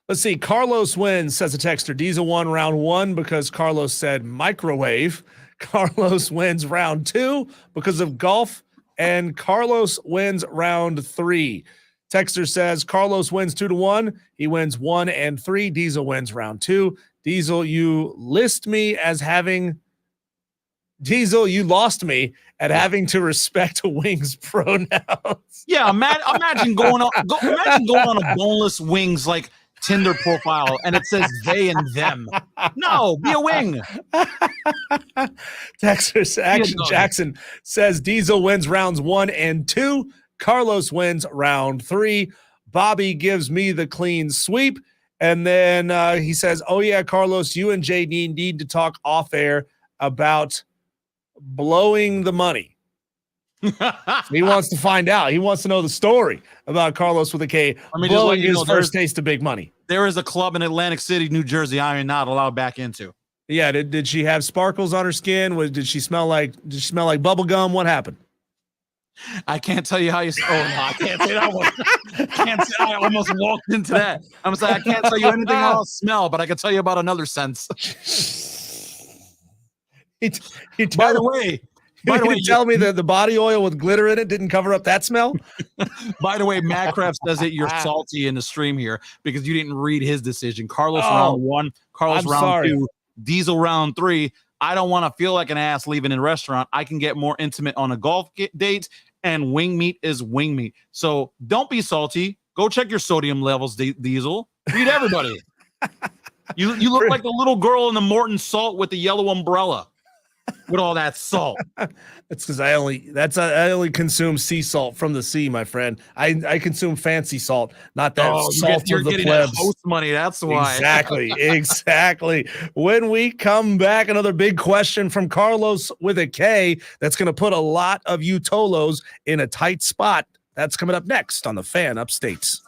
Let's see. Carlos wins, says a texter. Diesel won round 1 because Carlos said microwave. Carlos wins round 2 because of golf. And Carlos wins round 3. Texter says Carlos wins 2-1. He wins 1 and 3. Diesel wins round 2. Diesel, you lost me at having to respect Wings pronouns. Yeah, imagine going on a Boneless Wings like Tinder profile and it says they and them. No, be a wing. Texas Action Jackson says Diesel wins rounds 1 and 2. Carlos wins round 3. Bobby gives me the clean sweep. And then he says, oh yeah, Carlos, you and JD need to talk off air about blowing the money. He wants to find out. He wants to know the story about Carlos with a K blowing his first taste of big money. There is a club in Atlantic City, New Jersey, I am not allowed back into. Yeah, did she have sparkles on her skin? Did she smell like bubble gum? What happened? I can't tell you how you. Oh no, I can't say that one. I almost walked into that. I'm saying I can't tell you anything about smell, but I can tell you about another sense. By the way, you tell me that the body oil with glitter in it didn't cover up that smell? By the way, Madcraft says that you're salty in the stream here because you didn't read his decision. Carlos round 1, Carlos round 2, Diesel round 3. I don't want to feel like an ass leaving in a restaurant. I can get more intimate on a golf date, and wing meat is wing meat. So don't be salty. Go check your sodium levels, Diesel. Read everybody. You look like the little girl in the Morton Salt with the yellow umbrella. With all that salt. It's because I only consume sea salt from the sea, my friend. I consume fancy salt, not that salt you're of the getting plebs. That host money, that's why. Exactly. When we come back, another big question from Carlos with a K that's going to put a lot of you Tolos in a tight spot. That's coming up next on the Fan Upstates.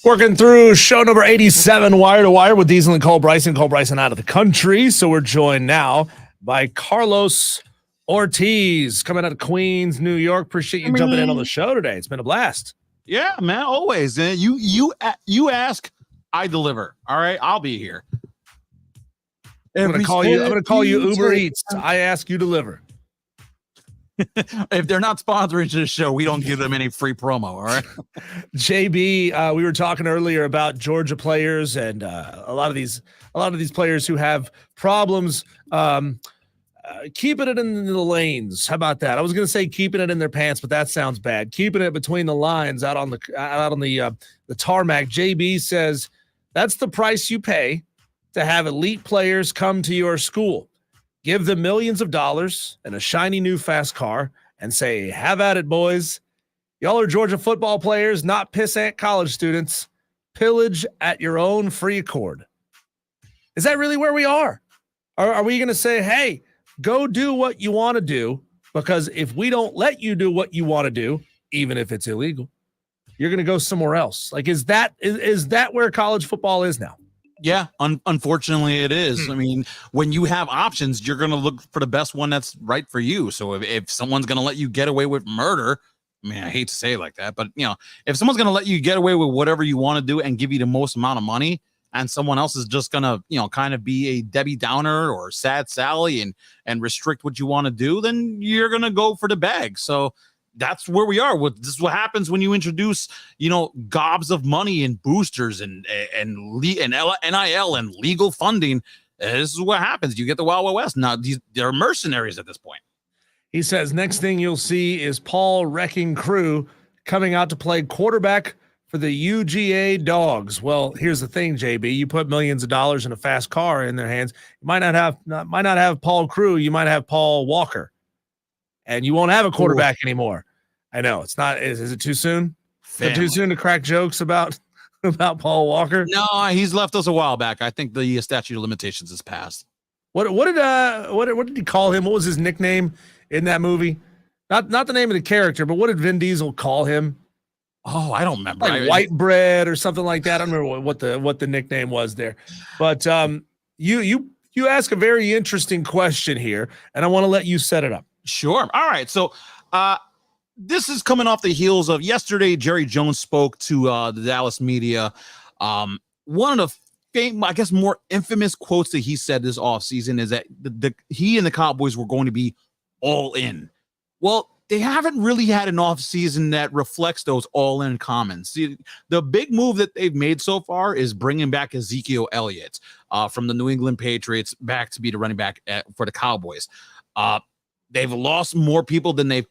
Working through show number 87, Wire to Wire, with Diesel and Cole Bryson. Cole Bryson out of the country. So we're joined now by Carlos Ortiz, coming out of Queens, New York. Appreciate you jumping in on the show today. It's been a blast. Yeah, man, always. You ask, I deliver. All right, I'll be here. I'm gonna call you Uber Eats. I ask, you deliver. If they're not sponsoring the show, we don't give them any free promo. All right. JB, we were talking earlier about Georgia players and a lot of these players who have problems keeping it in the lanes. How about that? I was going to say keeping it in their pants, but that sounds bad. Keeping it between the lines out on the tarmac. JB says that's the price you pay to have elite players come to your school. Give them millions of dollars and a shiny new fast car and say, have at it, boys. Y'all are Georgia football players, not pissant college students. Pillage at your own free accord. Is that really where we are? Are we going to say, hey, go do what you want to do? Because if we don't let you do what you want to do, even if it's illegal, you're going to go somewhere else. Like, is that where college football is now? Yeah, unfortunately it is. I mean, when you have options, you're going to look for the best one that's right for you. So if someone's going to let you get away with murder, I mean, I hate to say it like that, but if someone's going to let you get away with whatever you want to do and give you the most amount of money, and someone else is just going to, kind of be a Debbie Downer or Sad Sally and restrict what you want to do, then you're going to go for the bag. So that's where we are. This is what happens when you introduce, gobs of money and boosters and NIL and legal funding. This is what happens. You get the Wild Wild West. Now they're mercenaries at this point. He says next thing you'll see is Paul Wrecking Crew coming out to play quarterback for the UGA Dogs. Well, here's the thing, JB. You put millions of dollars in a fast car in their hands. You might not have Paul Crew. You might have Paul Walker, and you won't have a quarterback anymore. I know it's not. Is it too soon? Is it too soon to crack jokes about Paul Walker? No, he's left us a while back. I think the statute of limitations has passed. What did he call him? What was his nickname in that movie? Not the name of the character, but what did Vin Diesel call him? Oh, I don't remember. Like white bread or something like that. I don't remember what the nickname was there. But you ask a very interesting question here, and I want to let you set it up. Sure. All right. So this is coming off the heels of yesterday. Jerry Jones spoke to the Dallas media. One of the more infamous quotes that he said this offseason is that he and the Cowboys were going to be all in. Well, they haven't really had an offseason that reflects those all-in comments. See, the big move that they've made so far is bringing back Ezekiel Elliott from the New England Patriots back to be the running back for the Cowboys. They've lost more people than they've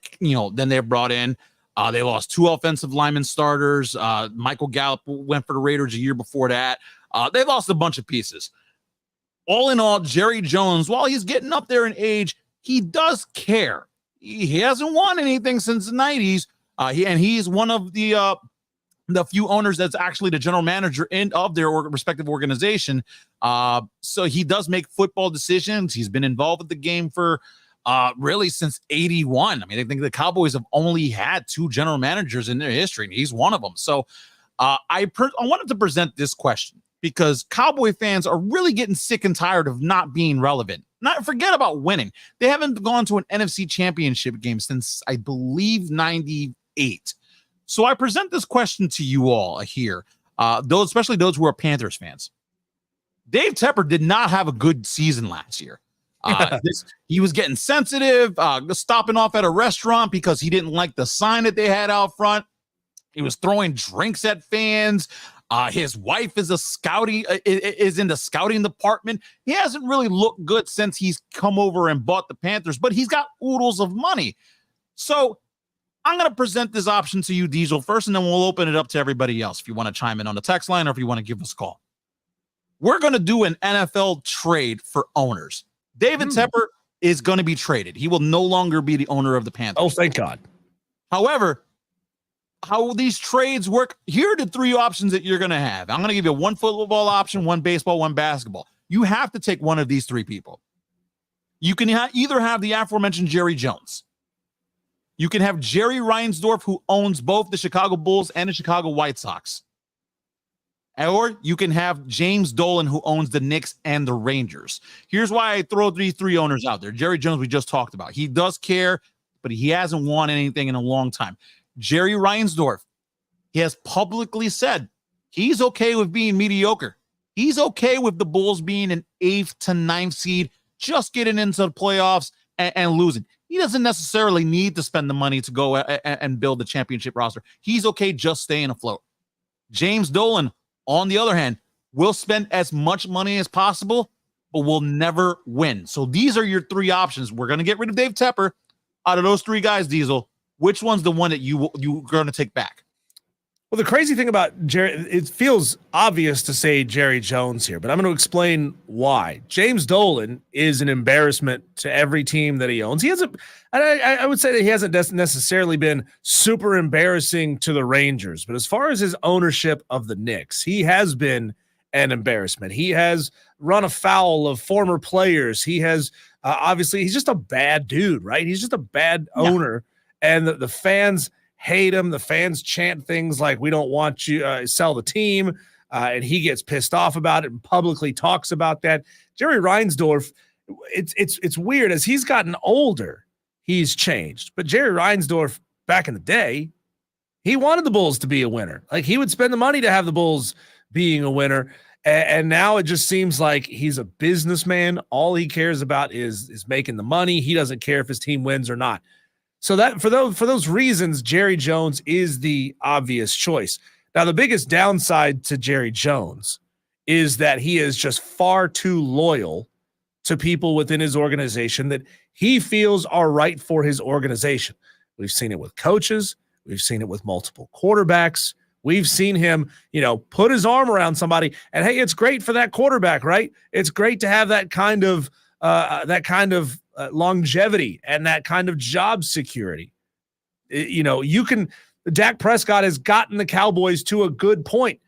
brought in. They lost 2 offensive lineman starters. Michael Gallup went for the Raiders a year before that. They lost a bunch of pieces. All in all, Jerry Jones, while he's getting up there in age, he does care. He hasn't won anything since the 90s. He's one of the few owners that's actually the general manager of their respective organization. So he does make football decisions. He's been involved with the game for really since 81. I mean, I think the Cowboys have only had 2 general managers in their history, and he's one of them. So I wanted to present this question because Cowboy fans are really getting sick and tired of not being relevant. Forget about winning. They haven't gone to an NFC championship game since, I believe, 98. So I present this question to you all here, especially those who are Panthers fans. Dave Tepper did not have a good season last year. He was getting sensitive, stopping off at a restaurant because he didn't like the sign that they had out front. He was throwing drinks at fans. His wife is in the scouting department. He hasn't really looked good since he's come over and bought the Panthers, but he's got oodles of money. So I'm going to present this option to you, Diesel, first, and then we'll open it up to everybody else if you want to chime in on the text line or if you want to give us a call. We're going to do an NFL trade for owners. David Tepper is going to be traded. He will no longer be the owner of the Panthers. Oh, thank God. However, how these trades work, here are the 3 options that you're going to have. I'm going to give you 1 football option, 1 baseball, 1 basketball. You have to take one of these 3 people. You can either have the aforementioned Jerry Jones. You can have Jerry Reinsdorf, who owns both the Chicago Bulls and the Chicago White Sox. or you can have James Dolan, who owns the Knicks and the Rangers. Here's why I throw these three owners out there. Jerry Jones, we just talked about. He does care, but he hasn't won anything in a long time. Jerry Reinsdorf, he has publicly said he's okay with being mediocre. He's okay with the Bulls being an 8th to 9th seed, just getting into the playoffs and losing. He doesn't necessarily need to spend the money to go and build the championship roster. He's okay just staying afloat. James Dolan, on the other hand, will spend as much money as possible, but will never win. So these are your three options. We're going to get rid of Dave Tepper. Out of those three guys, Diesel, which one's the one that you're going to take back? Well, the crazy thing about Jerry, it feels obvious to say Jerry Jones here, but I'm going to explain why. James Dolan is an embarrassment to every team that he owns. He hasn't, I would say that he hasn't necessarily been super embarrassing to the Rangers, but as far as his ownership of the Knicks, he has been an embarrassment. He has run afoul of former players. He has obviously, he's just a bad dude, right? He's just a bad owner, and the fans hate him. The fans chant things like, we don't want you sell the team. And he gets pissed off about it and publicly talks about that. Jerry Reinsdorf, it's weird. As he's gotten older, he's changed. But Jerry Reinsdorf, back in the day, he wanted the Bulls to be a winner. Like, he would spend the money to have the Bulls being a winner. And now it just seems like he's a businessman. All he cares about is making the money. He doesn't care if his team wins or not. So that for those reasons, Jerry Jones is the obvious choice. Now, the biggest downside to Jerry Jones is that he is just far too loyal to people within his organization that he feels are right for his organization. We've seen it with coaches. We've seen it with multiple quarterbacks. We've seen him, put his arm around somebody, and hey, it's great for that quarterback, right? It's great to have that kind of longevity and that kind of job security. Dak Prescott has gotten the Cowboys to a good point,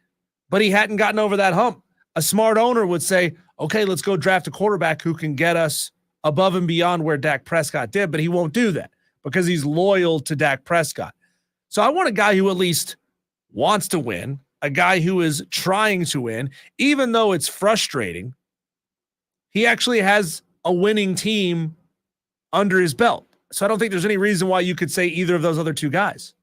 but he hadn't gotten over that hump. A smart owner would say, okay, let's go draft a quarterback who can get us above and beyond where Dak Prescott did, but he won't do that because he's loyal to Dak Prescott. So I want a guy who at least wants to win, a guy who is trying to win, even though it's frustrating. He actually has a winning team under his belt. So I don't think there's any reason why you could say either of those other two guys.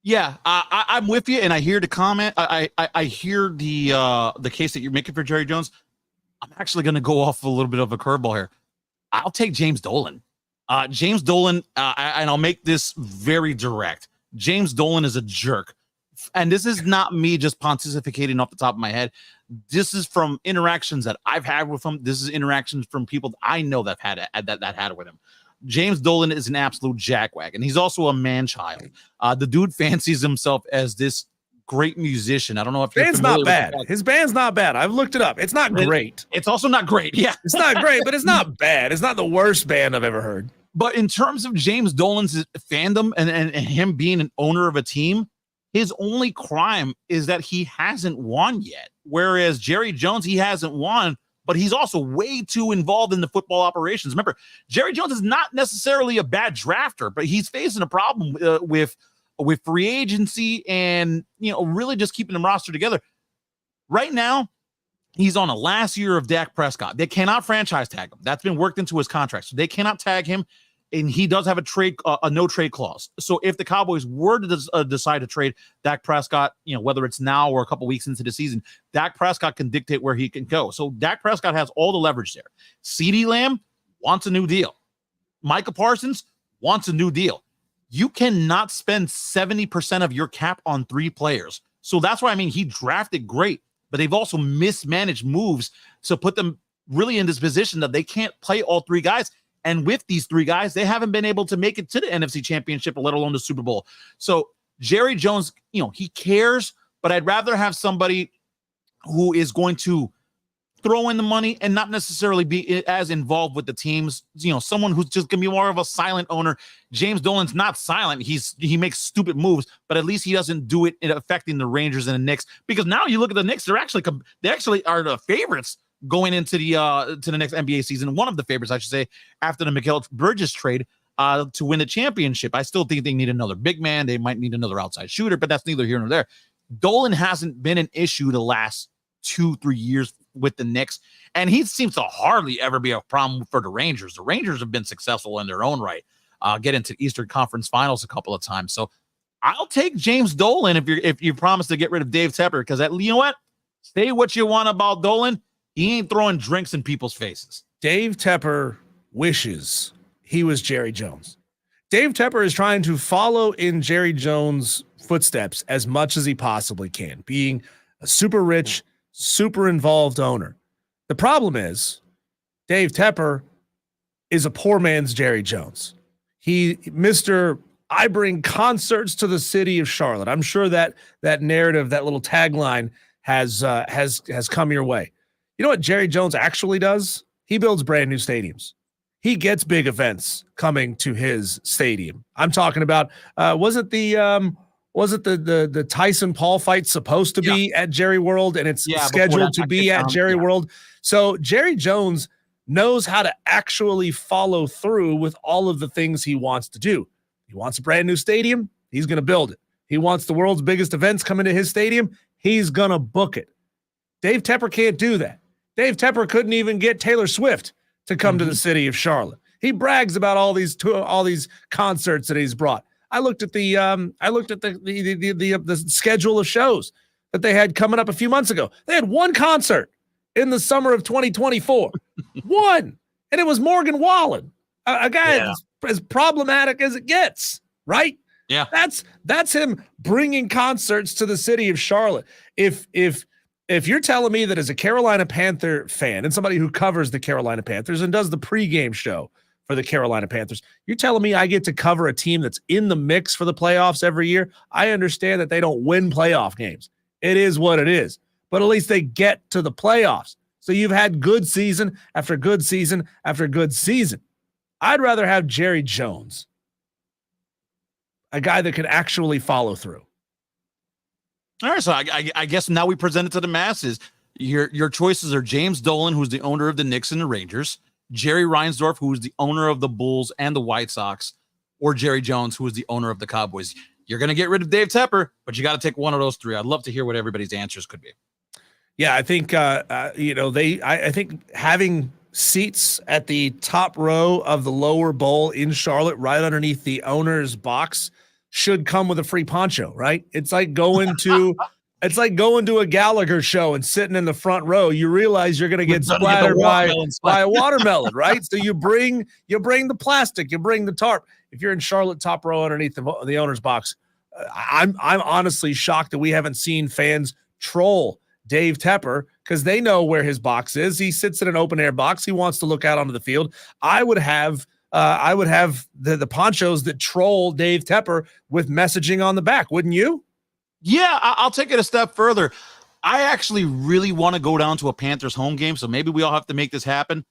Yeah, I'm with you, and I hear the comment. I hear the case that you're making for Jerry Jones. I'm actually going to go off a little bit of a curveball here. I'll take James Dolan. James Dolan, and I'll make this very direct. James Dolan is a jerk. And this is not me just pontificating off the top of my head. This is from interactions that I've had with him. This is interactions from people that I know that had it with him. James Dolan is an absolute jackwagon. He's also a man-child. The dude fancies himself as this great musician. I don't know if band's not bad. His band's not bad. I've looked it up. It's not great. It's also not great. Yeah, it's not great, but it's not bad. It's not the worst band I've ever heard. But in terms of James Dolan's fandom and him being an owner of a team, his only crime is that he hasn't won yet. Whereas Jerry Jones, he hasn't won, but he's also way too involved in the football operations. Remember, Jerry Jones is not necessarily a bad drafter, but he's facing a problem with free agency and, really just keeping the roster together. Right now, he's on a last year of Dak Prescott. They cannot franchise tag him. That's been worked into his contract. So they cannot tag him. And he does have a no trade clause. So if the Cowboys were to decide to trade Dak Prescott, whether it's now or a couple weeks into the season, Dak Prescott can dictate where he can go. So Dak Prescott has all the leverage there. CeeDee Lamb wants a new deal. Micah Parsons wants a new deal. You cannot spend 70% of your cap on 3 players. So that's why, he drafted great, but they've also mismanaged moves to put them really in this position that they can't play all 3 guys. And with these 3 guys, they haven't been able to make it to the NFC Championship, let alone the Super Bowl. So Jerry Jones, he cares, but I'd rather have somebody who is going to throw in the money and not necessarily be as involved with the teams. Someone who's just going to be more of a silent owner. James Dolan's not silent. He makes stupid moves, but at least he doesn't do it in affecting the Rangers and the Knicks. Because now you look at the Knicks, they actually are the favorites going into the next NBA season. One of the favorites, I should say, after the Mikal Bridges trade to win the championship. I still think they need another big man. They might need another outside shooter, but that's neither here nor there. Dolan hasn't been an issue the last 2-3 years with the Knicks, and he seems to hardly ever be a problem for the Rangers. The Rangers have been successful in their own right, get into Eastern Conference Finals a couple of times. So I'll take James Dolan if you promise to get rid of Dave Tepper, because you know what? Say what you want about Dolan, he ain't throwing drinks in people's faces. Dave Tepper wishes he was Jerry Jones. Dave Tepper is trying to follow in Jerry Jones' footsteps as much as he possibly can, being a super rich, super involved owner. The problem is Dave Tepper is a poor man's Jerry Jones. I bring concerts to the city of Charlotte. I'm sure that narrative, that little tagline has come your way. You know what Jerry Jones actually does? He builds brand new stadiums. He gets big events coming to his stadium. I'm talking about was it the Tyson Paul fight supposed to be at Jerry World, and it's scheduled to be at Jerry World? So Jerry Jones knows how to actually follow through with all of the things he wants to do. He wants a brand new stadium, he's going to build it. He wants the world's biggest events coming to his stadium, he's going to book it. Dave Tepper can't do that. Dave Tepper couldn't even get Taylor Swift to come to the city of Charlotte. He brags about all these concerts that he's brought. I looked at the schedule of shows that they had coming up a few months ago. They had one concert in the summer of 2024. One. And it was Morgan Wallen, a guy as problematic as it gets, right? Yeah. That's him bringing concerts to the city of Charlotte. If you're telling me that as a Carolina Panther fan and somebody who covers the Carolina Panthers and does the pregame show for the Carolina Panthers, you're telling me I get to cover a team that's in the mix for the playoffs every year? I understand that they don't win playoff games. It is what it is. But at least they get to the playoffs. So you've had good season after good season after good season. I'd rather have Jerry Jones, a guy that can actually follow through. All right, so I guess now we present it to the masses. Your choices are James Dolan, who's the owner of the Knicks and the Rangers, Jerry Reinsdorf, who is the owner of the Bulls and the White Sox, or Jerry Jones, who is the owner of the Cowboys. You're going to get rid of Dave Tepper, but you got to take one of those three. I'd love to hear what everybody's answers could be. Yeah, I think I think having seats at the top row of the lower bowl in Charlotte, right underneath the owner's box, should come with a free poncho, right? It's like going to a Gallagher show and sitting in the front row. You realize you're going to get splattered by a watermelon, right? So you bring the plastic, you bring the tarp. If you're in Charlotte, top row underneath the owner's box, I'm honestly shocked that we haven't seen fans troll Dave Tepper because they know where his box is. He sits in an open air box. He wants to look out onto the field. I would have the ponchos that troll Dave Tepper with messaging on the back. Wouldn't you? Yeah, I'll take it a step further. I actually really want to go down to a Panthers home game, so maybe we all have to make this happen.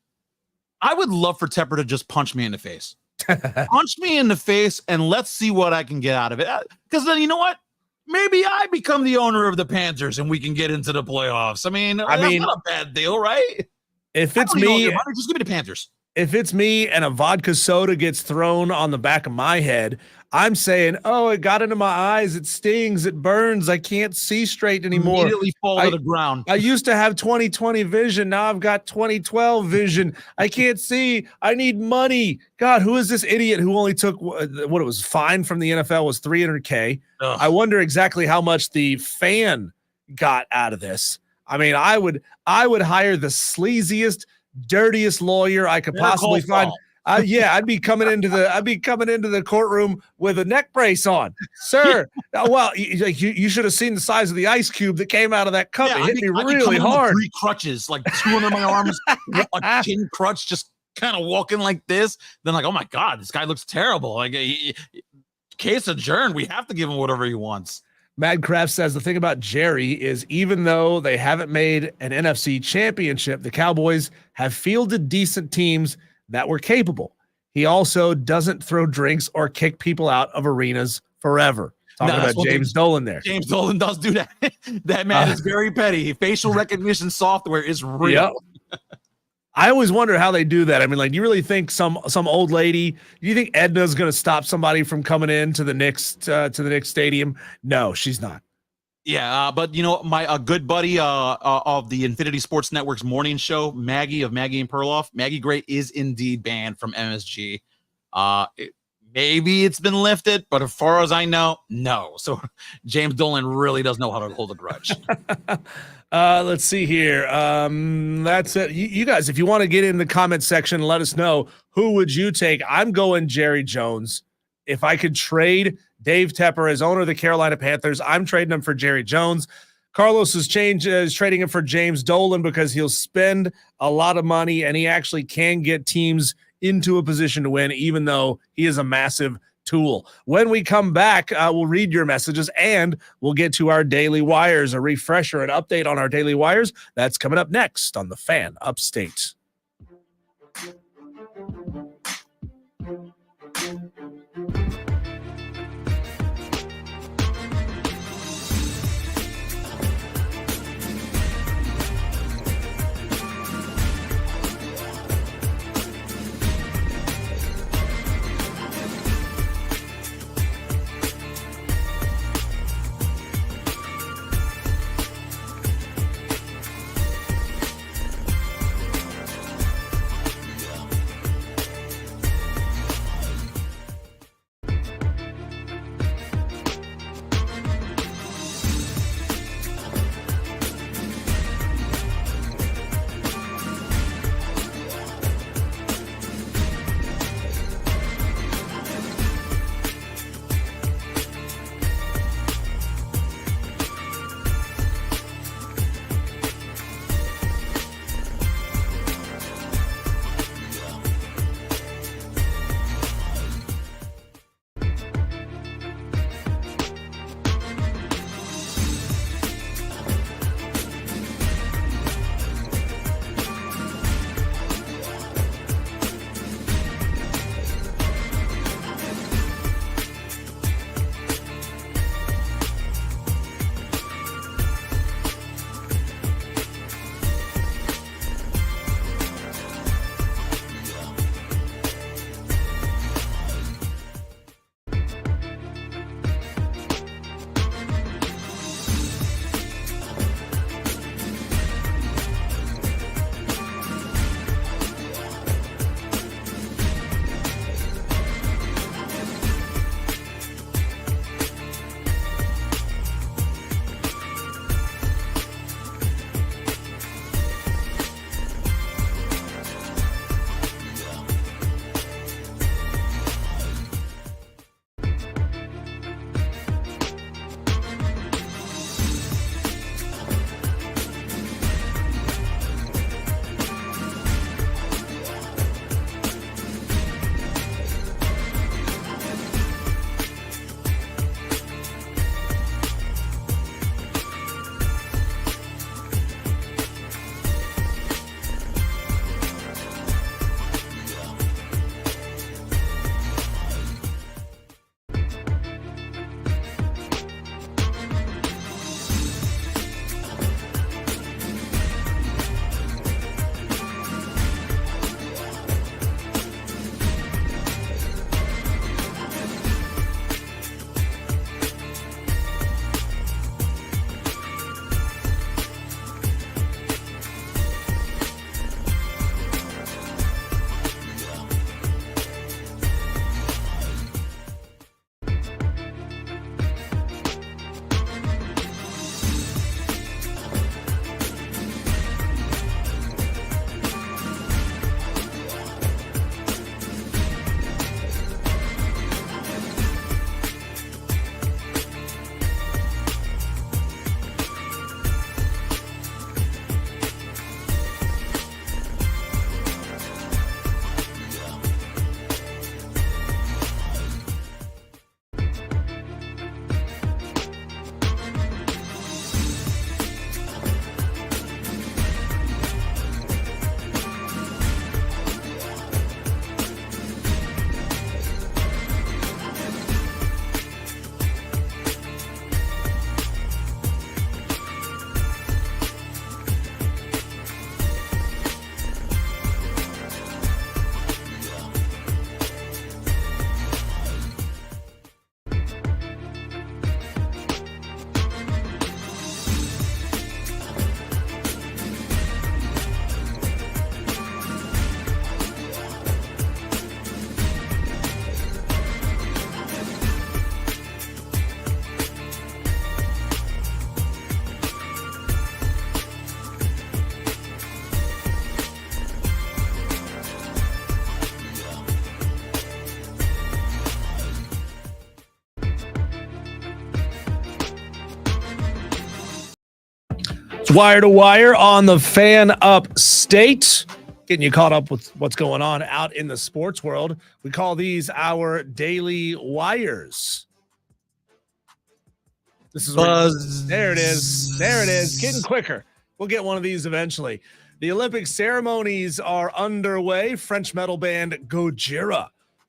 I would love for Tepper to just punch me in the face. Punch me in the face, and let's see what I can get out of it. Because then, you know what? Maybe I become the owner of the Panthers, and we can get into the playoffs. I mean, that's not a bad deal, right? If it's me, just give me the Panthers. If it's me and a vodka soda gets thrown on the back of my head, I'm saying, oh, it got into my eyes. It stings. It burns. I can't see straight anymore. Immediately fall to the ground. I used to have 20/20 vision. Now I've got 20/12 vision. I can't see. I need money. God, who is this idiot who only took what it was fine from the NFL was $300K? I wonder exactly how much the fan got out of this. I mean, I would hire the sleaziest, dirtiest lawyer I could possibly find. I'd be coming into the courtroom with a neck brace on, sir. Well, you should have seen the size of the ice cube that came out of that cup. It hit me really hard. 3 crutches, like 2 under my arms, a chin crutch, just kind of walking like this. Then like, oh my God, this guy looks terrible. Like, case adjourned. We have to give him whatever he wants. Madcraft says the thing about Jerry is even though they haven't made an NFC championship, the Cowboys have fielded decent teams that were capable. He also doesn't throw drinks or kick people out of arenas forever. Talking about James Dolan there. James Dolan does do that. That man is very petty. Facial recognition software is real. Yep. I always wonder how they do that. I mean, like, do you really think some old lady? Do you think Edna's going to stop somebody from coming in to the Knicks stadium? No, she's not. Yeah, but you know, my good buddy of the Infinity Sports Network's morning show, Maggie of Maggie and Perloff, Maggie Gray is indeed banned from MSG. Maybe it's been lifted, but as far as I know, no. So James Dolan really does know how to hold a grudge. Let's see here. That's it. You guys, if you want to get in the comment section, let us know, who would you take? I'm going Jerry Jones. If I could trade Dave Tepper as owner of the Carolina Panthers, I'm trading him for Jerry Jones. Carlos is trading him for James Dolan because he'll spend a lot of money and he actually can get teams into a position to win, even though he is a massive tool. When we come back, we'll read your messages and we'll get to our daily wires, a refresher, an update on our daily wires. That's coming up next on the Fan Upstate. Wire to wire on the Fan Upstate. Getting you caught up with what's going on out in the sports world. We call these our daily wires. This is there it is. There it is. Getting quicker. We'll get one of these eventually. The Olympic ceremonies are underway. French metal band Gojira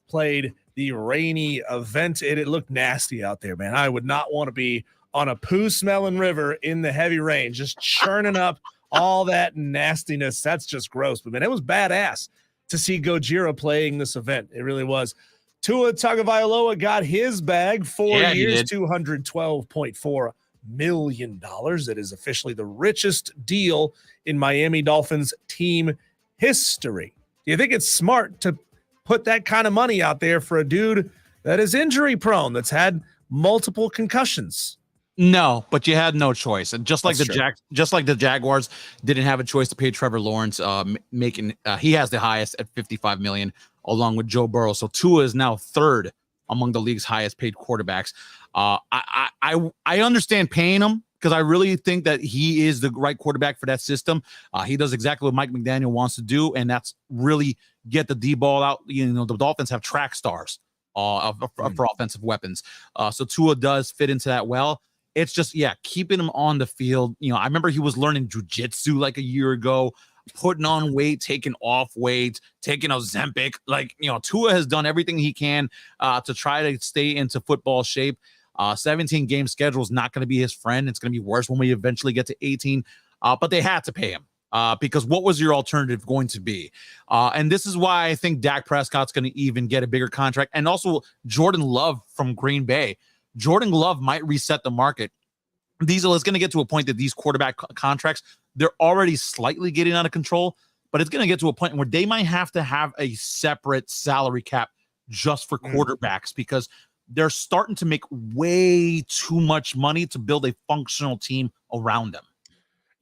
played the rainy event. It looked nasty out there, man. I would not want to be on a poo-smelling river in the heavy rain, just churning up all that nastiness. That's just gross. But, man, it was badass to see Gojira playing this event. It really was. Tua Tagovailoa got his bag, 4 years, $212.4 million. That is officially the richest deal in Miami Dolphins team history. Do you think it's smart to put that kind of money out there for a dude that is injury prone, that's had multiple concussions? No, but you had no choice. And just like the Jaguars didn't have a choice to pay Trevor Lawrence, he has the highest at $55 million, along with Joe Burrow. So Tua is now third among the league's highest paid quarterbacks. I understand paying him because I really think that he is the right quarterback for that system. He does exactly what Mike McDaniel wants to do, and that's really get the D ball out. You know, the Dolphins have track stars for offensive weapons. So Tua does fit into that well. It's just, keeping him on the field. You know, I remember he was learning jujitsu like a year ago, putting on weight, taking off weight, taking Ozempic. Like, you know, Tua has done everything he can to try to stay into football shape. 17-game schedule is not going to be his friend. It's going to be worse when we eventually get to 18. But they had to pay him because what was your alternative going to be? And this is why I think Dak Prescott's going to even get a bigger contract. And also Jordan Love from Green Bay. Jordan Love might reset the market. Diesel is going to get to a point that these quarterback contracts, they're already slightly getting out of control, but it's going to get to a point where they might have to have a separate salary cap just for quarterbacks because they're starting to make way too much money to build a functional team around them.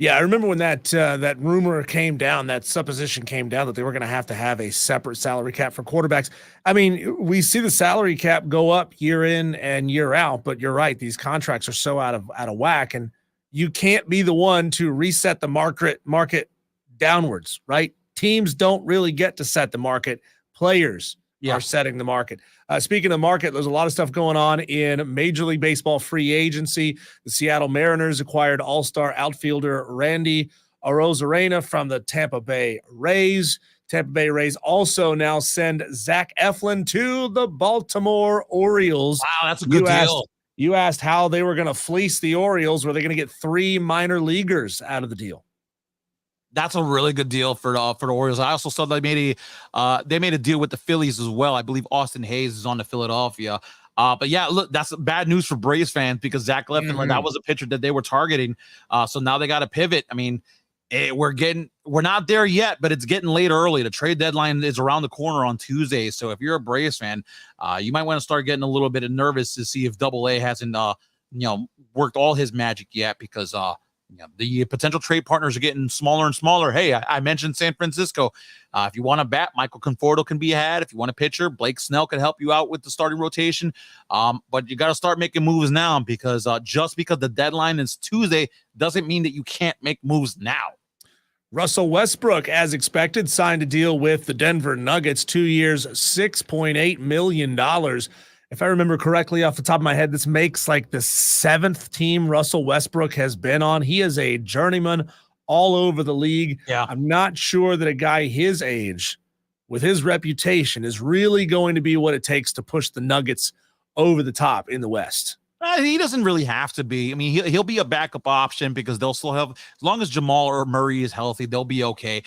Yeah, I remember when that rumor came down, that supposition came down that they were going to have a separate salary cap for quarterbacks. I mean, we see the salary cap go up year in and year out, but you're right; these contracts are so out of whack, and you can't be the one to reset the market downwards, right? Teams don't really get to set the market; players are setting the market. Speaking of market, there's a lot of stuff going on in Major League Baseball free agency. The Seattle Mariners acquired all-star outfielder Randy Arozarena from the Tampa Bay Rays. Tampa Bay Rays also now send Zach Eflin to the Baltimore Orioles. Wow, that's a good deal. You asked how they were going to fleece the Orioles. Were they going to get 3 minor leaguers out of the deal? That's a really good deal for the Orioles. I also saw they made a deal with the Phillies as well. I believe Austin Hayes is on to Philadelphia. But yeah, look, that's bad news for Braves fans because Zach Eflin, that was a pitcher that they were targeting. So now they got to pivot. I mean, we're not there yet, but it's getting late early. The trade deadline is around the corner on Tuesday. So if you're a Braves fan, you might want to start getting a little bit nervous to see if Double-A hasn't worked all his magic yet because the potential trade partners are getting smaller and smaller. Hey, I mentioned San Francisco. If you want a bat, Michael Conforto can be had. If you want a pitcher, Blake Snell can help you out with the starting rotation. But you got to start making moves now because just because the deadline is Tuesday doesn't mean that you can't make moves now. Russell Westbrook, as expected, signed a deal with the Denver Nuggets, 2 years, $6.8 million. If I remember correctly off the top of my head, this makes like the 7th team Russell Westbrook has been on. He is a journeyman all over the league. Yeah. I'm not sure that a guy his age with his reputation is really going to be what it takes to push the Nuggets over the top in the West. He doesn't really have to be. I mean, he'll be a backup option because they'll still have, as long as Jamal or Murray is healthy, they'll be okay.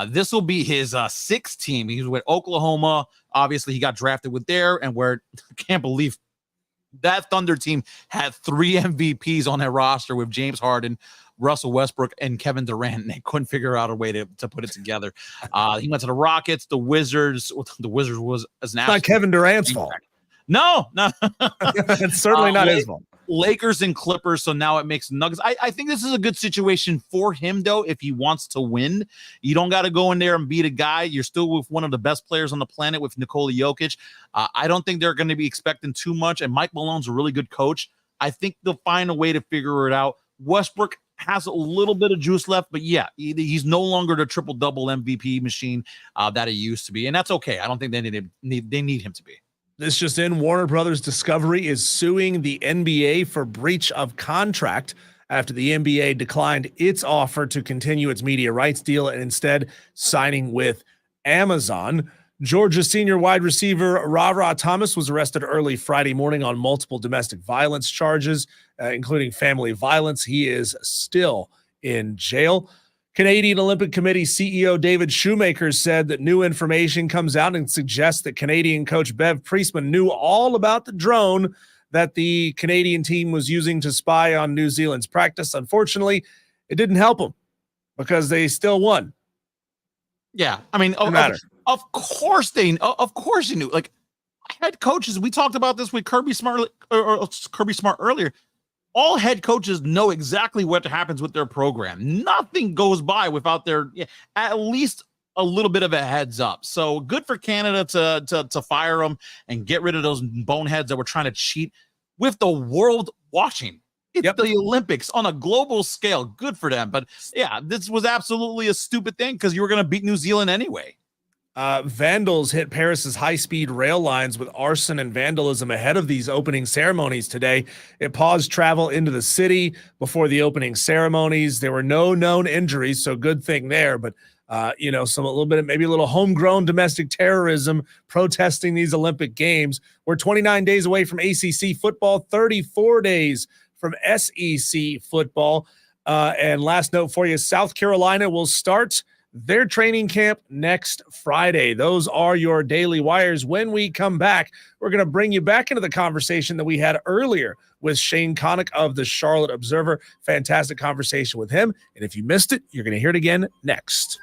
This will be his 6th team. He's with Oklahoma. Obviously, he got drafted with there, and where I can't believe that Thunder team had 3 MVPs on their roster with James Harden, Russell Westbrook, and Kevin Durant, and they couldn't figure out a way to put it together. He went to the Rockets, the Wizards. The Wizards was as an It's not Kevin Durant's fault. No. It's certainly not his fault. Lakers and Clippers, so now it makes Nuggets. I think this is a good situation for him, though, if he wants to win. You don't got to go in there and beat a guy. You're still with one of the best players on the planet with Nikola Jokic. I don't think they're going to be expecting too much, and Mike Malone's a really good coach. I think they'll find a way to figure it out. Westbrook, has a little bit of juice left, but yeah, he's no longer the triple-double MVP machine that he used to be, and that's okay. I don't think they need him to be. This just in, Warner Brothers Discovery is suing the NBA for breach of contract after the NBA declined its offer to continue its media rights deal and instead signing with Amazon. Georgia senior wide receiver Ra Thomas was arrested early Friday morning on multiple domestic violence charges, including family violence. He is still in jail. Canadian Olympic Committee CEO David Shoemaker said that new information comes out and suggests that Canadian coach Bev Priestman knew all about the drone that the Canadian team was using to spy on New Zealand's practice. Unfortunately, it didn't help them because they still won. Yeah, I mean, of course they knew. Like, head coaches, we talked about this with Kirby Smart earlier. All head coaches know exactly what happens with their program. Nothing goes by without their at least a little bit of a heads up. So good for Canada to fire them and get rid of those boneheads that were trying to cheat with the world watching. It's the Olympics on a global scale. Good for them. But yeah, this was absolutely a stupid thing because you were going to beat New Zealand anyway. Vandals hit Paris's high-speed rail lines with arson and vandalism ahead of these opening ceremonies today. It paused travel into the city before the opening ceremonies. There were no known injuries, so good thing there. But a little bit of maybe a little homegrown domestic terrorism protesting these Olympic Games. We're 29 days away from ACC football, 34 days from SEC football. And last note for you, South Carolina will start their training camp next Friday. Those are your daily wires. When we come back, we're going to bring you back into the conversation that we had earlier with Shane Connick of the Charlotte Observer. Fantastic conversation with him. And if you missed it, you're going to hear it again next.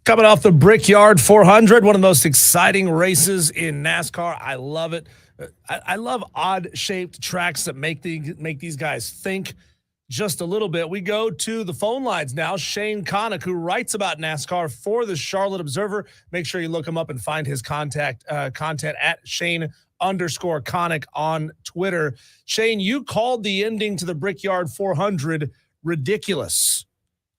Coming off the Brickyard 400, one of the most exciting races in NASCAR. I love it. I love odd-shaped tracks that make these guys think just a little bit. We go to the phone lines now. Shane Connick, who writes about NASCAR for the Charlotte Observer. Make sure you look him up and find his content at Shane_Connick on Twitter. Shane, you called the ending to the Brickyard 400 ridiculous.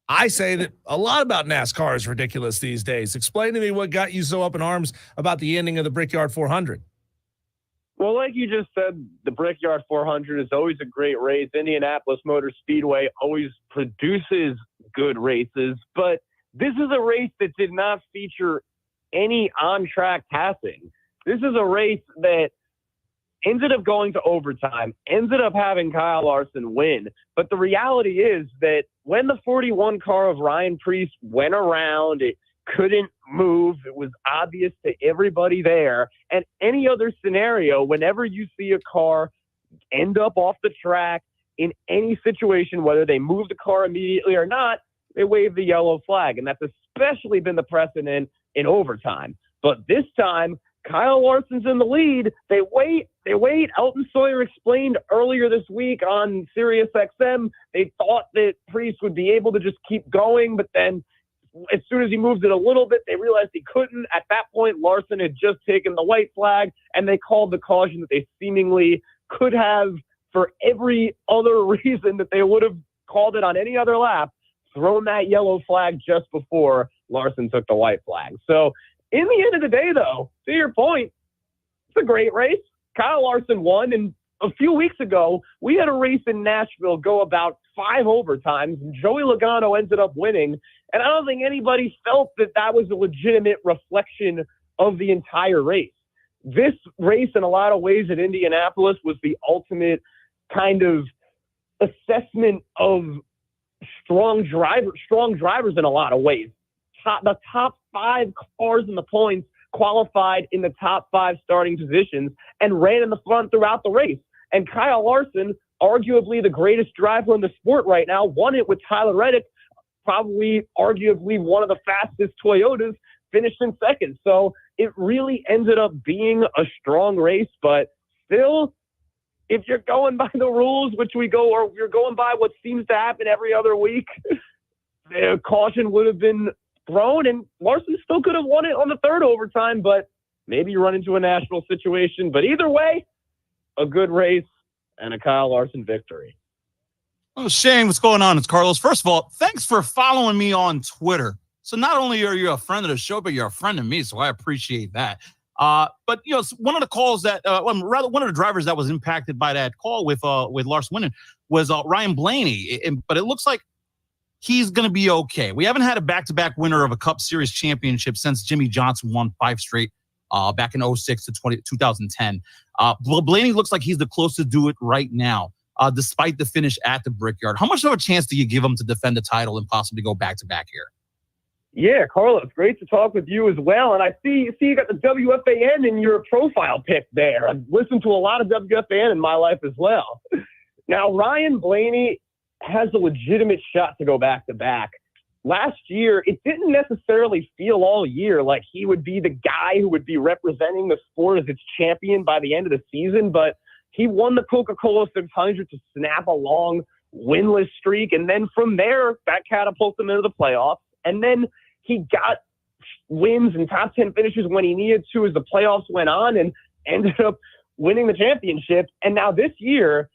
I say that a lot about NASCAR is ridiculous these days. Explain to me what got you so up in arms about the ending of the Brickyard 400. Well, like you just said, the Brickyard 400 is always a great race. Indianapolis Motor Speedway always produces good races, but this is a race that did not feature any on-track passing. This is a race that ended up going to overtime, ended up having Kyle Larson win. But the reality is that when the 41 car of Ryan Preece went around, it couldn't move. It was obvious to everybody there. And any other scenario, whenever you see a car end up off the track in any situation, whether they move the car immediately or not, they wave the yellow flag. And that's especially been the precedent in overtime. But this time, Kyle Larson's in the lead. They wait. Elton Sawyer explained earlier this week on Sirius XM, they thought that Preece would be able to just keep going, but then as soon as he moved it a little bit, they realized he couldn't. At that point, Larson had just taken the white flag, and they called the caution that they seemingly could have for every other reason that they would have called it on any other lap, thrown that yellow flag just before Larson took the white flag. So in the end of the day, though, to your point, it's a great race. Kyle Larson won, and a few weeks ago, we had a race in Nashville go about 5 overtimes, and Joey Logano ended up winning. And I don't think anybody felt that that was a legitimate reflection of the entire race. This race, in a lot of ways, at Indianapolis was the ultimate kind of assessment of strong drivers in a lot of ways. The top 5 cars in the points qualified in the top 5 starting positions and ran in the front throughout the race. And Kyle Larson, arguably the greatest driver in the sport right now, won it with Tyler Reddick, probably arguably one of the fastest Toyotas, finished in second. So it really ended up being a strong race, but still, if you're going by the rules, which we go, or you're going by what seems to happen every other week, the caution would have been thrown, and Larson still could have won it on the 3rd overtime, but maybe you run into a national situation. But either way, a good race and a Kyle Larson victory. Oh, Shane, what's going on? It's Carlos. First of all, thanks for following me on Twitter. So not only are you a friend of the show, but you're a friend of me, so I appreciate that. But you know, one of the calls that, one of the drivers that was impacted by that call with Larson winning was Ryan Blaney. But it looks like he's going to be okay. We haven't had a back-to-back winner of a Cup Series championship since Jimmy Johnson won 5 straight back in 06 to 2010. Blaney looks like he's the closest to do it right now, despite the finish at the Brickyard. How much of a chance do you give him to defend the title and possibly go back-to-back here? Yeah, Carlos, great to talk with you as well. And I see you got the WFAN in your profile pic there. I've listened to a lot of WFAN in my life as well. Now, Ryan Blaney has a legitimate shot to go back-to-back. Last year, it didn't necessarily feel all year like he would be the guy who would be representing the sport as its champion by the end of the season, but he won the Coca-Cola 600 to snap a long winless streak, and then from there, that catapulted him into the playoffs, and then he got wins and top 10 finishes when he needed to as the playoffs went on and ended up winning the championship, and now this year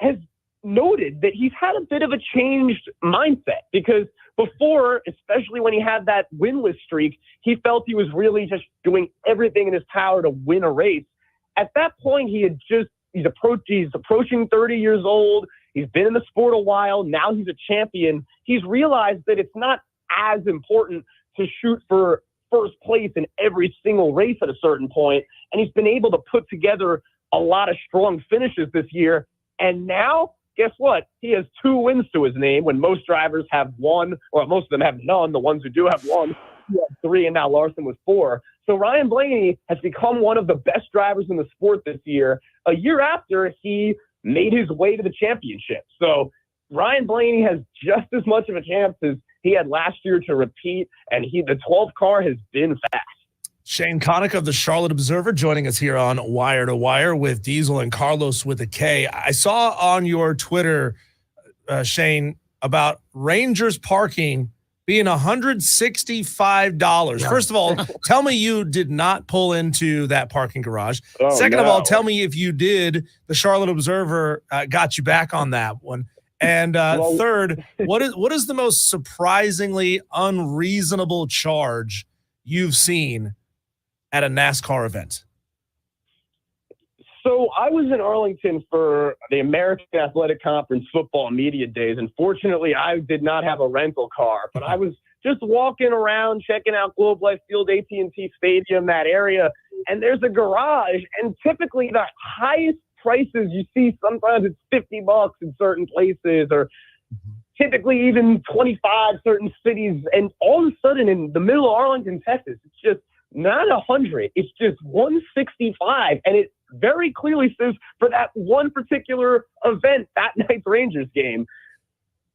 has noted that he's had a bit of a changed mindset, because before, especially when he had that winless streak, he felt he was really just doing everything in his power to win a race. At that point, he's approaching 30 years old. He's been in the sport a while. Now he's a champion. He's realized that it's not as important to shoot for first place in every single race at a certain point. And he's been able to put together a lot of strong finishes this year. And now, guess what? He has 2 wins to his name when most drivers have 1, or most of them have none. The ones who do have 1, he had 3, and now Larson with 4. So Ryan Blaney has become one of the best drivers in the sport this year, a year after he made his way to the championship. So Ryan Blaney has just as much of a chance as He had last year to repeat, and the 12 car has been fast. Shane Connick of the Charlotte Observer joining us here on Wire to Wire with Diesel and Carlos with a K. I saw on your Twitter, Shane, about Rangers parking being $165. First of all, tell me you did not pull into that parking garage. Second of all, tell me if you did, the Charlotte Observer got you back on that one. And third, what is the most surprisingly unreasonable charge you've seen at a NASCAR event? So I was in Arlington for the American Athletic Conference football media days. And fortunately, I did not have a rental car, but I was just walking around, checking out Globe Life Field, AT&T Stadium, that area. And there's a garage. And typically the highest prices you see, sometimes it's $50 in certain places, or typically even 25 certain cities. And all of a sudden in the middle of Arlington, Texas, it's just not 100. It's just 165. And it very clearly says for that one particular event, that night's Rangers game.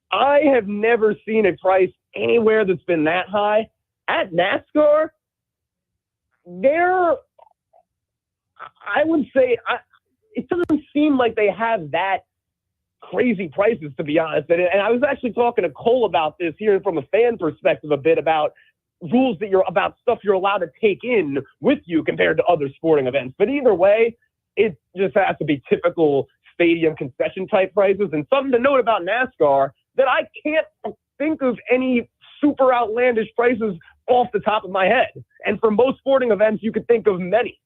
I have never seen a price anywhere that's been that high. At NASCAR, I would say it doesn't seem like they have that crazy prices, to be honest. And I was actually talking to Cole about this, hearing from a fan perspective a bit about rules about stuff you're allowed to take in with you compared to other sporting events. But either way, it just has to be typical stadium concession type prices. And something to note about NASCAR, that I can't think of any super outlandish prices off the top of my head. And for most sporting events, you could think of many.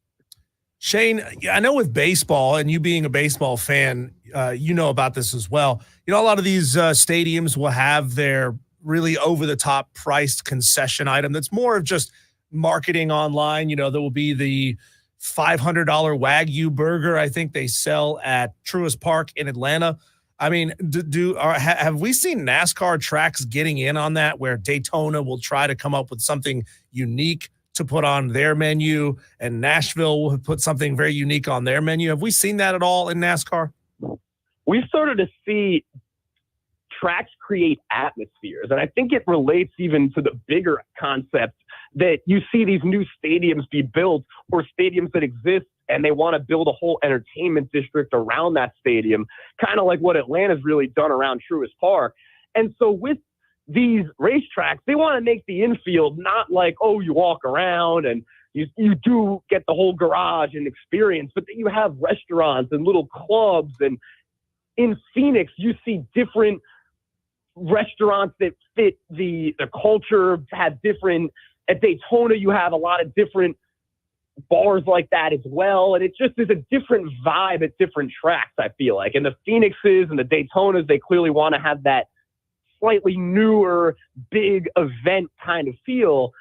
Shane, I know with baseball, and you being a baseball fan, you know about this as well. You know, a lot of these stadiums will have their really over-the-top priced concession item that's more of just marketing online. You know, there will be the $500 Wagyu burger I think they sell at Truist Park in Atlanta. I mean, have we seen NASCAR tracks getting in on that, where Daytona will try to come up with something unique to put on their menu, and Nashville will put something very unique on their menu? Have we seen that at all in NASCAR? We've started to see tracks create atmospheres. And I think it relates even to the bigger concept that you see these new stadiums be built, or stadiums that exist, and they want to build a whole entertainment district around that stadium, kind of like what Atlanta's really done around Truist Park. And so with these racetracks, they want to make the infield not like, oh, you walk around and you do get the whole garage and experience, but that you have restaurants and little clubs. And in Phoenix, you see different restaurants that fit the culture, have different. At Daytona, you have a lot of different bars like that as well. And it just is a different vibe at different tracks, I feel like. And the Phoenixes and the Daytonas, they clearly want to have that slightly newer, big event kind of feel.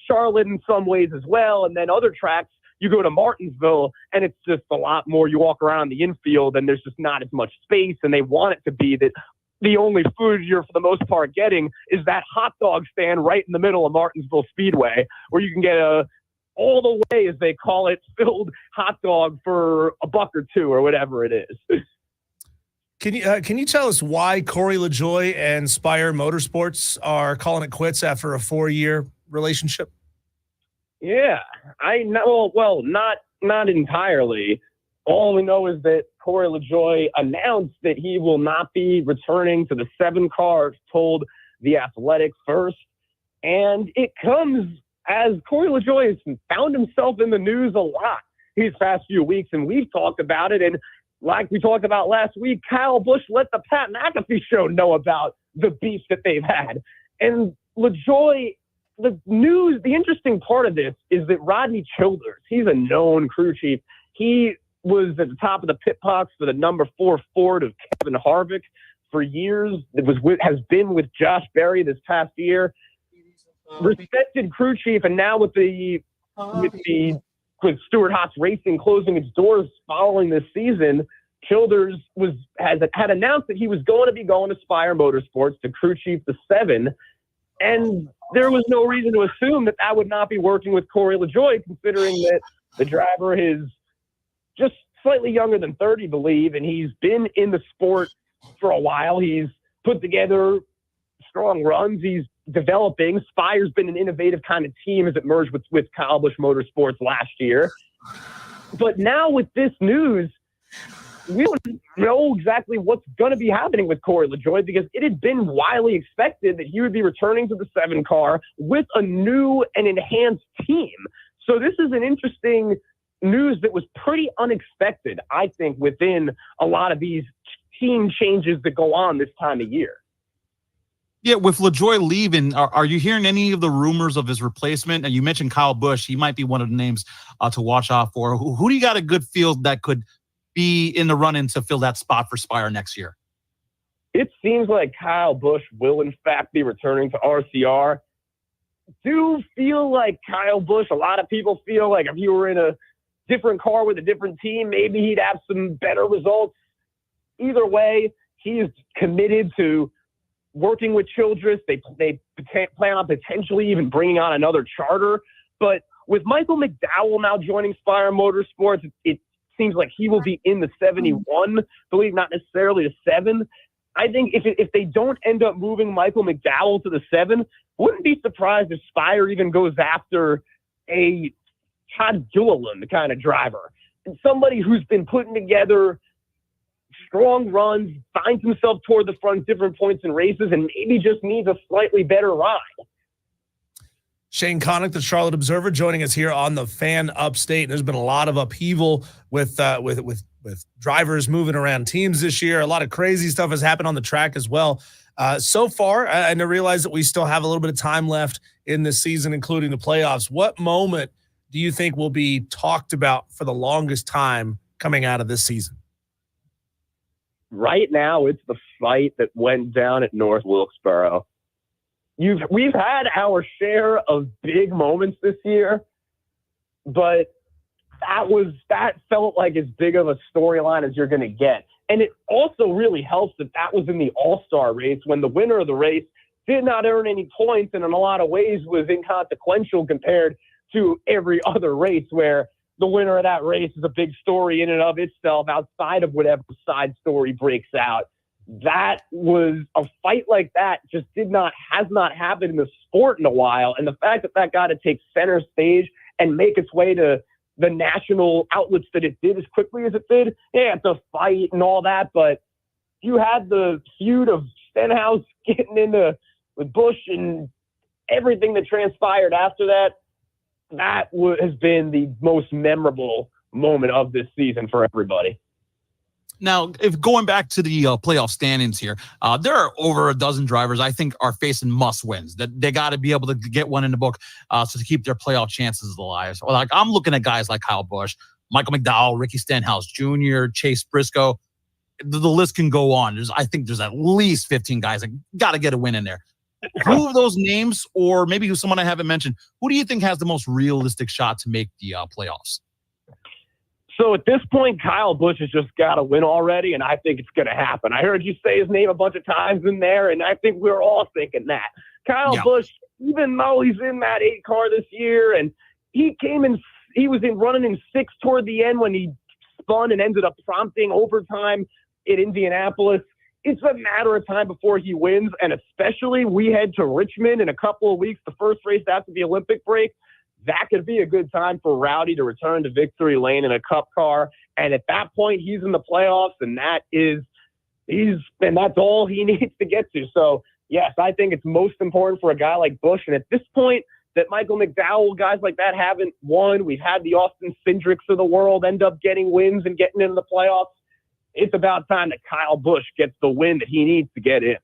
Charlotte in some ways as well. And then other tracks, you go to Martinsville and it's just a lot more. You walk around the infield and there's just not as much space. And they want it to be that the only food you're for the most part getting is that hot dog stand right in the middle of Martinsville Speedway, where you can get a all the way, as they call it, filled hot dog for $1 or $2 or whatever it is. Can you tell us why Corey LaJoie and Spire Motorsports are calling it quits after a 4-year relationship? Yeah, not entirely. All we know is that Corey LaJoie announced that he will not be returning to the 7 cars, told The Athletic first. And it comes as Corey LaJoie has found himself in the news a lot these past few weeks, and we've talked about it. And like we talked about last week, Kyle Busch let the Pat McAfee show know about the beef that they've had. And LaJoie, the interesting part of this is that Rodney Childers, he's a known crew chief. He was at the top of the pit box for the number 4 Ford of Kevin Harvick for years. Has been with Josh Berry this past year. Respected crew chief, and now with Stewart Haas Racing closing its doors following this season, Childers had announced that he was going to be going to Spire Motorsports to crew chief the 7, and there was no reason to assume that would not be working with Corey LaJoie, considering that the driver is just slightly younger than 30, believe, and he's been in the sport for a while. He's put together strong runs. He's developing. Spire's been an innovative kind of team as it merged with Kyle Busch Motorsports last year. But now with this news, we don't know exactly what's going to be happening with Corey LaJoie, because it had been widely expected that he would be returning to the 7 car with a new and enhanced team. So this is an interesting news that was pretty unexpected, I think, within a lot of these team changes that go on this time of year. Yeah, with LaJoie leaving, are you hearing any of the rumors of his replacement? And you mentioned Kyle Busch. He might be one of the names to watch out for. Who do you got a good feel that could be in the run-in to fill that spot for Spire next year? It seems like Kyle Busch will, in fact, be returning to RCR. Do feel like Kyle Busch, a lot of people feel like if he were in a different car with a different team, maybe he'd have some better results. Either way, he is committed to working with Childress. They plan on potentially even bringing on another charter. But with Michael McDowell now joining Spire Motorsports, it seems like he will be in the 71, believe not necessarily the 7. I think if they don't end up moving Michael McDowell to the 7, wouldn't be surprised if Spire even goes after a Todd Gilliland kind of driver, and somebody who's been putting together strong runs, finds himself toward the front different points in races, and maybe just needs a slightly better ride. Shane Connick, the Charlotte Observer, joining us here on the Fan Upstate. There's been a lot of upheaval with drivers moving around teams this year. A lot of crazy stuff has happened on the track as well. So far, and I realize that we still have a little bit of time left in this season, including the playoffs. What moment do you think will be talked about for the longest time coming out of this season? Right now, it's the fight that went down at North Wilkesboro. We've had our share of big moments this year, but that felt like as big of a storyline as you're going to get. And it also really helps that was in the All-Star race, when the winner of the race did not earn any points and in a lot of ways was inconsequential compared to every other race, where the winner of that race is a big story in and of itself outside of whatever side story breaks out. That was a fight like that just has not happened in the sport in a while. And the fact that got to take center stage and make its way to the national outlets that it did as quickly as it did, yeah, it's a fight and all that. But you had the feud of Stenhouse getting into with Busch and everything that transpired after that. That has been the most memorable moment of this season for everybody. Now, if going back to the playoff standings here, there are over a dozen drivers I think are facing must wins. That they got to be able to get one in the book so to keep their playoff chances alive. So, like, I'm looking at guys like Kyle Busch, Michael McDowell, Ricky Stenhouse Jr., Chase Briscoe. The list can go on. I think there's at least 15 guys that got to get a win in there. Who of those names, or maybe who's someone I haven't mentioned, who do you think has the most realistic shot to make the playoffs? So at this point, Kyle Busch has just got to win already, and I think it's going to happen. I heard you say his name a bunch of times in there, and I think we're all thinking that. Kyle Busch, even though he's in that 8 car this year, and he was running in 6 toward the end when he spun and ended up prompting overtime in Indianapolis. It's a matter of time before he wins, and especially we head to Richmond in a couple of weeks, the first race after the Olympic break. That could be a good time for Rowdy to return to victory lane in a cup car. And at that point, he's in the playoffs, and that's all he needs to get to. So, yes, I think it's most important for a guy like Busch. And at this point, that Michael McDowell, guys like that haven't won. We've had the Austin Cindrics of the world end up getting wins and getting into the playoffs. It's about time that Kyle Busch gets the win that he needs to get in.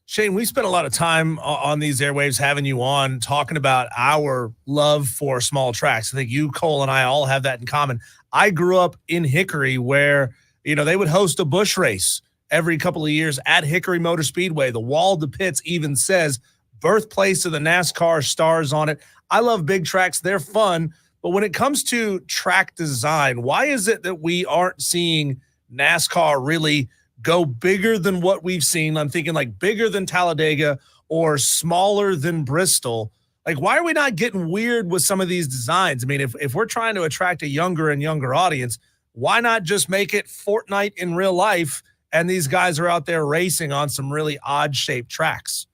Shane, we spent a lot of time on these airwaves having you on talking about our love for small tracks. I think you, Cole, and I all have that in common. I grew up in Hickory where, they would host a Busch race every couple of years at Hickory Motor Speedway. The wall of the pits even says birthplace of the NASCAR stars on it. I love big tracks. They're fun. But when it comes to track design, why is it that we aren't seeing NASCAR really go bigger than what we've seen? I'm thinking like bigger than Talladega or smaller than Bristol. Like, why are we not getting weird with some of these designs? I mean, if we're trying to attract a younger and younger audience, why not just make it Fortnite in real life and these guys are out there racing on some really odd shaped tracks?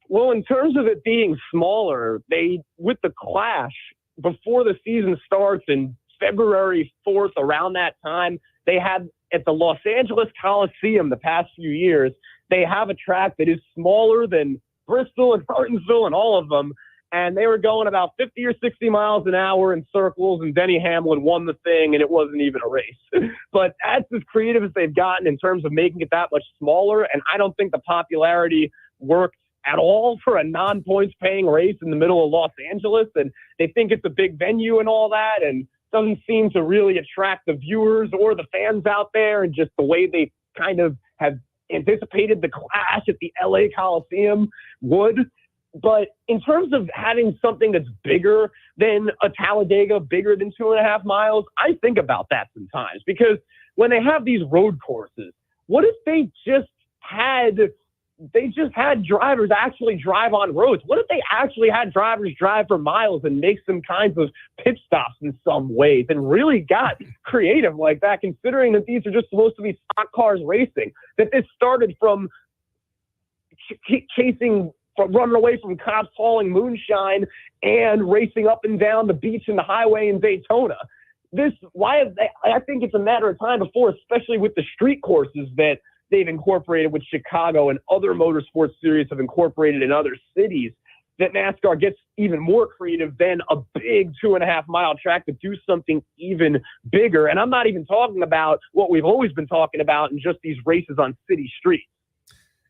Well, in terms of it being smaller, with the Clash, before the season starts in February 4th, around that time, they had at the Los Angeles Coliseum the past few years, they have a track that is smaller than Bristol and Martinsville and all of them. And they were going about 50 or 60 miles an hour in circles, and Denny Hamlin won the thing, and it wasn't even a race. But that's as creative as they've gotten in terms of making it that much smaller, and I don't think the popularity worked at all for a non-points paying race in the middle of Los Angeles. And they think it's a big venue and all that, and doesn't seem to really attract the viewers or the fans out there, and just the way they kind of have anticipated the Clash at the LA Coliseum would. But in terms of having something that's bigger than a Talladega, bigger than 2.5 miles, I think about that sometimes, because when they have these road courses, what if they just had drivers actually drive on roads? What if they actually had drivers drive for miles and make some kinds of pit stops in some ways and really got creative like that, considering that these are just supposed to be stock cars racing, that this started from running away from cops hauling moonshine and racing up and down the beach and the highway in Daytona. I think it's a matter of time before, especially with the street courses that they've incorporated with Chicago and other motorsports series have incorporated in other cities, that NASCAR gets even more creative than a big 2.5 mile track to do something even bigger. And I'm not even talking about what we've always been talking about in just these races on city streets.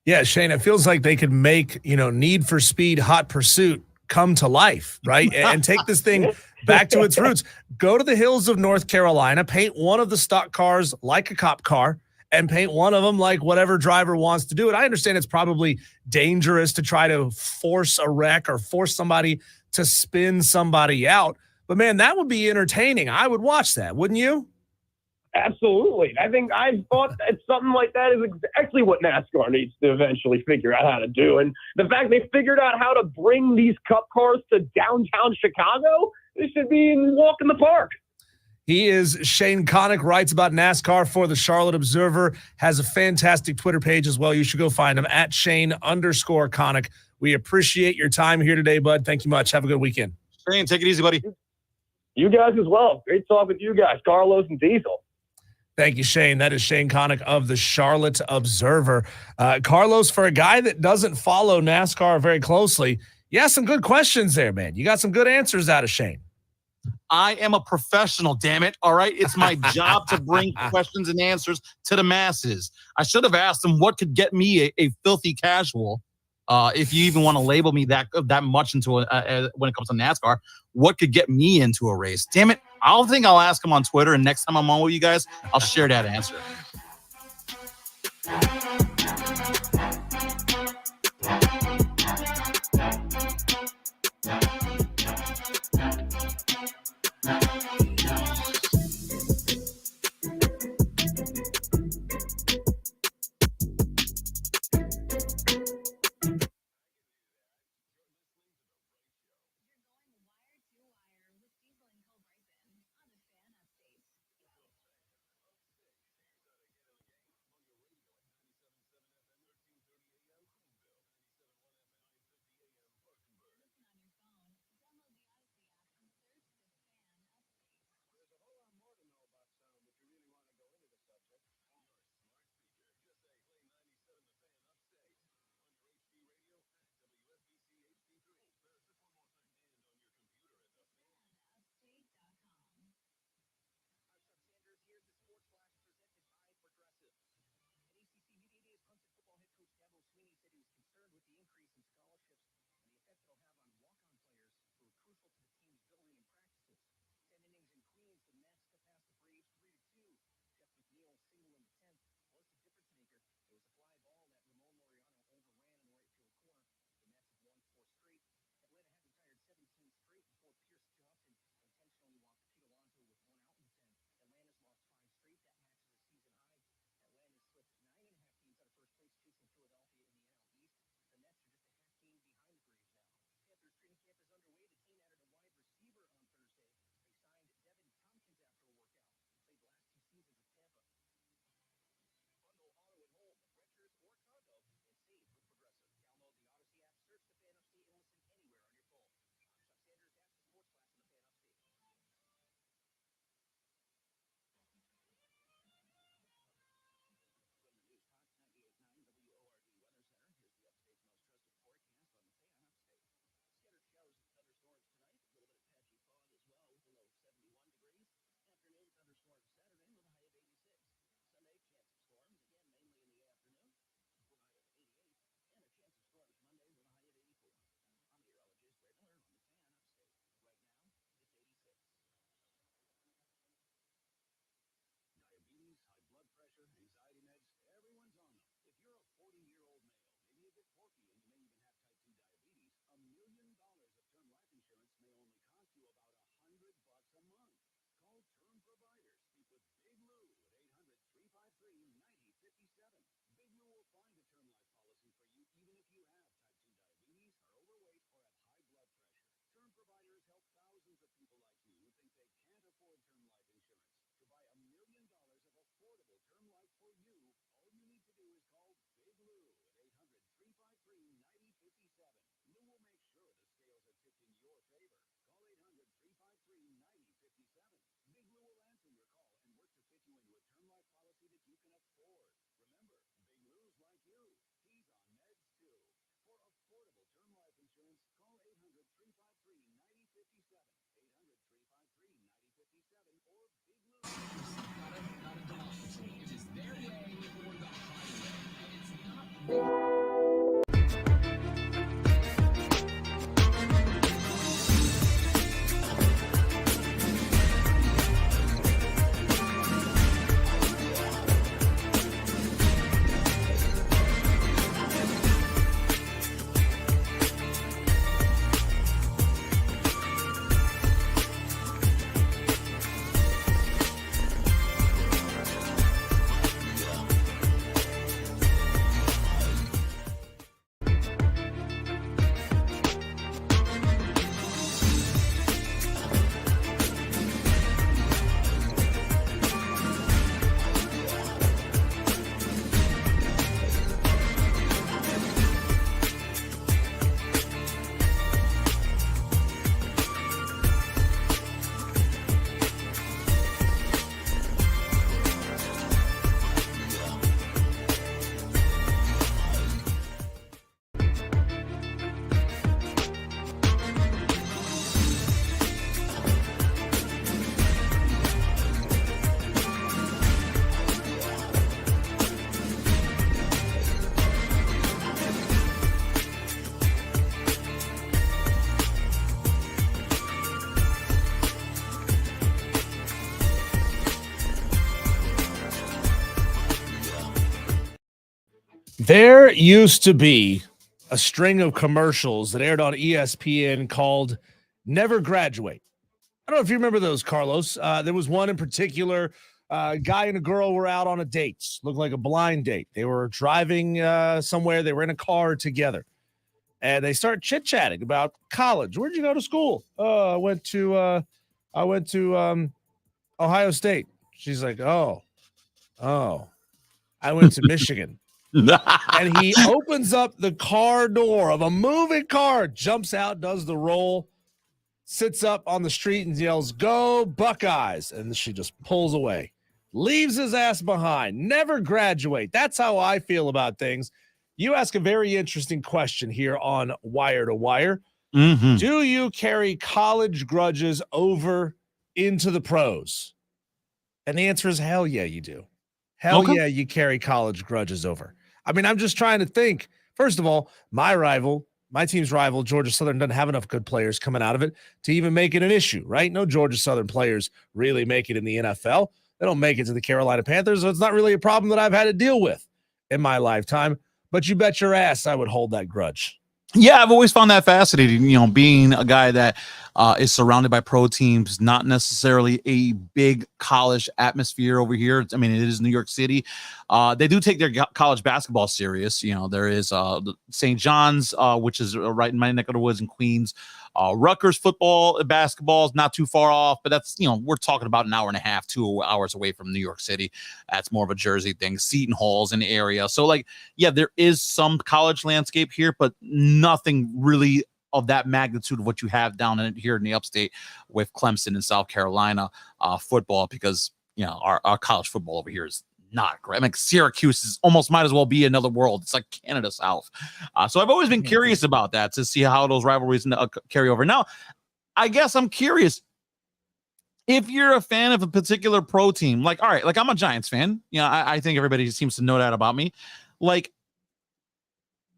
Yeah, Shane, it feels like they could make, Need for Speed Hot Pursuit come to life, right? And take this thing back to its roots. Go to the hills of North Carolina, paint one of the stock cars like a cop car, and paint one of them like whatever driver wants to do it. I understand it's probably dangerous to try to force a wreck or force somebody to spin somebody out. But, man, that would be entertaining. I would watch that, wouldn't you? Absolutely. I thought that something like that is exactly what NASCAR needs to eventually figure out how to do. And the fact they figured out how to bring these cup cars to downtown Chicago, this should be a walk in the park. He is Shane Connick, writes about NASCAR for the Charlotte Observer, has a fantastic Twitter page as well. You should go find him at Shane_Connick. We appreciate your time here today, bud. Thank you much. Have a good weekend. Shane, take it easy, buddy. You guys as well. Great talk with you guys, Carlos and Diesel. Thank you, Shane. That is Shane Connick of the Charlotte Observer. Carlos, for a guy that doesn't follow NASCAR very closely, yeah, some good questions there, man. You got some good answers out of Shane. I am a professional, damn it. All right. It's my job to bring questions and answers to the masses. I should have asked him what could get me a filthy casual. If you even want to label me that much into when it comes to NASCAR, what could get me into a race? Damn it. I'll ask him on Twitter, and next time I'm on with you guys, I'll share that answer. There used to be a string of commercials that aired on ESPN called Never Graduate. I don't know if you remember those, Carlos. There was one in particular. A guy and a girl were out on a date, looked like a blind date. They were driving somewhere. They were in a car together. And they start chit-chatting about college. Where'd you go to school? Oh, I went to Ohio State. She's like, oh, I went to Michigan. And he opens up the car door of a moving car, jumps out, does the roll, sits up on the street and yells, "Go Buckeyes!" And she just pulls away, leaves his ass behind. Never graduate. That's how I feel about things. You ask a very interesting question here on Wire to Wire. Mm-hmm. Do you carry college grudges over into the pros? And the answer is hell yeah, you do. Hell yeah, you carry college grudges over. I mean, I'm just trying to think. First of all, my team's rival, Georgia Southern, doesn't have enough good players coming out of it to even make it an issue, right? No Georgia Southern players really make it in the NFL. They don't make it to the Carolina Panthers, so it's not really a problem that I've had to deal with in my lifetime. But you bet your ass I would hold that grudge. Yeah, I've always found that fascinating, being a guy that is surrounded by pro teams, not necessarily a big college atmosphere over here. I mean, it is New York City. They do take their college basketball serious. There is St. John's, which is right in my neck of the woods in Queens. Rutgers football, basketball is not too far off, but that's, we're talking about an hour and a half, 2 hours away from New York City. That's more of a Jersey thing. Seton Hall's in the area. So there is some college landscape here, but nothing really of that magnitude of what you have down here in the upstate with Clemson and South Carolina football, because, our college football over here is not great. I mean, Syracuse is almost might as well be another world. It's like Canada South. So I've always been curious about that, to see how those rivalries carry over. Now, I guess I'm curious if you're a fan of a particular pro team. All right, I'm a Giants fan. I think everybody seems to know that about me.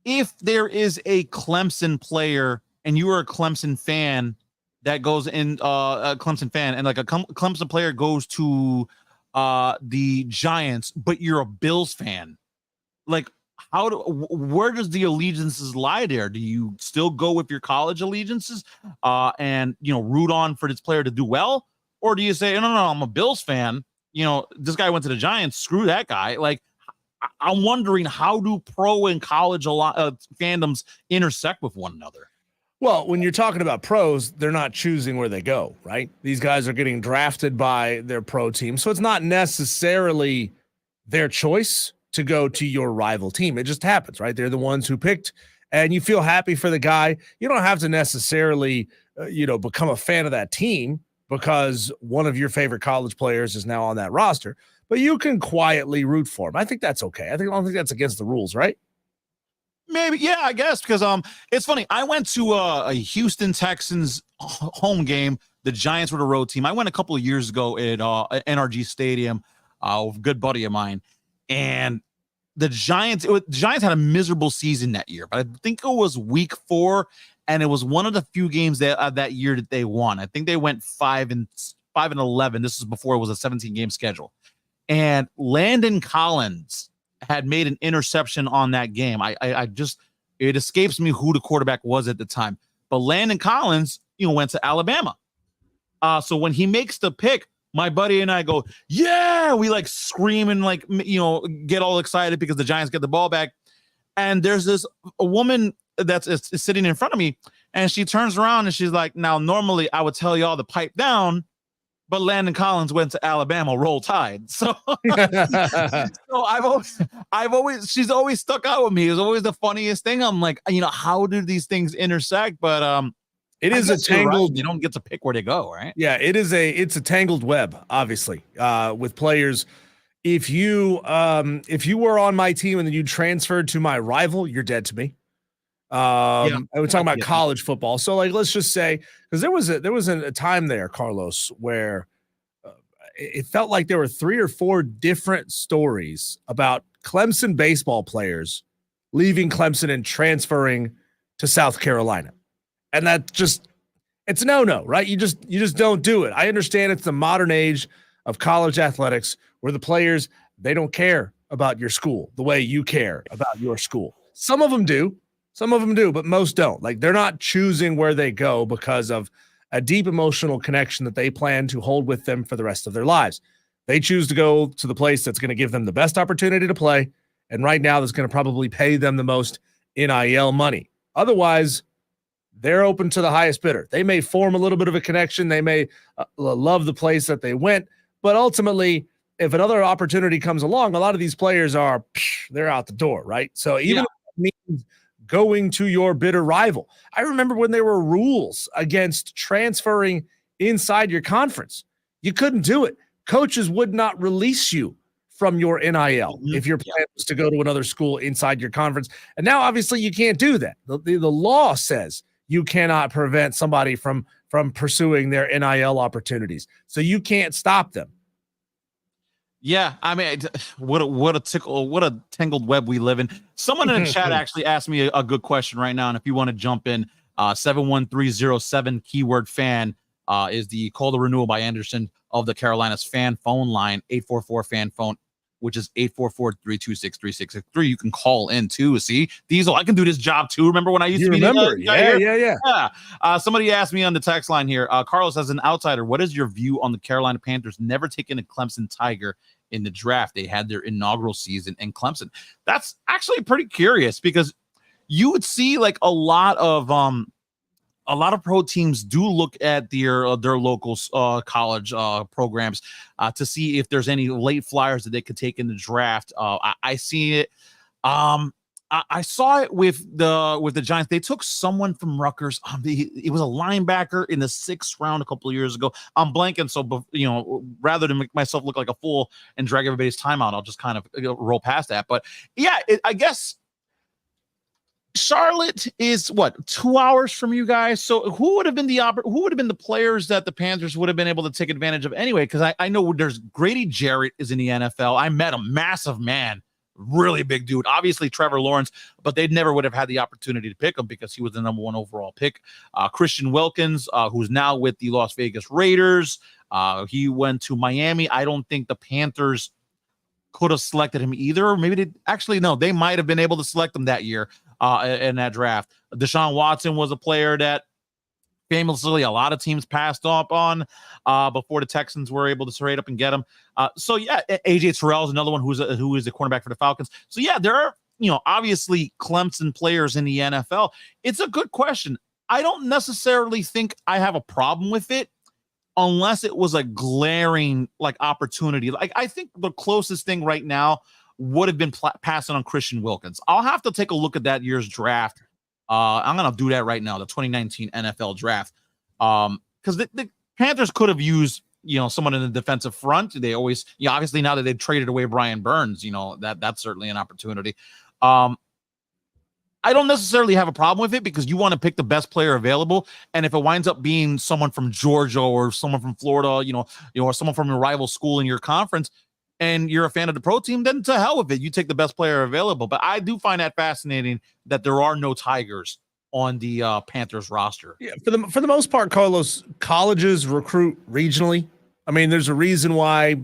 If there is a Clemson player and you are a Clemson fan that goes in a Clemson fan, and a Clemson player goes to the Giants, but you're a Bills fan, where does the allegiances lie there? Do you still go with your college allegiances and root on for this player to do well, or do you say, no, I'm a Bills fan, this guy went to the Giants, screw that guy? I'm wondering, how do pro and college fandoms intersect with one another? Well, when you're talking about pros, they're not choosing where they go, right? These guys are getting drafted by their pro team. So it's not necessarily their choice to go to your rival team. It just happens, right? They're the ones who picked, and you feel happy for the guy. You don't have to necessarily, become a fan of that team because one of your favorite college players is now on that roster, but you can quietly root for him. I think that's okay. I don't think that's against the rules, right? Maybe, yeah, I guess, because it's funny. I went to a Houston Texans home game. The Giants were the road team. I went a couple of years ago at NRG Stadium with a good buddy of mine, and the Giants had a miserable season that year. But I think it was week 4, and it was one of the few games that year that they won. I think they went 5-11. This is before it was a 17-game schedule, and Landon Collins had made an interception on that game. It escapes me who the quarterback was at the time, but Landon Collins, went to Alabama. So when he makes the pick, my buddy and I go, yeah, we like scream and like, get all excited because the Giants get the ball back. And there's a woman that's sitting in front of me, and she turns around and she's like, now, normally I would tell y'all to pipe down, but Landon Collins went to Alabama, roll Tide. So, she's always stuck out with me. It was always the funniest thing. I'm like, how do these things intersect? But it is a tangled. Right. You don't get to pick where they go, right? Yeah, it's a tangled web, obviously, with players. If you were on my team and then you transferred to my rival, you're dead to me. And we're talking about college football. So like, let's just say, because there was a time there, Carlos, where it felt like there were 3 or 4 different stories about Clemson baseball players leaving Clemson and transferring to South Carolina. And that it's a no-no, right? You just don't do it. I understand it's the modern age of college athletics where the players, they don't care about your school the way you care about your school. Some of them do, but most don't. Like, they're not choosing where they go because of a deep emotional connection that they plan to hold with them for the rest of their lives. They choose to go to the place that's going to give them the best opportunity to play, and right now that's going to probably pay them the most NIL money. Otherwise, they're open to the highest bidder. They may form a little bit of a connection. They may love the place that they went, but ultimately, if another opportunity comes along, a lot of these players they're out the door, right? So even if it means going to your bitter rival. I remember when there were rules against transferring inside your conference. You couldn't do it. Coaches would not release you from your NIL if your plan was to go to another school inside your conference. And now, obviously, you can't do that. The law says you cannot prevent somebody from pursuing their NIL opportunities. So you can't stop them. Yeah, I mean, what a tangled web we live in. Someone in the chat actually asked me a good question right now, and if you want to jump in, 71307 keyword fan is the call to renewal by Anderson of the Carolinas fan phone line, 844 fan phone, which is 844-326-3663. You can call in too. See, Diesel, I can do this job too. Remember when I used to be? Yeah. Somebody asked me on the text line here, Carlos, as an outsider, what is your view on the Carolina Panthers never taking a Clemson Tiger in the draft? They had their inaugural season in Clemson. That's actually pretty curious, because you would see like a lot of pro teams do look at their local college programs to see if there's any late flyers that they could take in the draft. I see it. I saw it with the Giants. They took someone from Rutgers. It was a linebacker in the 6th round a couple of years ago. I'm blanking, so rather than make myself look like a fool and drag everybody's time out, I'll just kind of roll past that. But yeah, I guess Charlotte is 2 hours from you guys. So who would have been the players that the Panthers would have been able to take advantage of anyway? Because I know there's Grady Jarrett is in the NFL. I met a massive man, really big dude. Obviously Trevor Lawrence, but they never would have had the opportunity to pick him because he was the number 1 overall pick. Christian Wilkins, who's now with the Las Vegas Raiders. He went to Miami. I don't think the Panthers could have selected him either. Maybe they might have been able to select him that year in that draft. Deshaun Watson was a player that famously a lot of teams passed up on before the Texans were able to straight up and get him. So yeah, AJ Terrell is another one who is the cornerback for the Falcons. So yeah, there are obviously Clemson players in the NFL. It's a good question. I don't necessarily think I have a problem with it, unless it was a glaring opportunity. I think the closest thing right now would have been passing on Christian Wilkins. I'll have to take a look at that year's draft. I'm going to do that right now, the 2019 NFL draft. Because the Panthers could have used, someone in the defensive front. They always, obviously now that they've traded away Brian Burns, that's certainly an opportunity. I don't necessarily have a problem with it because you want to pick the best player available. And if it winds up being someone from Georgia or someone from Florida, or someone from your rival school in your conference, and you're a fan of the pro team, then to hell with it. You take the best player available. But I do find that fascinating that there are no Tigers on the Panthers roster. Yeah, for the most part, Carlos, colleges recruit regionally. I mean, there's a reason why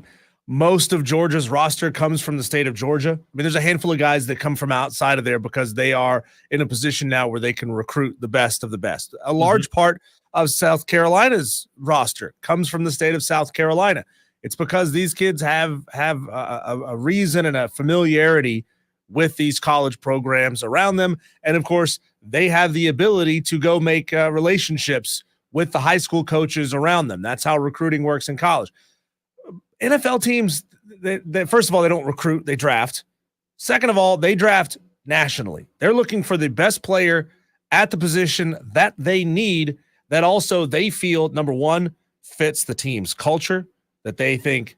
most of Georgia's roster comes from the state of Georgia. I mean, there's a handful of guys that come from outside of there because they are in a position now where they can recruit the best of the best. A large part of South Carolina's roster comes from the state of South Carolina. It's because these kids have a reason and a familiarity with these college programs around them. And of course, they have the ability to go make relationships with the high school coaches around them. That's how recruiting works in college. NFL teams, they first of all, they don't recruit, they draft. Second of all, they draft nationally. They're looking for the best player at the position that they need, that also they feel, number one, fits the team's culture, that they think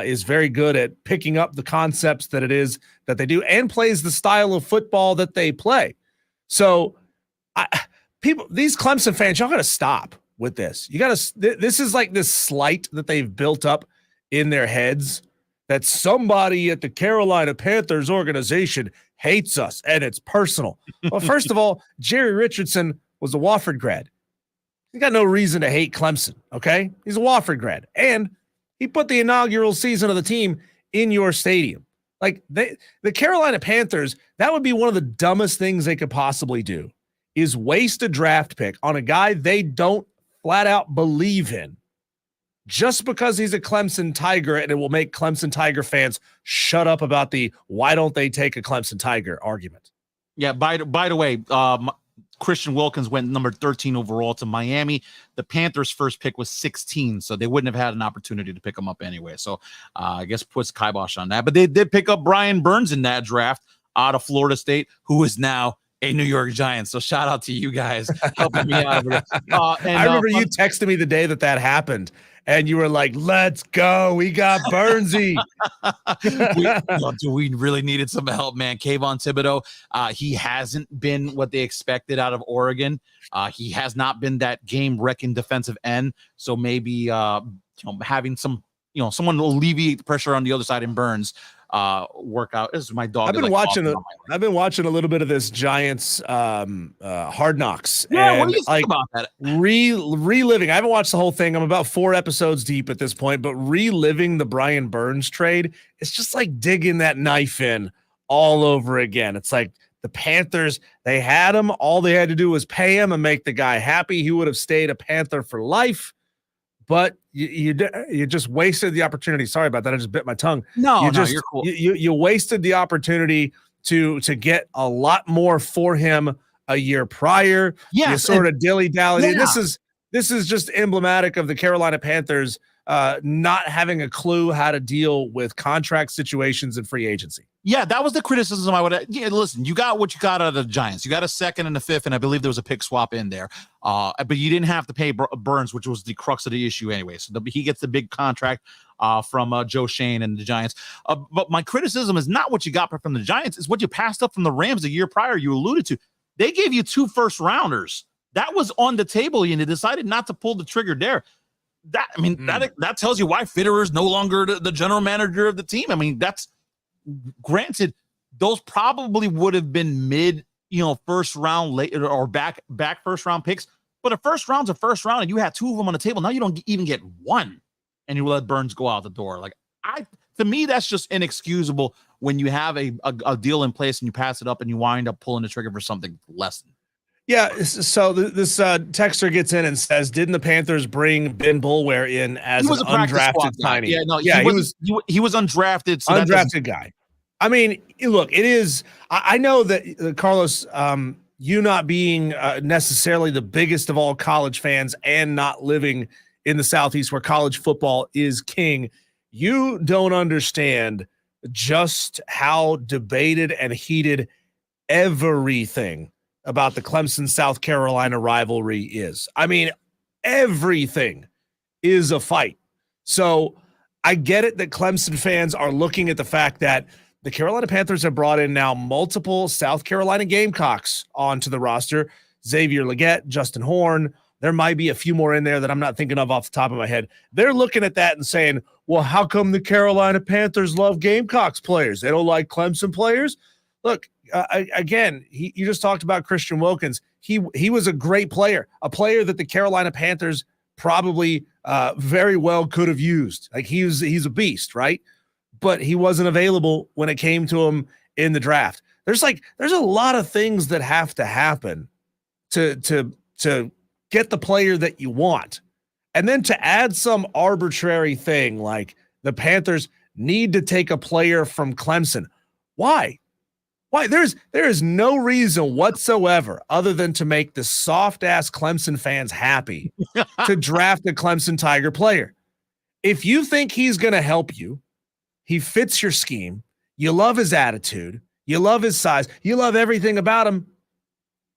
is very good at picking up the concepts that it is that they do, and plays the style of football that they play. So these Clemson fans, y'all got to stop with this. You got to, this is like this slight that they've built up in their heads, that somebody at the Carolina Panthers organization hates us and it's personal. Well, first of all, Jerry Richardson was a Wofford grad. He's got no reason to hate Clemson, okay? He's a Wofford grad. And he put the inaugural season of the team in your stadium. Like, the Carolina Panthers, that would be one of the dumbest things they could possibly do, is waste a draft pick on a guy they don't flat out believe in just because he's a Clemson Tiger, and it will make Clemson Tiger fans shut up about the why don't they take a Clemson Tiger argument. Yeah, by the way, Christian Wilkins went number 13 overall to Miami. The Panthers' first pick was 16, so they wouldn't have had an opportunity to pick him up anyway. So I guess puts kibosh on that. But they did pick up Brian Burns in that draft out of Florida State, who is now a New York Giant. So shout out to you guys helping me out. I remember you texted me the day that happened, and you were like, let's go. We got Burnsy. we really needed some help, man. Kayvon Thibodeau, he hasn't been what they expected out of Oregon. He has not been that game-wrecking defensive end. So maybe having some, someone to alleviate the pressure on the other side in Burns workout. This is my dog. I've been watching a little bit of this Giants Hard Knocks. Yeah, and what do you think about that? Reliving. I haven't watched the whole thing. I'm about 4 episodes deep at this point, but reliving the Brian Burns trade, it's just like digging that knife in all over again. It's like the Panthers, they had him. All they had to do was pay him and make the guy happy. He would have stayed a Panther for life. But you just wasted the opportunity. Sorry about that. I just bit my tongue. No, you're cool. You wasted the opportunity to get a lot more for him a year prior. Yes, you sort of dilly-dallied. Yeah. And this is just emblematic of the Carolina Panthers not having a clue how to deal with contract situations and free agency. Yeah, that was the criticism I would. Yeah, listen, you got what you got out of the Giants. You got a second and a fifth, and I believe there was a pick swap in there. But you didn't have to pay Burns, which was the crux of the issue anyway. So he gets the big contract from Joe Shane and the Giants. But my criticism is not what you got from the Giants; it's what you passed up from the Rams a year prior. You alluded to. They gave you 2 first-rounders. That was on the table, and they decided not to pull the trigger there. That tells you why Fitterer is no longer the general manager of the team. I mean, that's granted, those probably would have been mid, first round late or back first round picks, but a first round's a first round, and you had 2 of them on the table. Now you don't even get 1, and you let Burns go out the door. Like, to me, that's just inexcusable when you have a deal in place and you pass it up and you wind up pulling the trigger for something less than. Yeah, so this texter gets in and says, didn't the Panthers bring Ben Boulware in as an undrafted tiny? Yeah, no, he was undrafted. So undrafted guy. I mean, look, it is. I know that Carlos, you not being necessarily the biggest of all college fans and not living in the Southeast where college football is king, you don't understand just how debated and heated everything about the Clemson South Carolina rivalry is. I mean, everything is a fight. So I get it that Clemson fans are looking at the fact that the Carolina Panthers have brought in now multiple South Carolina Gamecocks onto the roster. Xavier Legette, Justin Horn. There might be a few more in there that I'm not thinking of off the top of my head. They're looking at that and saying, well, how come the Carolina Panthers love Gamecocks players? They don't like Clemson players? Look, again, you just talked about Christian Wilkins. He was a great player, a player that the Carolina Panthers probably very well could have used. Like he's a beast, right? But he wasn't available when it came to him in the draft. There's a lot of things that have to happen to get the player that you want. And then to add some arbitrary thing like the Panthers need to take a player from Clemson. Why? There is no reason whatsoever other than to make the soft-ass Clemson fans happy to draft a Clemson Tiger player. If you think he's going to help you, he fits your scheme, you love his attitude, you love his size, you love everything about him.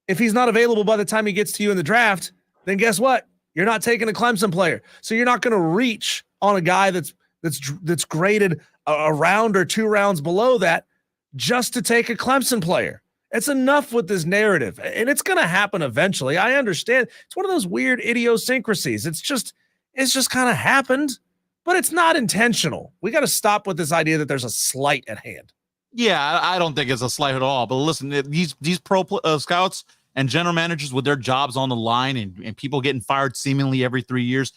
If he's not available by the time he gets to you in the draft, then guess what? You're not taking a Clemson player. So you're not going to reach on a guy that's graded a round or 2 rounds below that just to take a Clemson player. It's enough with this narrative, and it's going to happen eventually. I understand. It's one of those weird idiosyncrasies. It's just kind of happened, but it's not intentional. We got to stop with this idea that there's a slight at hand. Yeah, I don't think it's a slight at all. But listen, these pro scouts and general managers with their jobs on the line and people getting fired seemingly every 3 years,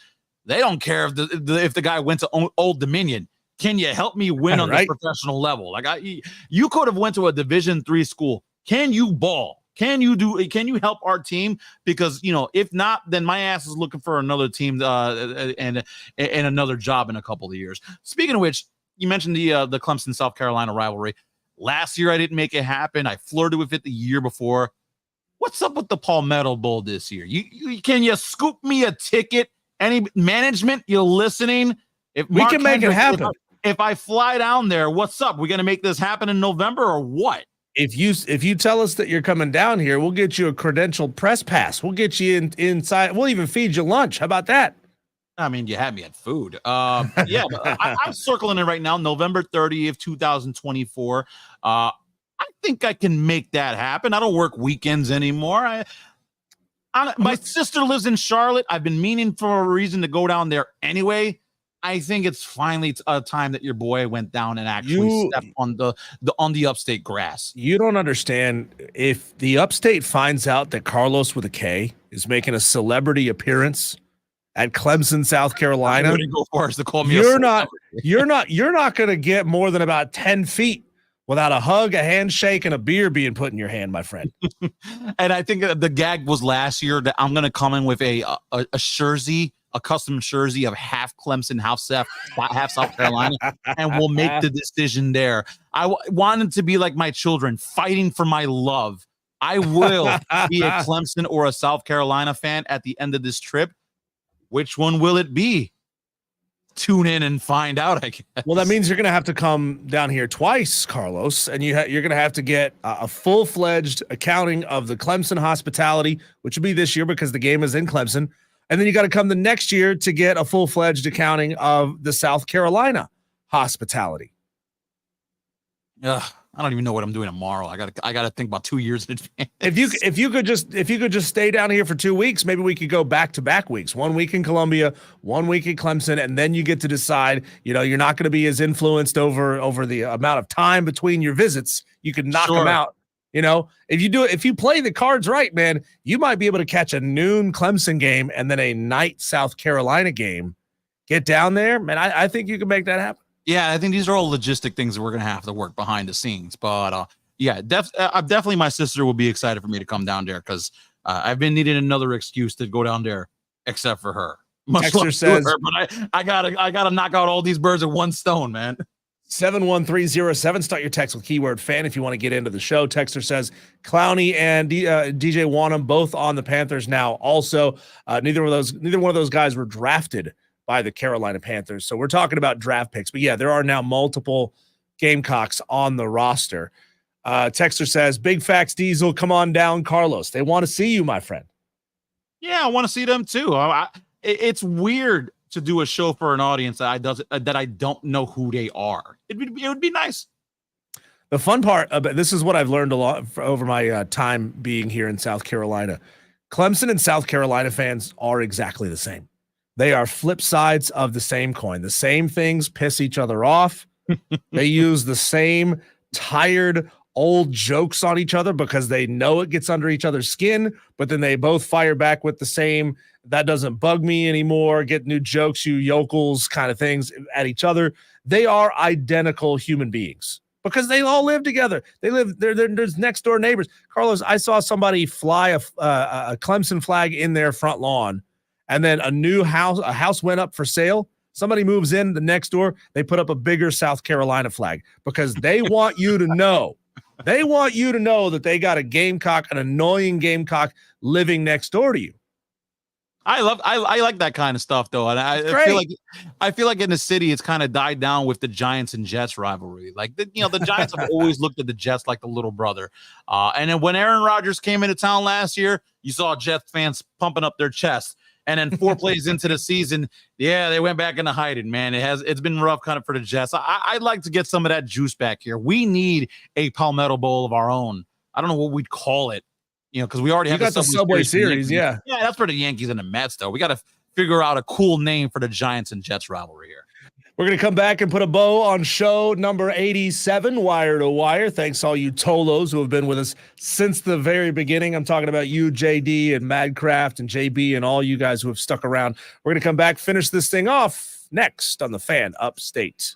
they don't care if the guy went to Old Dominion. Can you help me win on the professional level? Like you could have went to a Division III school. Can you ball? Can you help our team? Because, if not, then my ass is looking for another team and another job in a couple of years. Speaking of which, you mentioned the Clemson South Carolina rivalry. Last year I didn't make it happen. I flirted with it the year before. What's up with the Palmetto Bowl this year? Can you scoop me a ticket? Any management, you listening? If we can make it happen. If I fly down there, what's up? We're going to make this happen in November or what? If you tell us that you're coming down here, we'll get you a credentialed press pass. We'll get you inside. We'll even feed you lunch. How about that? I mean, you had me at food. Yeah, but I'm circling it right now, November 30th, 2024. I think I can make that happen. I don't work weekends anymore. My sister lives in Charlotte. I've been meaning for a reason to go down there anyway. I think it's finally a time that your boy went down and actually stepped on the upstate grass. You don't understand. If the upstate finds out that Carlos with a K is making a celebrity appearance at Clemson, South Carolina, you're not going to get more than about 10 feet without a hug, a handshake, and a beer being put in your hand, my friend. And I think the gag was last year that I'm going to come in with a jersey, a custom jersey of half Clemson, half South Carolina, and we'll make the decision there. I wanted to be like my children, fighting for my love. I will be a Clemson or a South Carolina fan at the end of this trip. Which one will it be? Tune in and find out, I guess. Well, that means you're going to have to come down here twice, Carlos, and you're going to have to get a full-fledged accounting of the Clemson hospitality, which will be this year because the game is in Clemson. And then you got to come the next year to get a full-fledged accounting of the South Carolina hospitality. I don't even know what I'm doing tomorrow. I gotta think about 2 years in advance. If you could just stay down here for 2 weeks, maybe we could go back-to-back weeks. 1 week in Columbia, 1 week in Clemson, and then you get to decide. You're not going to be as influenced over the amount of time between your visits. You could knock them out. If you play the cards right, man, you might be able to catch a noon Clemson game and then a night South Carolina game. Get down there, man. I think you can make that happen. Yeah, I think these are all logistic things that we're going to have to work behind the scenes. But yeah, definitely my sister will be excited for me to come down there because I've been needing another excuse to go down there except for her. Texter says, but I gotta knock out all these birds with one stone, man. 71307. Start your text with keyword fan if you want to get into the show. Texter says Clowney and DJ Wanham both on the Panthers now. Also, neither one of those guys were drafted by the Carolina Panthers. So we're talking about draft picks. But yeah, there are now multiple Gamecocks on the roster. Texter says, Big Facts Diesel, come on down, Carlos. They want to see you, my friend. Yeah, I want to see them too. It's weird to do a show for an audience that I don't know who they are. It would be nice. The fun part about this is what I've learned a lot over my time being here in South Carolina. Clemson and South Carolina fans are exactly the same. They are flip sides of the same coin. The same things piss each other off. They use the same tired old jokes on each other because they know it gets under each other's skin, but then they both fire back with the same, that doesn't bug me anymore, get new jokes, you yokels kind of things at each other. They are identical human beings because they all live together. There's next door neighbors. Carlos, I saw somebody fly a Clemson flag in their front lawn, and then a house went up for sale. Somebody moves in the next door, they put up a bigger South Carolina flag because they want you to know. They want you to know that they got a Gamecock, an annoying Gamecock living next door to you. I like that kind of stuff though, and I feel like in the city it's kind of died down with the Giants and Jets rivalry. Like the Giants have always looked at the Jets like the little brother. And then when Aaron Rodgers came into town last year, you saw Jets fans pumping up their chests. And then 4 plays into the season, yeah, they went back into hiding, man. It's been rough kind of for the Jets. I'd like to get some of that juice back here. We need a Palmetto Bowl of our own. I don't know what we'd call it, because we already have the Subway Series. Yeah, that's for the Yankees and the Mets, though. We got to figure out a cool name for the Giants and Jets rivalry here. We're going to come back and put a bow on show number 87, Wire to Wire. Thanks all you Tolos who have been with us since the very beginning. I'm talking about you, JD, and Madcraft, and JB, and all you guys who have stuck around. We're going to come back, finish this thing off next on the Fan Upstate.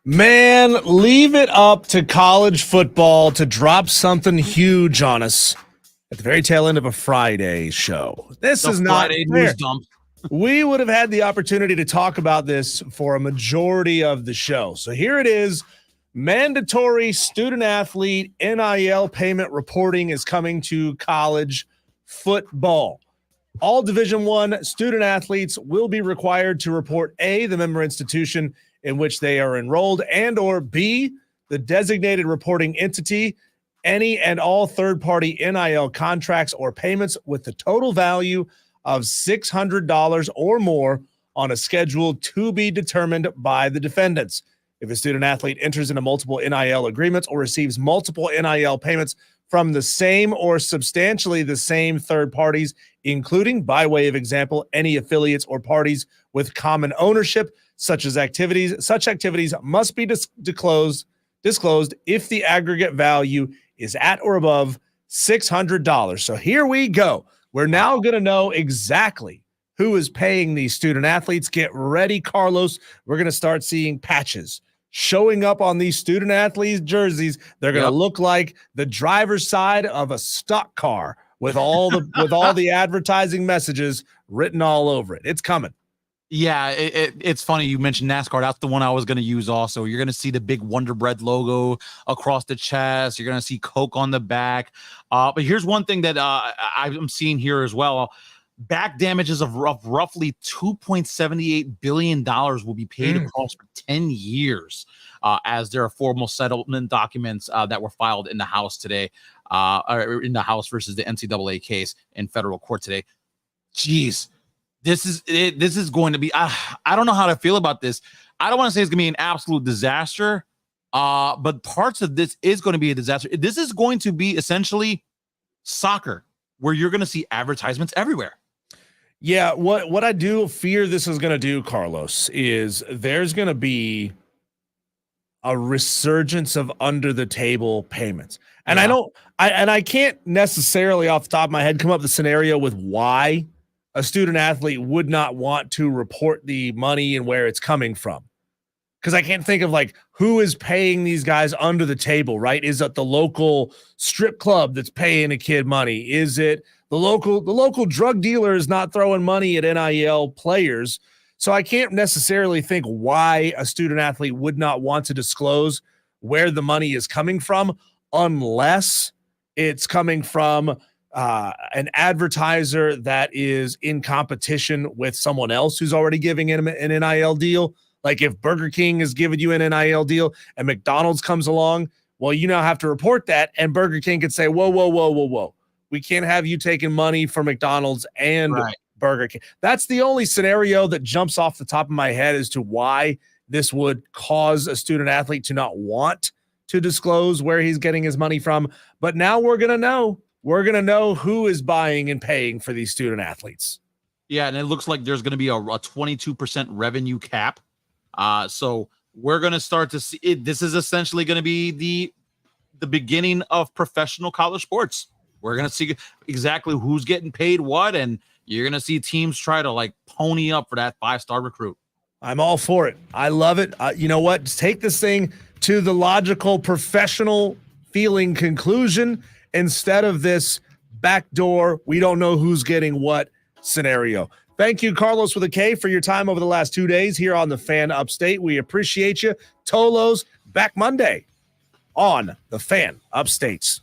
Man, leave it up to college football to drop something huge on us at the very tail end of a Friday show. This is not Friday fair. news dump. We would have had the opportunity to talk about this for a majority of the show. So here it is. Mandatory student athlete NIL payment reporting is coming to college football. All Division I student athletes will be required to report A, the member institution in which they are enrolled, and or B, the designated reporting entity, any and all third-party NIL contracts or payments with the total value of $600 or more on a schedule to be determined by the defendants. If a student athlete enters into multiple NIL agreements or receives multiple NIL payments from the same or substantially the same third parties, including, by way of example, any affiliates or parties with common ownership, such activities must be disclosed if the aggregate value is at or above $600. So here we go. We're now going to know exactly who is paying these student athletes. Get ready, Carlos. We're going to start seeing patches showing up on these student athletes' jerseys. They're going to look like the driver's side of a stock car with all the advertising messages written all over it. It's coming. Yeah, it's funny you mentioned NASCAR. That's the one I was going to use also. You're going to see the big Wonder Bread logo across the chest. You're going to see Coke on the back. But here's one thing that I'm seeing here as well. Back damages of roughly $2.78 billion will be paid across for 10 years as there are formal settlement documents that were filed in the House today, or in the House versus the NCAA case in federal court today. Jeez. This is going to be, I don't know how to feel about this. I don't want to say it's going to be an absolute disaster, but parts of this is going to be a disaster. This is going to be essentially soccer, where you're going to see advertisements everywhere. Yeah, what I do fear this is going to do, Carlos, is there's going to be a resurgence of under-the-table payments. And I can't necessarily off the top of my head come up with a scenario with why a student athlete would not want to report the money and where it's coming from. Because I can't think of like who is paying these guys under the table, right? Is it the local strip club that's paying a kid money? Is it the local drug dealer is not throwing money at NIL players? So I can't necessarily think why a student athlete would not want to disclose where the money is coming from unless it's coming from an advertiser that is in competition with someone else who's already giving him an NIL deal. Like if Burger King is giving you an NIL deal and McDonald's comes along, well, you now have to report that. And Burger King could say, whoa. We can't have you taking money from McDonald's and Burger King. That's the only scenario that jumps off the top of my head as to why this would cause a student athlete to not want to disclose where he's getting his money from. But now we're going to know. We're going to know who is buying and paying for these student athletes. Yeah, and it looks like there's going to be a 22% revenue cap. So we're going to start to see it. This is essentially going to be the beginning of professional college sports. We're going to see exactly who's getting paid what, and you're going to see teams try to like pony up for that 5-star recruit. I'm all for it. I love it. You know what? Just take this thing to the logical professional feeling conclusion instead of this backdoor, we don't know who's getting what scenario. Thank you, Carlos with a K, for your time over the last 2 days here on the Fan Upstate. We appreciate you. Tolos back Monday on the Fan Upstates.